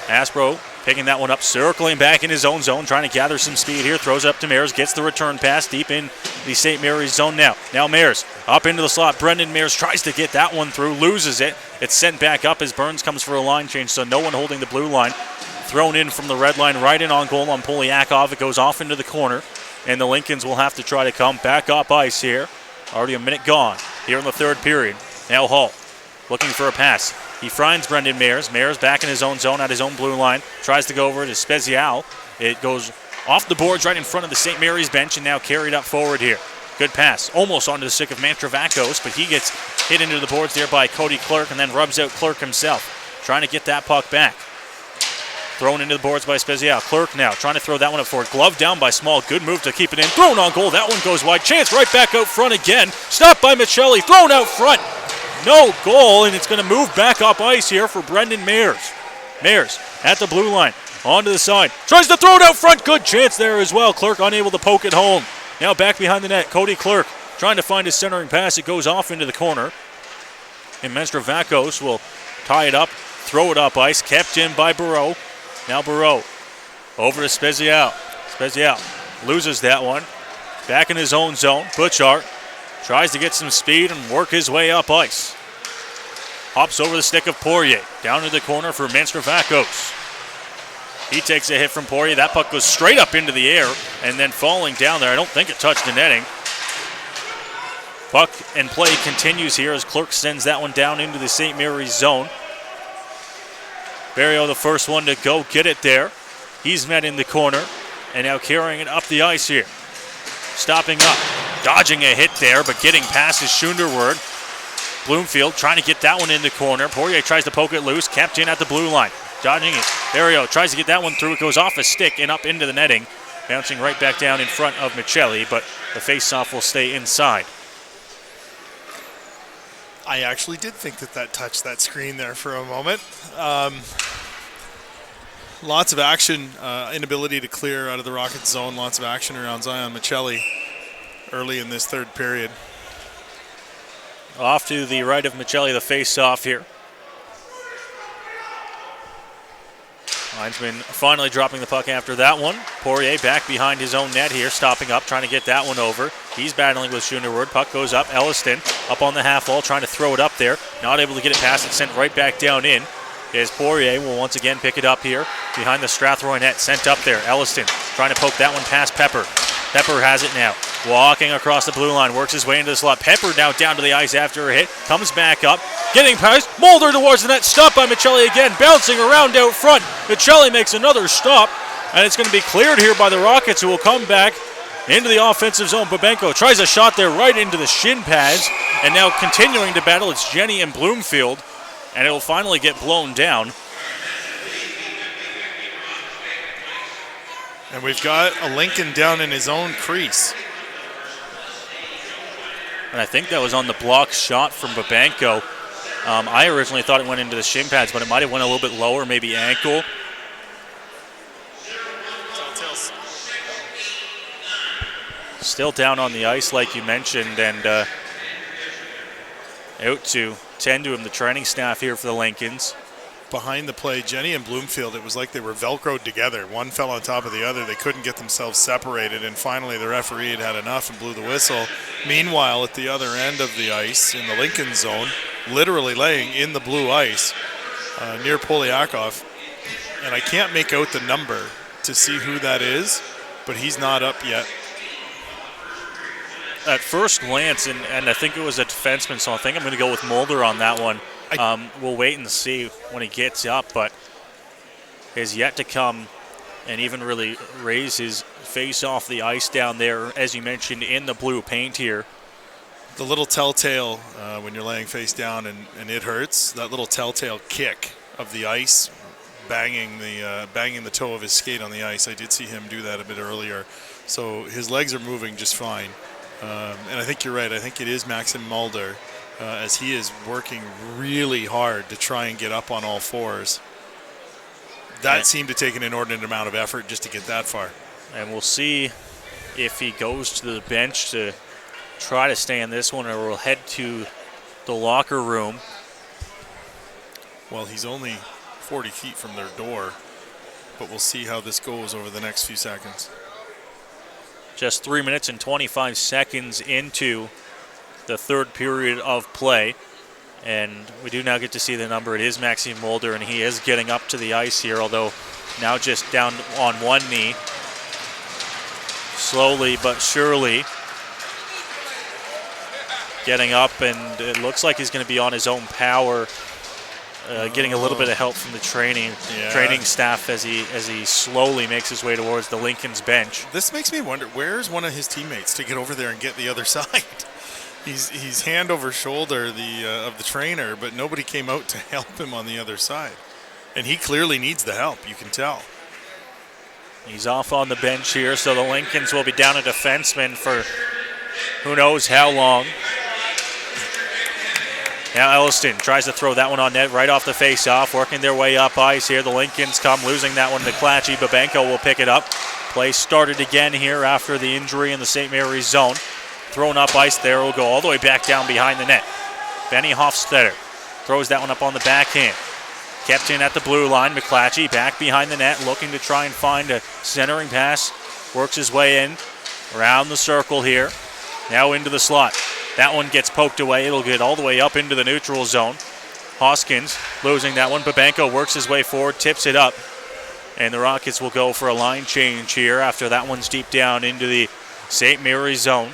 Aspro picking that one up, circling back in his own zone, trying to gather some speed here. Throws it up to Mayers, gets the return pass deep in the St. Mary's zone now. Now Mayers up into the slot. Brendan Mayers tries to get that one through, loses it. It's sent back up as Burns comes for a line change, so no one holding the blue line. Thrown in from the red line, right in on goal on Polyakov. It goes off into the corner, and the Lincolns will have to try to come back up ice here. Already a minute gone here in the third period. Now Hall looking for a pass. He finds Brendan Mayers. Mayers back in his own zone at his own blue line. Tries to go over to Spezial. It goes off the boards right in front of the St. Mary's bench and now carried up forward here. Good pass. Almost onto the stick of Mantravakos, but he gets hit into the boards there by Cody Clerk and then rubs out Clerk himself. Trying to get that puck back. Thrown into the boards by Spezial. Clerk now trying to throw that one up forward. Glove down by Small. Good move to keep it in. Thrown on goal. That one goes wide. Chance right back out front again. Stopped by Michelli. Thrown out front. No goal, and it's going to move back up ice here for Brendan Mayers. Mayers at the blue line. Onto the side. Tries to throw it out front. Good chance there as well. Clerk unable to poke it home. Now back behind the net. Cody Clerk trying to find his centering pass. It goes off into the corner. And Mestravakos will tie it up. Throw it up ice. Kept in by Barreau. Now Barreau over to Spezial. Spezial loses that one. Back in his own zone. Butchart tries to get some speed and work his way up ice. Hops over the stick of Poirier. Down to the corner for Mestravakos. He takes a hit from Poirier. That puck goes straight up into the air and then falling down there. I don't think it touched the netting. Puck and play continues here as Clerk sends that one down into the St. Mary's zone. Barrio the first one to go get it there. He's met in the corner and now carrying it up the ice here. Stopping up, dodging a hit there, but getting past his Schunderword. Bloomfield trying to get that one in the corner. Poirier tries to poke it loose, kept in at the blue line. Dodging it. Barrio tries to get that one through. It goes off a stick and up into the netting. Bouncing right back down in front of Michelli, but the face-off will stay inside. I actually did think that touched that screen there for a moment. Lots of action, inability to clear out of the Rockets zone. Lots of action around Zion Michelli early in this third period. Off to the right of Michelli, the face-off here. Linesman finally dropping the puck after that one. Poirier back behind his own net here, stopping up, trying to get that one over. He's battling with Schunderword. Puck goes up. Elliston up on the half wall, trying to throw it up there. Not able to get it past it, sent right back down in. As Poirier will once again pick it up here behind the Strathroy net. Sent up there. Elliston trying to poke that one past Pepper. Pepper has it now. Walking across the blue line, works his way into the slot. Pepper now down to the ice after a hit. Comes back up, getting past. Mulder towards the net. Stopped by Michelli again. Bouncing around out front. Michelli makes another stop. And it's going to be cleared here by the Rockets, who will come back into the offensive zone. Babenko tries a shot there right into the shin pads. And now continuing to battle, it's Jenny and Bloomfield. And it will finally get blown down. And we've got a Lincoln down in his own crease. And I think that was on the block shot from Babenko. I originally thought it went into the shin pads, but it might have went a little bit lower, maybe ankle. pass. Still down on the ice, like you mentioned, and out to tend to him, the training staff here for the Lincolns. Behind the play, Jenny and Bloomfield, it was like they were Velcroed together. One fell on top of the other. They couldn't get themselves separated, and finally the referee had enough and blew the whistle. Meanwhile, at the other end of the ice, in the Lincoln zone, literally laying in the blue ice, near Poliakov, and I can't make out the number to see who that is, but he's not up yet. At first glance, and I think it was a defenseman, so I think I'm going to go with Mulder on that one. We'll wait and see when he gets up, but has yet to come and even really raise his face off the ice down there, as you mentioned, in the blue paint here. The little telltale when you're laying face down and it hurts, that little telltale kick of the ice, banging the toe of his skate on the ice. I did see him do that a bit earlier. So his legs are moving just fine. And I think you're right. I think it is Maxim Mulder, as he is working really hard to try and get up on all fours. That seemed to take an inordinate amount of effort just to get that far. And we'll see if he goes to the bench to try to stay in this one, or we'll head to the locker room. Well, he's only 40 feet from their door, but we'll see how this goes over the next few seconds. Just 3 minutes and 25 seconds into the third period of play. And we do now get to see the number. It is Maxime Mulder, and he is getting up to the ice here, although now just down on one knee. Slowly but surely getting up, and it looks like he's going to be on his own power, getting a little bit of help from the training staff as he slowly makes his way towards the Lincoln's bench. This makes me wonder, where's one of his teammates to get over there and get the other side? He's hand over shoulder of the trainer, but nobody came out to help him on the other side. And he clearly needs the help, you can tell. He's off on the bench here, so the Lincolns will be down a defenseman for who knows how long. Now Elliston tries to throw that one on net right off the face-off, working their way up ice here. The Lincolns come, losing that one to Klatchy. Babenko will pick it up. Play started again here after the injury in the St. Mary's zone. Thrown up ice there, will go all the way back down behind the net. Benny Hofstetter throws that one up on the backhand. Kept in at the blue line. McClatchy back behind the net, looking to try and find a centering pass. Works his way in around the circle here. Now into the slot. That one gets poked away. It'll get all the way up into the neutral zone. Hoskins losing that one. Babenko works his way forward, tips it up. And the Rockets will go for a line change here after that one's deep down into the St. Mary's zone.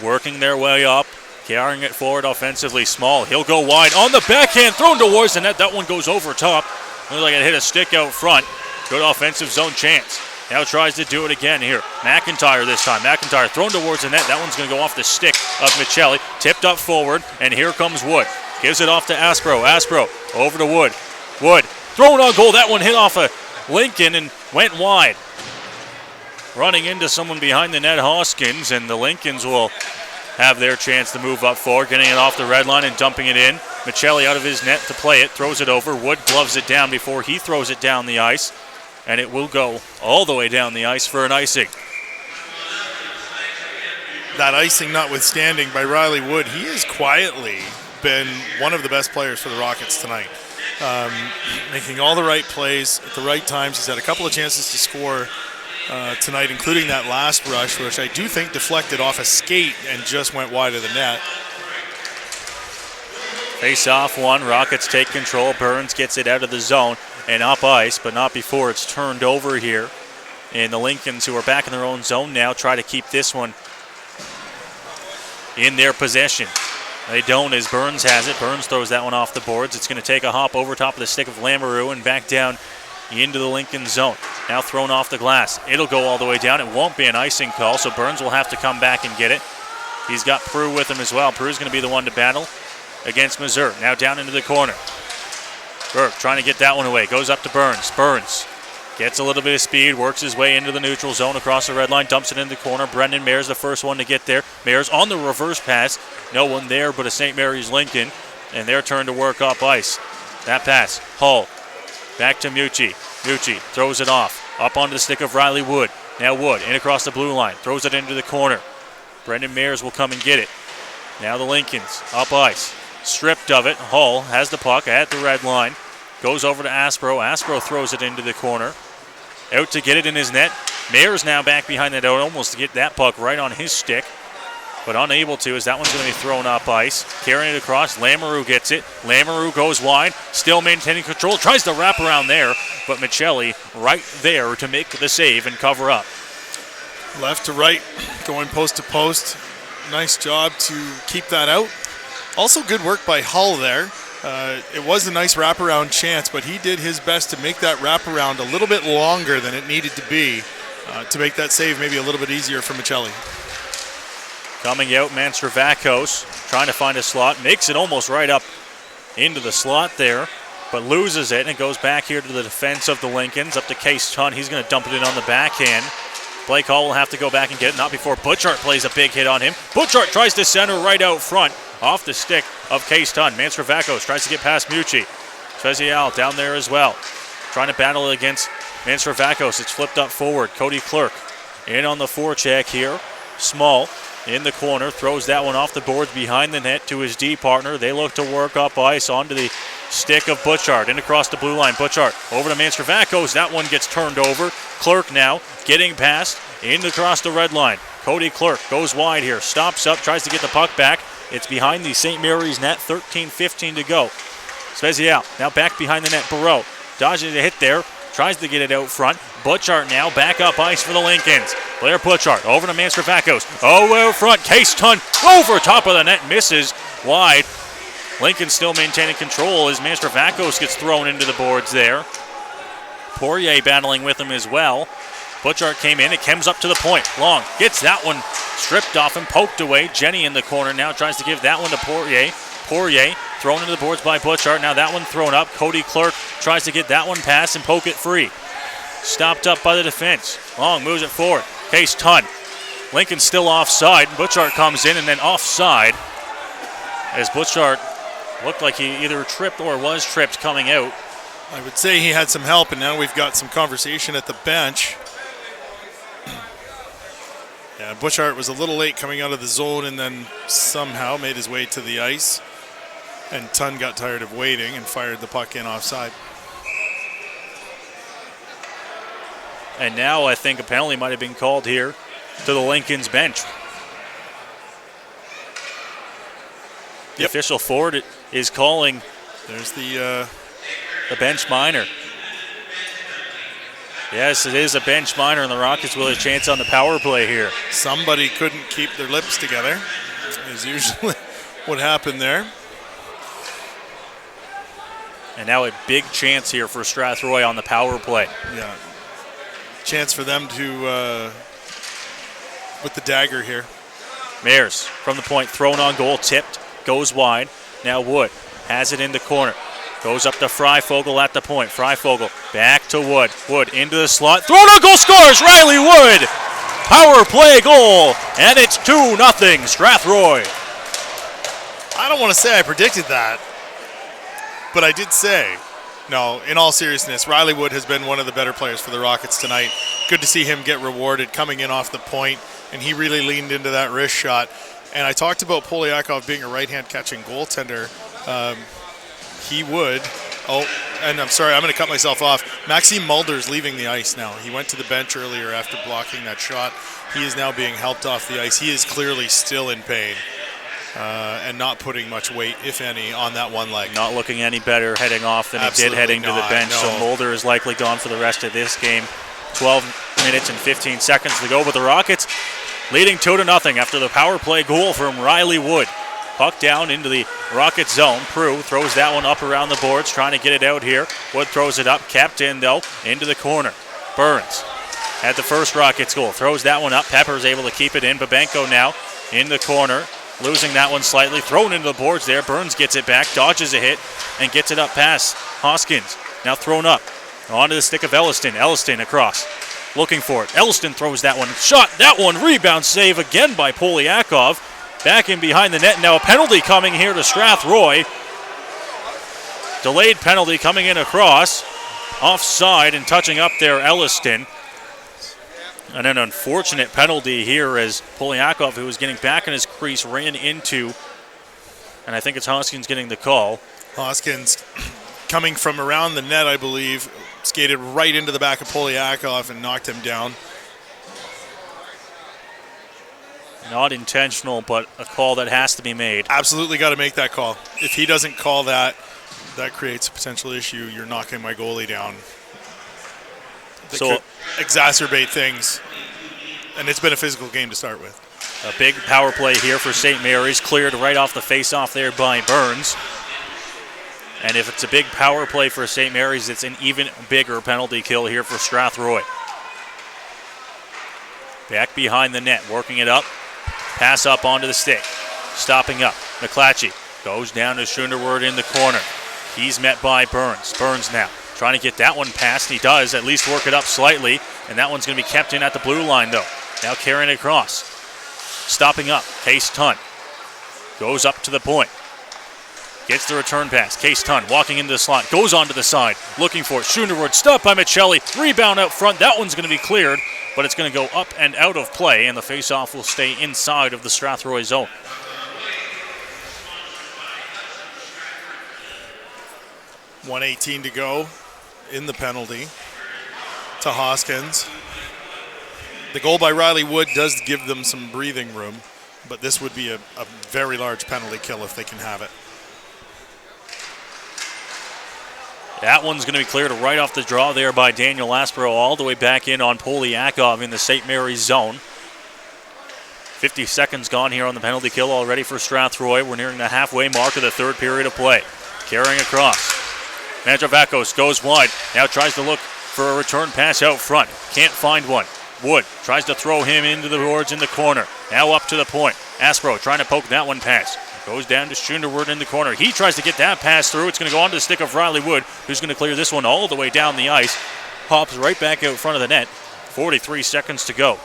Working their way up, carrying it forward offensively. Small, he'll go wide on the backhand, thrown towards the net. That one goes over top. Looks like it hit a stick out front. Good offensive zone chance. Now tries to do it again here. McIntyre this time. McIntyre thrown towards the net. That one's going to go off the stick of Michelli. Tipped up forward, and here comes Wood. Gives it off to Aspro. Aspro over to Wood. Wood thrown on goal. That one hit off a Lincoln and went wide. Running into someone behind the net, Hoskins, and the Lincolns will have their chance to move up forward, getting it off the red line and dumping it in. Michelli out of his net to play it, throws it over. Wood gloves it down before he throws it down the ice, and it will go all the way down the ice for an icing. That icing notwithstanding by Riley Wood, he has quietly been one of the best players for the Rockets tonight. Making all the right plays at the right times. He's had a couple of chances to score tonight, including that last rush, which I do think deflected off a skate and just went wide of the net. Face off one, Rockets take control. Burns gets it out of the zone and up ice, but not before it's turned over here. And the Lincolns, who are back in their own zone now, try to keep this one in their possession. They don't, as Burns has it. Burns throws that one off the boards. It's going to take a hop over top of the stick of Lamoureux and back down into the Lincoln zone. Now thrown off the glass. It'll go all the way down. It won't be an icing call, so Burns will have to come back and get it. He's got Prue with him as well. Prue's going to be the one to battle against Missouri. Now down into the corner. Burke trying to get that one away. Goes up to Burns. Burns gets a little bit of speed, works his way into the neutral zone across the red line, dumps it in the corner. Brendan Mayer's the first one to get there. Mayer's on the reverse pass. No one there but a St. Mary's Lincoln, and their turn to work up ice. That pass, Hull. Back to Mucci. Mucci throws it off. Up onto the stick of Riley Wood. Now Wood in across the blue line. Throws it into the corner. Brendan Mayers will come and get it. Now the Lincolns up ice. Stripped of it. Hull has the puck at the red line. Goes over to Aspro. Aspro throws it into the corner. Out to get it in his net. Mayers now back behind the net, almost to get that puck right on his stick, but unable to, as that one's going to be thrown up ice. Carrying it across, Lamoureux gets it. Lamoureux goes wide, still maintaining control, tries to wrap around there, but Michelli right there to make the save and cover up. Left to right, going post to post. Nice job to keep that out. Also good work by Hull there. It was a nice wraparound chance, but he did his best to make that wraparound a little bit longer than it needed to be to make that save maybe a little bit easier for Michelli. Coming out, Manstravakos trying to find a slot. Makes it almost right up into the slot there, but loses it, and it goes back here to the defense of the Lincolns. Up to Case Tunt. He's going to dump it in on the backhand. Blake Hall will have to go back and get it, not before Butchart plays a big hit on him. Butchart tries to center right out front, off the stick of Case Tunt. Manstravakos tries to get past Mucci. Svezial down there as well, trying to battle against Manstravakos. It's flipped up forward. Cody Clerk in on the forecheck here. Small in the corner, throws that one off the boards behind the net to his D partner. They look to work up ice onto the stick of Butchart, in across the blue line. Butchart over to Manstravakos. That one gets turned over. Clerk now getting past, in across the red line. Cody Clerk goes wide here, stops up, tries to get the puck back. It's behind the St. Mary's net, 13-15 to go. Svezial now back behind the net. Barreau dodges a hit there, tries to get it out front. Butchart now back up ice for the Lincolns. Blair Butchart over to Manstravakos. Oh, out front. Case Tunt over top of the net, misses wide. Lincoln still maintaining control as Manstravakos gets thrown into the boards there. Poirier battling with him as well. Butchart came in. It comes up to the point. Long gets that one stripped off and poked away. Jenny in the corner now tries to give that one to Poirier. Poirier thrown into the boards by Butchart. Now that one thrown up. Cody Clerk tries to get that one past and poke it free. Stopped up by the defense. Long moves it forward. Case Tunt. Lincoln still offside. Butchart comes in and then offside as Butchart looked like he either tripped or was tripped coming out. I would say he had some help, and now we've got some conversation at the bench. Yeah, Butchart was a little late coming out of the zone and then somehow made his way to the ice. And Tun got tired of waiting and fired the puck in offside. And now I think a penalty might have been called here to the Lincoln's bench. The official Ford is calling. There's the bench minor. Yes, it is a bench minor, and the Rockets will have a chance on the power play here. Somebody couldn't keep their lips together, is usually what happened there. And now a big chance here for Strathroy on the power play. Yeah. Chance for them to, with the dagger here. Mayers from the point, thrown on goal, tipped, goes wide. Now Wood has it in the corner. Goes up to Freifogel at the point. Freifogel back to Wood. Wood into the slot. Thrown on goal, scores! Riley Wood! Power play goal, and it's 2-0 Strathroy. I don't want to say I predicted that, but I did say, no, in all seriousness, Riley Wood has been one of the better players for the Rockets tonight. Good to see him get rewarded coming in off the point, and he really leaned into that wrist shot. And I talked about Polyakov being a right-hand catching goaltender. He would. Oh, and I'm sorry, I'm going to cut myself off. Maxime Mulder's leaving the ice now. He went to the bench earlier after blocking that shot. He is now being helped off the ice. He is clearly still in pain and not putting much weight, if any, on that one leg. Not looking any better heading off than Absolutely he did heading not, to the bench. no. So Mulder is likely gone for the rest of this game. 12 minutes and 15 seconds to go, but the Rockets leading 2-0 after the power play goal from Riley Wood. Puck down into the Rocket zone. Prue throws that one up around the boards, trying to get it out here. Wood throws it up, kept in though, into the corner. Burns had the first Rockets goal. Throws that one up. Pepper's able to keep it in. Babenko now in the corner, losing that one slightly. Thrown into the boards there. Burns gets it back, dodges a hit, and gets it up past Hoskins. Now thrown up onto the stick of Elliston. Elliston across, looking for it. Elliston throws that one. Shot that one. Rebound save again by Polyakov. Back in behind the net. Now a penalty coming here to Strathroy. Delayed penalty coming in across. offside and touching up there, Elliston. And an unfortunate penalty here as Polyakov, who was getting back in his crease, ran into, and I think it's Hoskins getting the call. Hoskins, coming from around the net, I believe, skated right into the back of Polyakov and knocked him down. Not intentional, but a call that has to be made. Absolutely got to make that call. If he doesn't call that, that creates a potential issue. You're knocking my goalie down. That So could exacerbate things. And it's been a physical game to start with. a big power play here for St. Mary's, cleared right off the face-off there by Burns. And if it's a big power play for St. Mary's, it's an even bigger penalty kill here for Strathroy. Back behind the net, working it up. Pass up onto the stick. Stopping up. McClatchy goes down to Schunderword in the corner. He's met by Burns. Burns now trying to get that one past. He does at least work it up slightly. And that one's going to be kept in at the blue line, though. Now carrying it across. Stopping up. Case Tunn goes up to the point. Gets the return pass. Case Tunn walking into the slot. Goes onto the side. Looking for it. Schunderword stopped by Michelli. Rebound out front. That one's going to be cleared. But it's going to go up and out of play, and the faceoff will stay inside of the Strathroy zone. .118 to go in the penalty to Hoskins. The goal by Riley Wood does give them some breathing room, but this would be a very large penalty kill if they can have it. That one's going to be cleared right off the draw there by Daniel Aspero, all the way back in on Polyakov in the St. Mary's zone. 50 seconds gone here on the penalty kill already for Strathroy. We're nearing the halfway mark of the third period of play. Carrying across. Mandravakos goes wide. Now tries to look for a return pass out front. Can't find one. Wood tries to throw him into the boards in the corner. Now up to the point. Aspero trying to poke that one past. Goes down to Schunderword in the corner. He tries to get that pass through. It's going to go onto the stick of Riley Wood, who's going to clear this one all the way down the ice. Hops right back out front of the net. 43 seconds to go.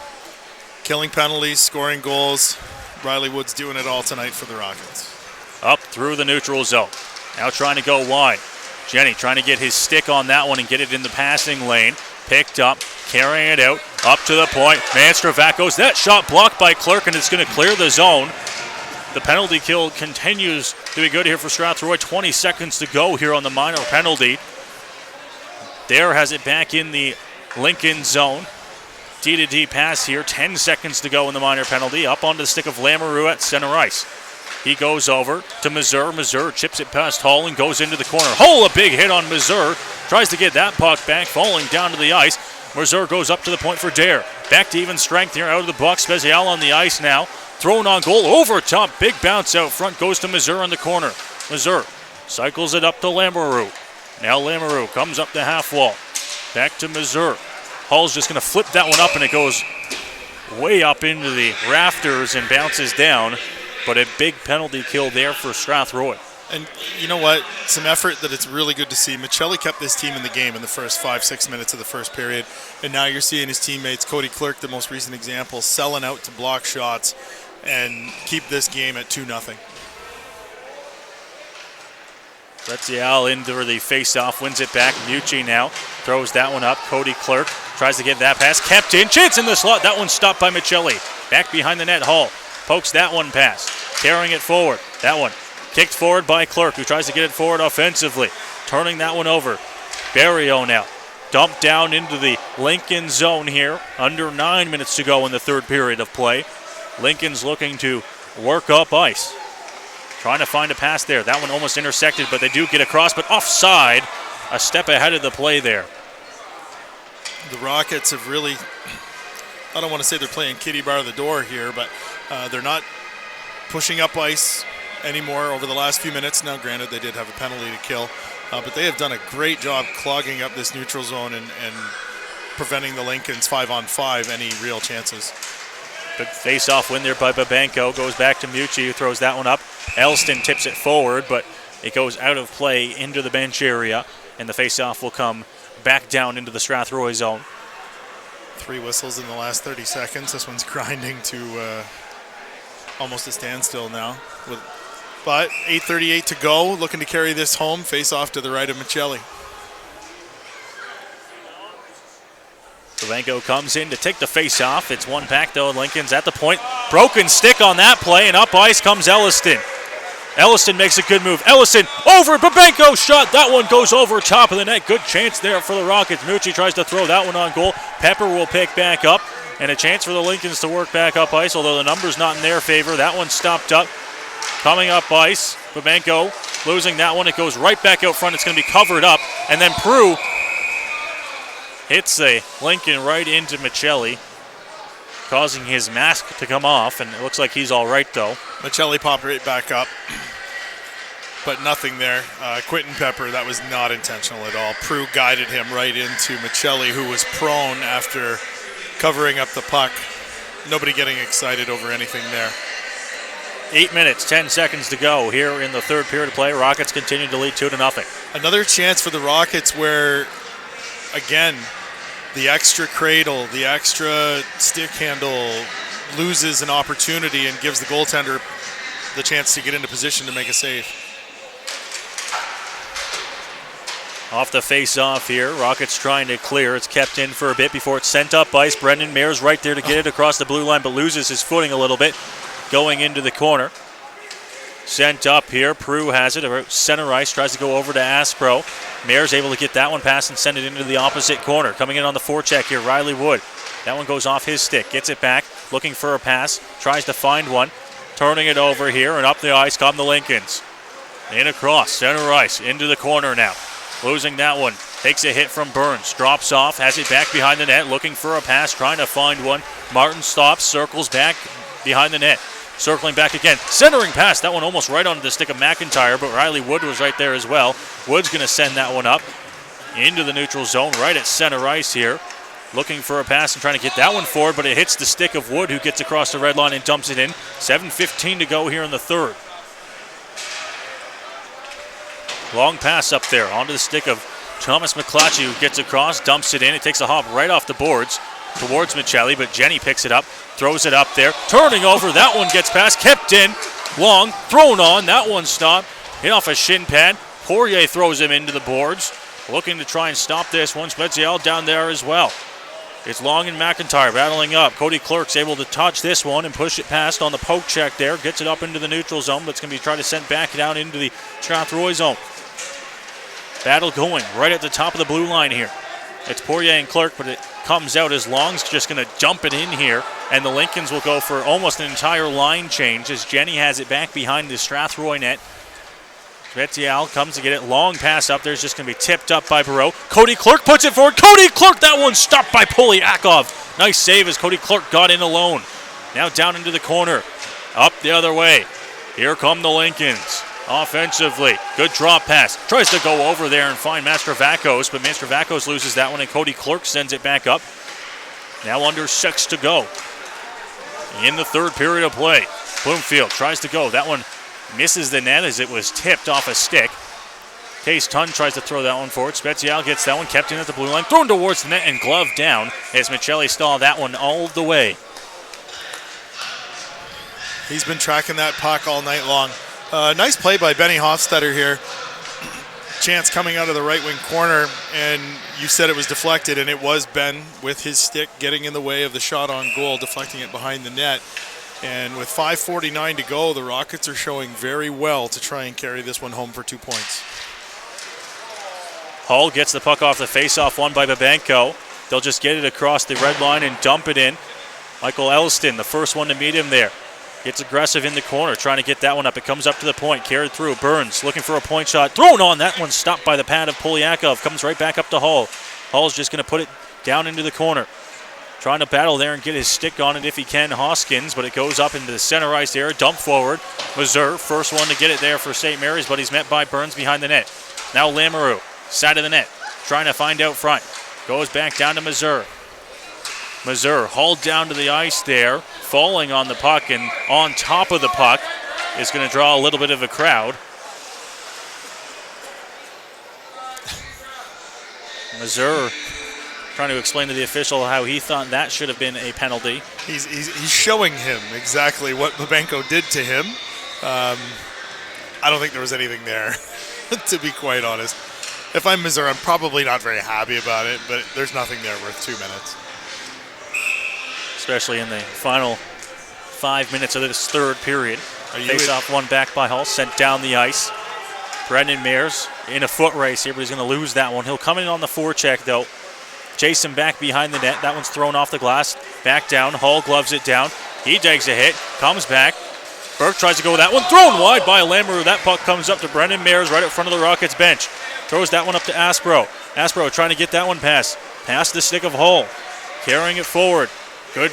Killing penalties, scoring goals. Riley Wood's doing it all tonight for the Rockets. Up through the neutral zone. Now trying to go wide. Jenny trying to get his stick on that one and get it in the passing lane. Picked up, carrying it out, up to the point. Mandravakos, that shot blocked by Clerk, and it's going to clear the zone. The penalty kill continues to be good here for Strathroy. 20 seconds to go here on the minor penalty. Dare has it back in the Lincoln zone. D-to-D pass here. 10 seconds to go in the minor penalty. Up onto the stick of Lamoureux at center ice. He goes over to Mazur. Mazur chips it past Hall and goes into the corner. Hall, a big hit on Mazur. Tries to get that puck back, falling down to the ice. Mazur goes up to the point for Dare. Back to even strength here out of the box. Spezial on the ice now. Thrown on goal, over top, big bounce out front, goes to Mazur in the corner. Mazur cycles it up to Lamoureux. Now Lamoureux comes up the half wall. Back to Mazur. Hall's just going to flip that one up, and it goes way up into the rafters and bounces down. But a big penalty kill there for Strathroy. And you know what? Some effort that it's really good to see. Michelli kept this team in the game in the first 5-6 minutes of the first period. And now you're seeing his teammates, Cody Clerk, the most recent example, selling out to block shots and keep this game at 2-0. Spezial into the face-off, wins it back. Mucci now throws that one up. Cody Clerk tries to get that pass. Kept in, chance in the slot. That one stopped by Michelli. Back behind the net, Hall pokes that one past. Carrying it forward. That one kicked forward by Clerk, who tries to get it forward offensively. Turning that one over. Barrio now. Dumped down into the Lincoln zone here. Under 9 minutes to go in the third period of play. Lincoln's looking to work up ice. Trying to find a pass there. That one almost intersected, but they do get across, but offside. A step ahead of the play there. The Rockets have really, I don't want to say they're playing kitty bar the door here, but they're not pushing up ice anymore over the last few minutes. Now, granted, they did have a penalty to kill, but they have done a great job clogging up this neutral zone and preventing the Lincolns 5-on-5 any real chances. Good face-off win there by Babenko. Goes back to Mucci, who throws that one up. Elston tips it forward, but it goes out of play into the bench area, and the face-off will come back down into the Strathroy zone. 3 whistles in the last 30 seconds. This one's grinding to almost a standstill now. But 8:38 to go, looking to carry this home. Face-off to the right of Michelli. Babenko comes in to take the face off. It's one back though, and Lincoln's at the point. Broken stick on that play, and up ice comes Elliston. Elliston makes a good move. Elliston over Babenko shot. That one goes over top of the net. Good chance there for the Rockets. Mucci tries to throw that one on goal. Pepper will pick back up, and a chance for the Lincolns to work back up ice, although the number's not in their favor. That one stopped up. Coming up ice, Babenko losing that one. It goes right back out front. It's going to be covered up, and then Prue hits a Lincoln right into Michelli, causing his mask to come off, and it looks like he's all right though. Michelli popped right back up, but nothing there. Quentin Pepper, that was not intentional at all. Prue guided him right into Michelli, who was prone after covering up the puck. Nobody getting excited over anything there. 8 minutes, 10 seconds to go here in the third period of play. Rockets continue to lead 2-0. Another chance for the Rockets where, again, the extra cradle, the extra stick handle loses an opportunity and gives the goaltender the chance to get into position to make a save. Off the face-off here, Rockets trying to clear. It's kept in for a bit before it's sent up ice. Brendan Mayer's right there to get it across the blue line, but loses his footing a little bit going into the corner. Sent up here. Prue has it. Center ice, tries to go over to Aspro. Mayer's able to get that one past and send it into the opposite corner. Coming in on the forecheck here, Riley Wood. That one goes off his stick. Gets it back, looking for a pass. Tries to find one. Turning it over here, and up the ice come the Lincolns. In across, center ice, into the corner now. Losing that one. Takes a hit from Burns. Drops off, has it back behind the net. Looking for a pass, trying to find one. Martin stops, circles back behind the net. Circling back again. Centering pass. That one almost right onto the stick of McIntyre, but Riley Wood was right there as well. Wood's going to send that one up into the neutral zone, right at center ice here. Looking for a pass and trying to get that one forward, but it hits the stick of Wood, who gets across the red line and dumps it in. 7:15 to go here in the third. Long pass up there onto the stick of Thomas McClatchy, who gets across, dumps it in. It takes a hop right off the boards towards Michelli, but Jenny picks it up, throws it up there, turning over. That one gets past, kept in, long, thrown on. That one stopped, hit off a shin pad. Poirier throws him into the boards, looking to try and stop this one. Spezial down there as well. It's Long and McIntyre battling up. Cody Clerk's able to touch this one and push it past on the poke check there. Gets it up into the neutral zone, but it's going to be trying to send back down into the Strathroy zone. Battle going right at the top of the blue line here. It's Poirier and Clerk, but it comes out as Long's just going to dump it in here, and the Lincolns will go for almost an entire line change as Jenny has it back behind the Strathroy net. Spezial comes to get it. Long pass up there is just going to be tipped up by Barreau. Cody Clerk puts it forward. Cody Clerk, that one stopped by Polyakov. Nice save as Cody Clerk got in alone. Now down into the corner. Up the other way. Here come the Lincolns. Offensively, good drop pass. Tries to go over there and find Mastrovakos, but Mastrovakos loses that one, and Cody Clerk sends it back up. Now under 6 to go in the third period of play. Bloomfield tries to go. That one misses the net as it was tipped off a stick. Case Tun tries to throw that one forward. Spezial gets that one, kept in at the blue line, thrown towards the net and gloved down as Michelli stalled that one all the way. He's been tracking that puck all night long. Nice play by Benny Hofstetter here. Chance coming out of the right wing corner, and you said it was deflected, and it was Ben with his stick getting in the way of the shot on goal, deflecting it behind the net. And with 5:49 to go, the Rockets are showing very well to try and carry this one home for 2 points. Hull gets the puck off the face-off one by Babenko. They'll just get it across the red line and dump it in. Michael Elston, the first one to meet him there. Gets aggressive in the corner, trying to get that one up. It comes up to the point, carried through. Burns looking for a point shot. Thrown on. That one stopped by the pad of Polyakov. Comes right back up to Hull. Hull's just going to put it down into the corner. Trying to battle there and get his stick on it if he can, Hoskins, but it goes up into the center ice area. Dump forward. Mazur, first one to get it there for St. Mary's, but he's met by Burns behind the net. Now Lamoureux, side of the net, trying to find out front. Goes back down to Mazur. Mazur hauled down to the ice there, falling on the puck, and on top of the puck is going to draw a little bit of a crowd. Mazur trying to explain to the official how he thought that should have been a penalty. He's showing him exactly what Babenko did to him. I don't think there was anything there, to be quite honest. If I'm Mazur, I'm probably not very happy about it, but there's nothing there worth 2 minutes. especially in the final 5 minutes of this third period. Face-off one back by Hull, sent down the ice. Brendan Mears in a foot race here, but he's going to lose that one. He'll come in on the forecheck, though. Jason back behind the net. That one's thrown off the glass. Back down. Hull gloves it down. He takes a hit. Comes back. Burke tries to go with that one. Thrown wide by Lamoureux. That puck comes up to Brendan Mears right in front of the Rockets bench. Throws that one up to Aspro. Aspro trying to get that one past the stick of Hull. Carrying it forward. Good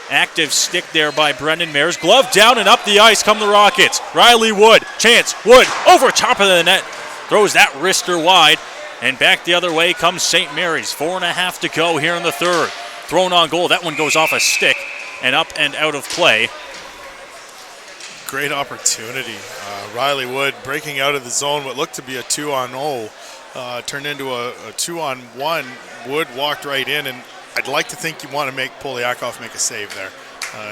active stick there by Brendan Mears. Glove down and up the ice come the Rockets. Riley Wood. Chance. Wood over top of the net. Throws that wrister wide. And back the other way comes St. Mary's. 4.5 to go here in the third. Thrown on goal. That one goes off a stick and up and out of play. Great opportunity. Riley Wood breaking out of the zone. What looked to be a 2-on-0 turned into a 2-on-1. Wood walked right in, and I'd like to think you want to make Poliakov make a save there.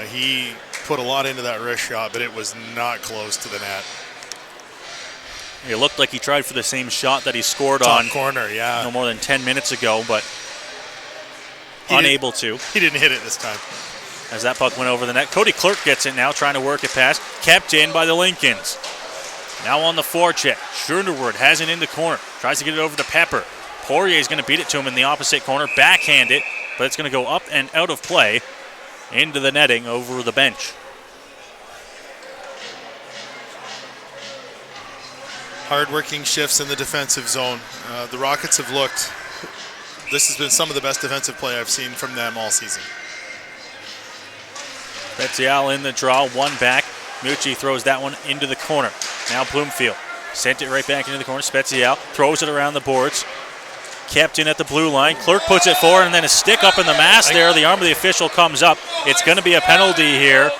He put a lot into that wrist shot, but it was not close to the net. It looked like he tried for the same shot that he scored Top on corner, yeah. no more than 10 minutes ago, but unable to. He didn't hit it this time. As that puck went over the net. Cody Clerk gets it now, trying to work it past. Kept in by the Lincolns. Now on the forecheck. Schoenderwood has it in the corner. Tries to get it over to Pepper. Poirier is going to beat it to him in the opposite corner. Backhand it, but it's going to go up and out of play into the netting over the bench. Hard-working shifts in the defensive zone. The Rockets have looked. This has been some of the best defensive play I've seen from them all season. Betzial in the draw, one back. Mucci throws that one into the corner. Now Bloomfield sent it right back into the corner. Spezial throws it around the boards. Kept in at the blue line. Clerk puts it forward, and then a stick up in the mask there. The arm of the official comes up. It's going to be a penalty here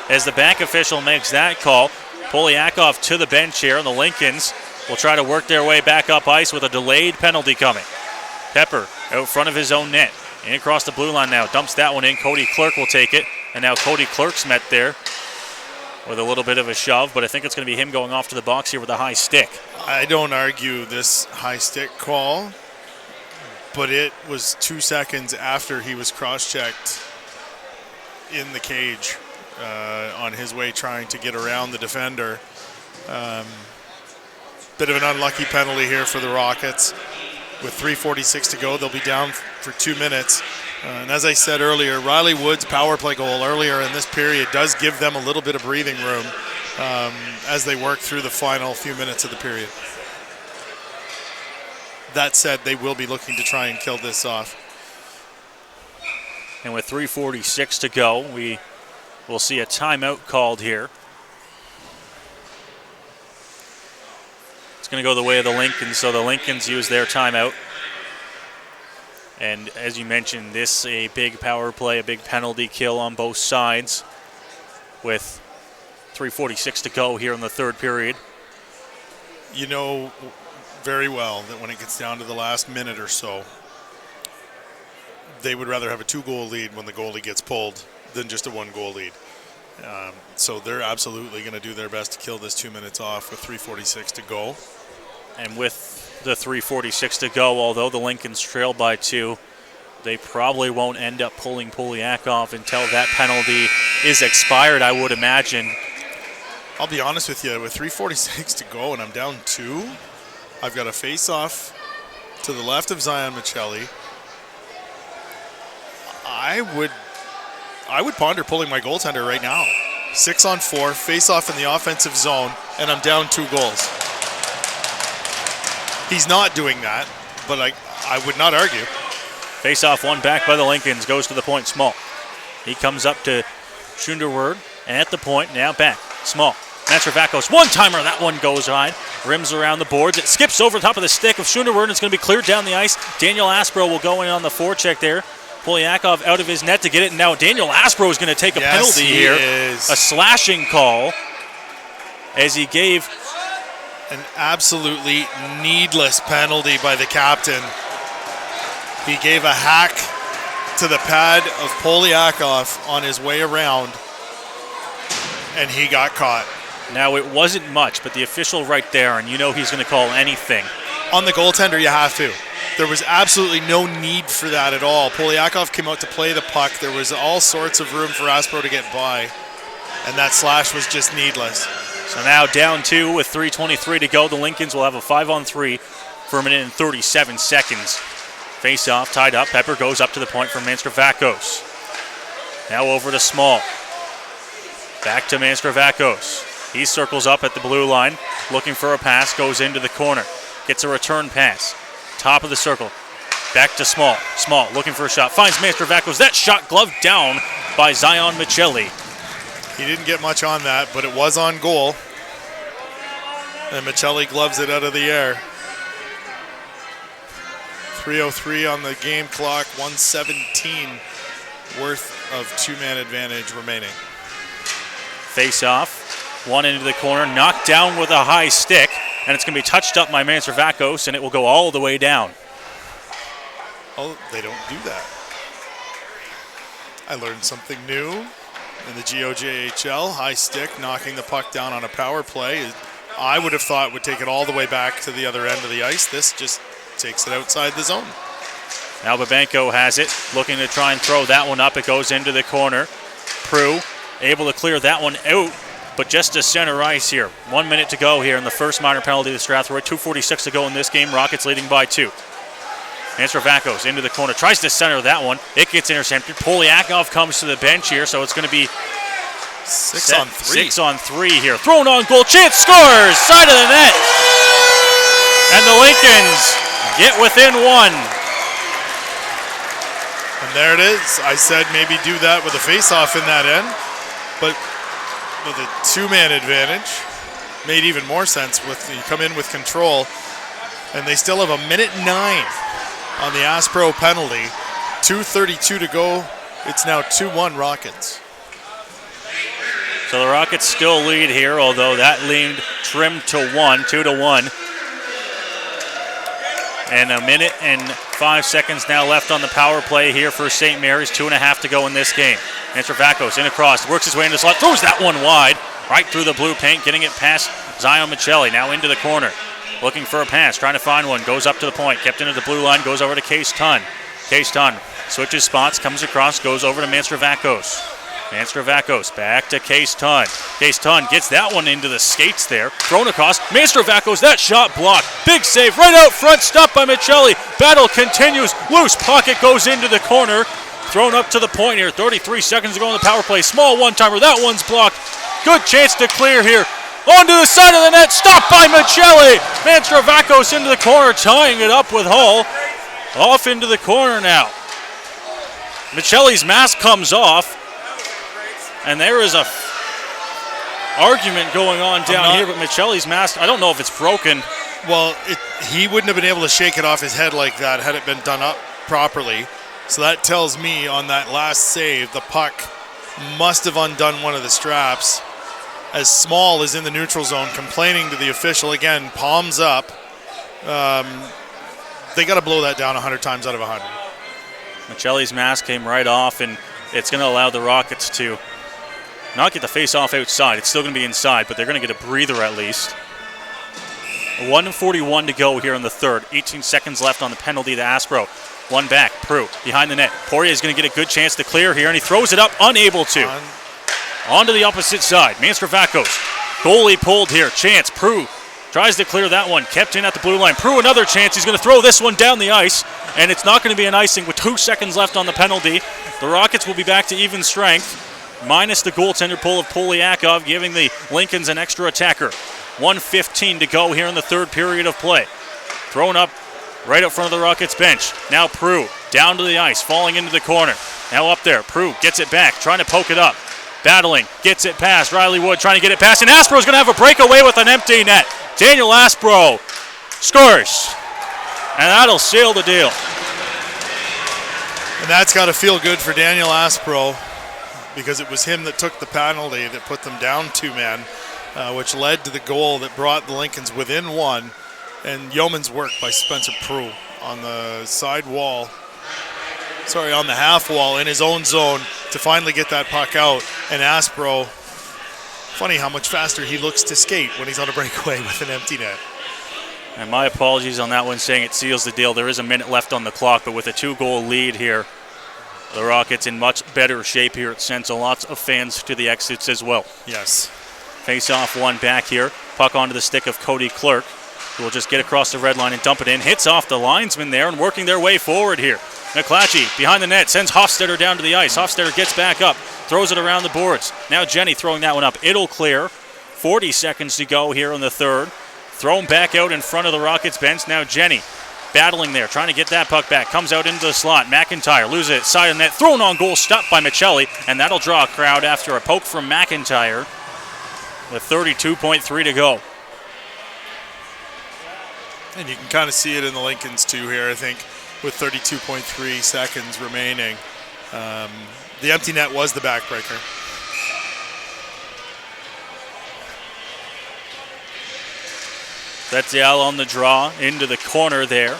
as the back official makes that call. Poliakov to the bench here, and the Lincolns will try to work their way back up ice with a delayed penalty coming. Pepper out front of his own net. In across the blue line now. Dumps that one in. Cody Clerk will take it. And now Cody Clerk's met there with a little bit of a shove, but I think it's going to be him going off to the box here with a high stick. I don't argue this high stick call, but it was 2 seconds after he was cross-checked in the cage on his way trying to get around the defender. Bit of an unlucky penalty here for the Rockets. With 3:46 to go, they'll be down for 2 minutes. And as I said earlier, Riley Wood's power play goal earlier in this period does give them a little bit of breathing room as they work through the final few minutes of the period. That said, they will be looking to try and kill this off. And with 3:46 to go, we will see a timeout called here. It's going to go the way of the Lincolns, so the Lincolns use their timeout. And as you mentioned, this a big power play, a big penalty kill on both sides with 3:46 to go here in the third period. You know very well that when it gets down to the last minute or so, they would rather have a 2-goal lead when the goalie gets pulled than just a 1-goal lead. So they're absolutely going to do their best to kill this 2 minutes off with 3:46 to go. And with the 3:46 to go, although the Lincolns trail by 2, they probably won't end up pulling Poliakov until that penalty is expired, I would imagine. I'll be honest with you, with 3:46 to go and I'm down 2, I've got a face-off to the left of Zion Michelli. I would ponder pulling my goaltender right now. 6-on-4, face-off in the offensive zone, and I'm down 2 goals. He's not doing that, but I would not argue. Face-off one back by the Lincolns, goes to the point, Small. He comes up to Schoenderwood, and at the point, now back, Small. Matravakos, one-timer, that one goes high. Rims around the boards, it skips over the top of the stick of Schoenderwood, and it's going to be cleared down the ice. Daniel Aspro will go in on the forecheck there. Poliakov out of his net to get it, and now Daniel Aspro is going to take a penalty here. Is. A slashing call as he gave an absolutely needless penalty by the captain. He gave a hack to the pad of Poliakov on his way around, and he got caught. Now, it wasn't much, but the official right there, and you know he's going to call anything. On the goaltender, you have to. There was absolutely no need for that at all. Polyakov came out to play the puck. There was all sorts of room for Aspro to get by, and that slash was just needless. So now down 2 with 3:23 to go. The Lincolns will have a 5-on-3 for a minute and 37 seconds. Face off, tied up. Pepper goes up to the point for Manstravakos. Now over to Small. Back to Manstravakos. He circles up at the blue line, looking for a pass, goes into the corner. Gets a return pass. Top of the circle. Back to Small. Small looking for a shot. Finds Manstravakos. That shot gloved down by Zion Michelli. He didn't get much on that, but it was on goal. And Michelli gloves it out of the air. 3:03 on the game clock, 117 worth of two-man advantage remaining. Face off, one into the corner, knocked down with a high stick, and it's going to be touched up by Manstravakos, and it will go all the way down. Oh, they don't do that. I learned something new in the GOJHL. High stick, knocking the puck down on a power play. I would have thought would take it all the way back to the other end of the ice. This just takes it outside the zone. Now Babenko has it, looking to try and throw that one up. It goes into the corner. Prue able to clear that one out, but just to center ice here. 1 minute to go here in the first minor penalty to Strathroy. 2:46 to go in this game. Rockets leading by 2. Manstravakos into the corner, tries to center that one. It gets intercepted. Polyakov comes to the bench here, so it's going to be 6 on 3. 6 on 3 here. Thrown on goal. Chance scores! Side of the net. And the Lincolns get within 1. And there it is. I said maybe do that with a face-off in that end, but with a two-man advantage made even more sense with you come in with control, and they still have a minute 9 on the Aspro penalty. 2:32 to go. It's now 2-1 Rockets. So the Rockets still lead here, although that lead trimmed to 1, 2-1. And a minute and 5 seconds now left on the power play here for St. Mary's. 2.5 to go in this game. Manstravakos in across, works his way into the slot, throws that one wide, right through the blue paint, getting it past Zion Michelli. Now into the corner, looking for a pass, trying to find one, goes up to the point, kept into the blue line, goes over to Case Tunn. Case Tunn switches spots, comes across, goes over to Manstravakos. Manstravakos back to Case Tunn. Case Tunn gets that one into the skates there. Thrown across. Manstravakos, that shot blocked. Big save right out front. Stopped by Michelli. Battle continues. Loose pocket goes into the corner. Thrown up to the point here. 33 seconds to go on the power play. Small one-timer. That one's blocked. Good chance to clear here. Onto the side of the net. Stopped by Michelli. Manstravakos into the corner. Tying it up with Hull. Off into the corner now. Michelli's mask comes off. And there is a argument going on down here, but Michelli's mask, I don't know if it's broken. Well, he wouldn't have been able to shake it off his head like that had it been done up properly. So that tells me on that last save, the puck must have undone one of the straps. As Small is in the neutral zone, complaining to the official again, palms up. They got to blow that down 100 times out of 100. Michelli's mask came right off, and it's going to allow the Rockets to not get the face-off outside. It's still going to be inside, but they're going to get a breather at least. 1:41 to go here in the third. 18 seconds left on the penalty to Aspro. One back, Prue behind the net. Poirier is going to get a good chance to clear here, and he throws it up, unable to. Onto the opposite side. Manstravakos. Goalie pulled here. Chance. Prue tries to clear that one. Kept in at the blue line. Prue another chance. He's going to throw this one down the ice, and it's not going to be an icing with 2 seconds left on the penalty. The Rockets will be back to even strength, minus the goaltender pull of Polyakov, giving the Lincolns an extra attacker. 1:15 to go here in the third period of play. Thrown up right up front of the Rockets bench. Now Prue down to the ice, falling into the corner. Now up there. Prue gets it back, trying to poke it up. Battling, gets it past. Riley Wood trying to get it past, and Aspro's going to have a breakaway with an empty net. Daniel Aspro scores, and that'll seal the deal. And that's got to feel good for Daniel Aspro, because it was him that took the penalty that put them down 2-man, which led to the goal that brought the Lincolns within 1. And yeoman's work by Spencer Prue on the side wall, on the half wall in his own zone to finally get that puck out. And Aspro, funny how much faster he looks to skate when he's on a breakaway with an empty net. And my apologies on that one, saying it seals the deal. There is a minute left on the clock, but with a 2-goal lead here, the Rockets in much better shape here at Central. Lots of fans to the exits as well. Yes. Face-off one back here. Puck onto the stick of Cody Clerk, who will just get across the red line and dump it in. Hits off the linesman there and working their way forward here. McClatchy behind the net, sends Hofstetter down to the ice. Hofstetter gets back up, throws it around the boards. Now Jenny throwing that one up. It'll clear. 40 seconds to go here in the third. Thrown back out in front of the Rockets bench. Now Jenny battling there, trying to get that puck back. Comes out into the slot. McIntyre loses it, side of the net. Thrown on goal, stopped by Michelli, and that'll draw a crowd after a poke from McIntyre with 32.3 to go. And you can kind of see it in the Lincolns too here, I think, with 32.3 seconds remaining. The empty net was the backbreaker. Betzial on the draw into the corner there.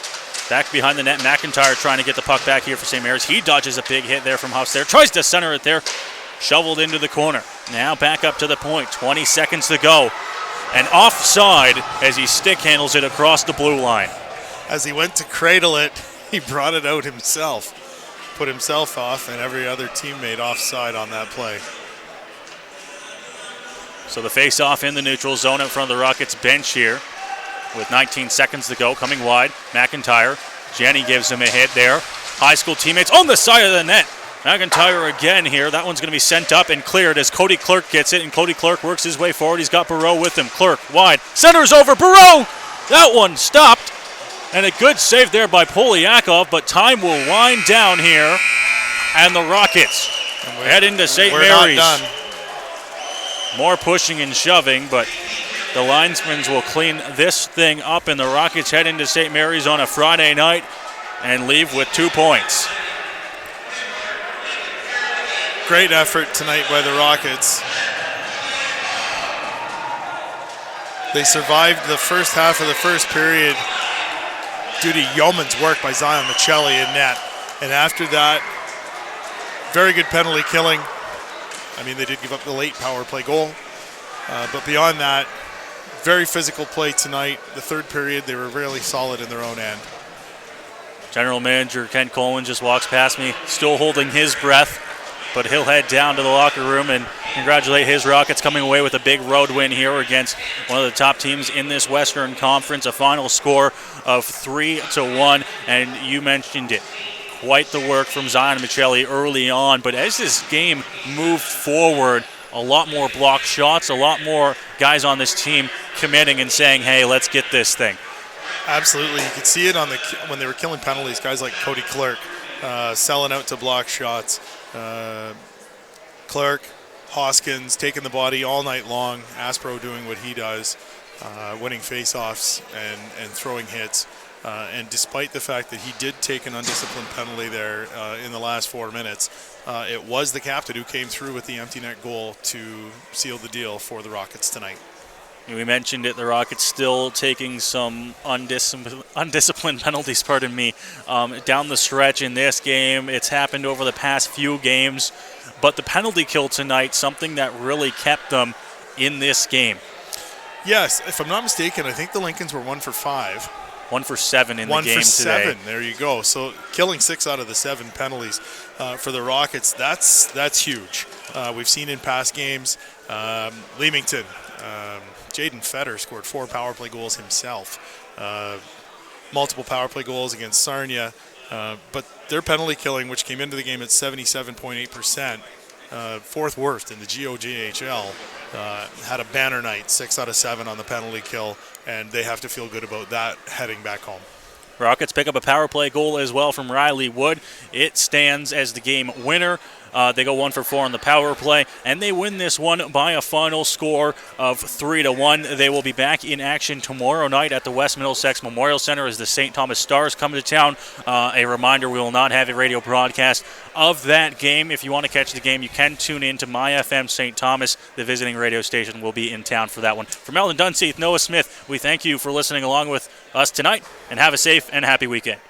Back behind the net, McIntyre trying to get the puck back here for St. Mary's. He dodges a big hit there from Hofstetter. Tries to center it there. Shoveled into the corner. Now back up to the point. 20 seconds to go. And offside as he stick handles it across the blue line. As he went to cradle it, he brought it out himself. Put himself off and every other teammate offside on that play. So the face-off in the neutral zone in front of the Rockets bench here. With 19 seconds to go, coming wide. McIntyre. Jenny gives him a hit there. High school teammates on the side of the net. McIntyre again here. That one's going to be sent up and cleared as Cody Clerk gets it, and Cody Clerk works his way forward. He's got Barreau with him. Clerk wide. Centers over. Barreau! That one stopped. And a good save there by Polyakov, but time will wind down here. And the Rockets head into St. Mary's. Not done. More pushing and shoving, but the linesmen will clean this thing up, and the Rockets head into St. Mary's on a Friday night and leave with 2 points. Great effort tonight by the Rockets. They survived the first half of the first period due to yeoman's work by Zion Michelli in net. And after that, very good penalty killing. I mean, they did give up the late power play goal. But beyond that, very physical play tonight. The third period, they were really solid in their own end. General Manager Ken Coleman just walks past me, still holding his breath, but he'll head down to the locker room and congratulate his Rockets coming away with a big road win here against one of the top teams in this Western Conference, a final score of 3-1, and you mentioned it. Quite the work from Zion Michelli early on, but as this game moved forward, a lot more block shots, a lot more guys on this team committing and saying, hey, let's get this thing. Absolutely. You could see it on when they were killing penalties, guys like Cody Clerk selling out to block shots. Clerk, Hoskins taking the body all night long, Aspro doing what he does, winning faceoffs and throwing hits. And despite the fact that he did take an undisciplined penalty there in the last 4 minutes, it was the captain who came through with the empty net goal to seal the deal for the Rockets tonight. We mentioned it, the Rockets still taking some undisciplined penalties, down the stretch in this game. It's happened over the past few games, but the penalty kill tonight, something that really kept them in this game. Yes, if I'm not mistaken, I think the Lincolns were 1 for 5. 1 for 7 in the game today. 1 for 7, there you go. So killing 6 out of the 7 penalties for the Rockets, that's huge. We've seen in past games, Leamington, Jaden Fetter scored 4 power play goals himself. Multiple power play goals against Sarnia. But their penalty killing, which came into the game at 77.8%, fourth worst in the GOJHL, had a banner night, 6 out of 7 on the penalty kill, and they have to feel good about that heading back home. Rockets pick up a power play goal as well from Riley Wood. It stands as the game winner. They go 1 for 4 on the power play, and they win this one by a final score of 3-1. They will be back in action tomorrow night at the West Middlesex Memorial Center as the St. Thomas Stars come to town. A reminder, we will not have a radio broadcast of that game. If you want to catch the game, you can tune in to My FM St. Thomas. The visiting radio station will be in town for that one. From Eldon Dunseith, Noah Smith, we thank you for listening along with us tonight, and have a safe and happy weekend.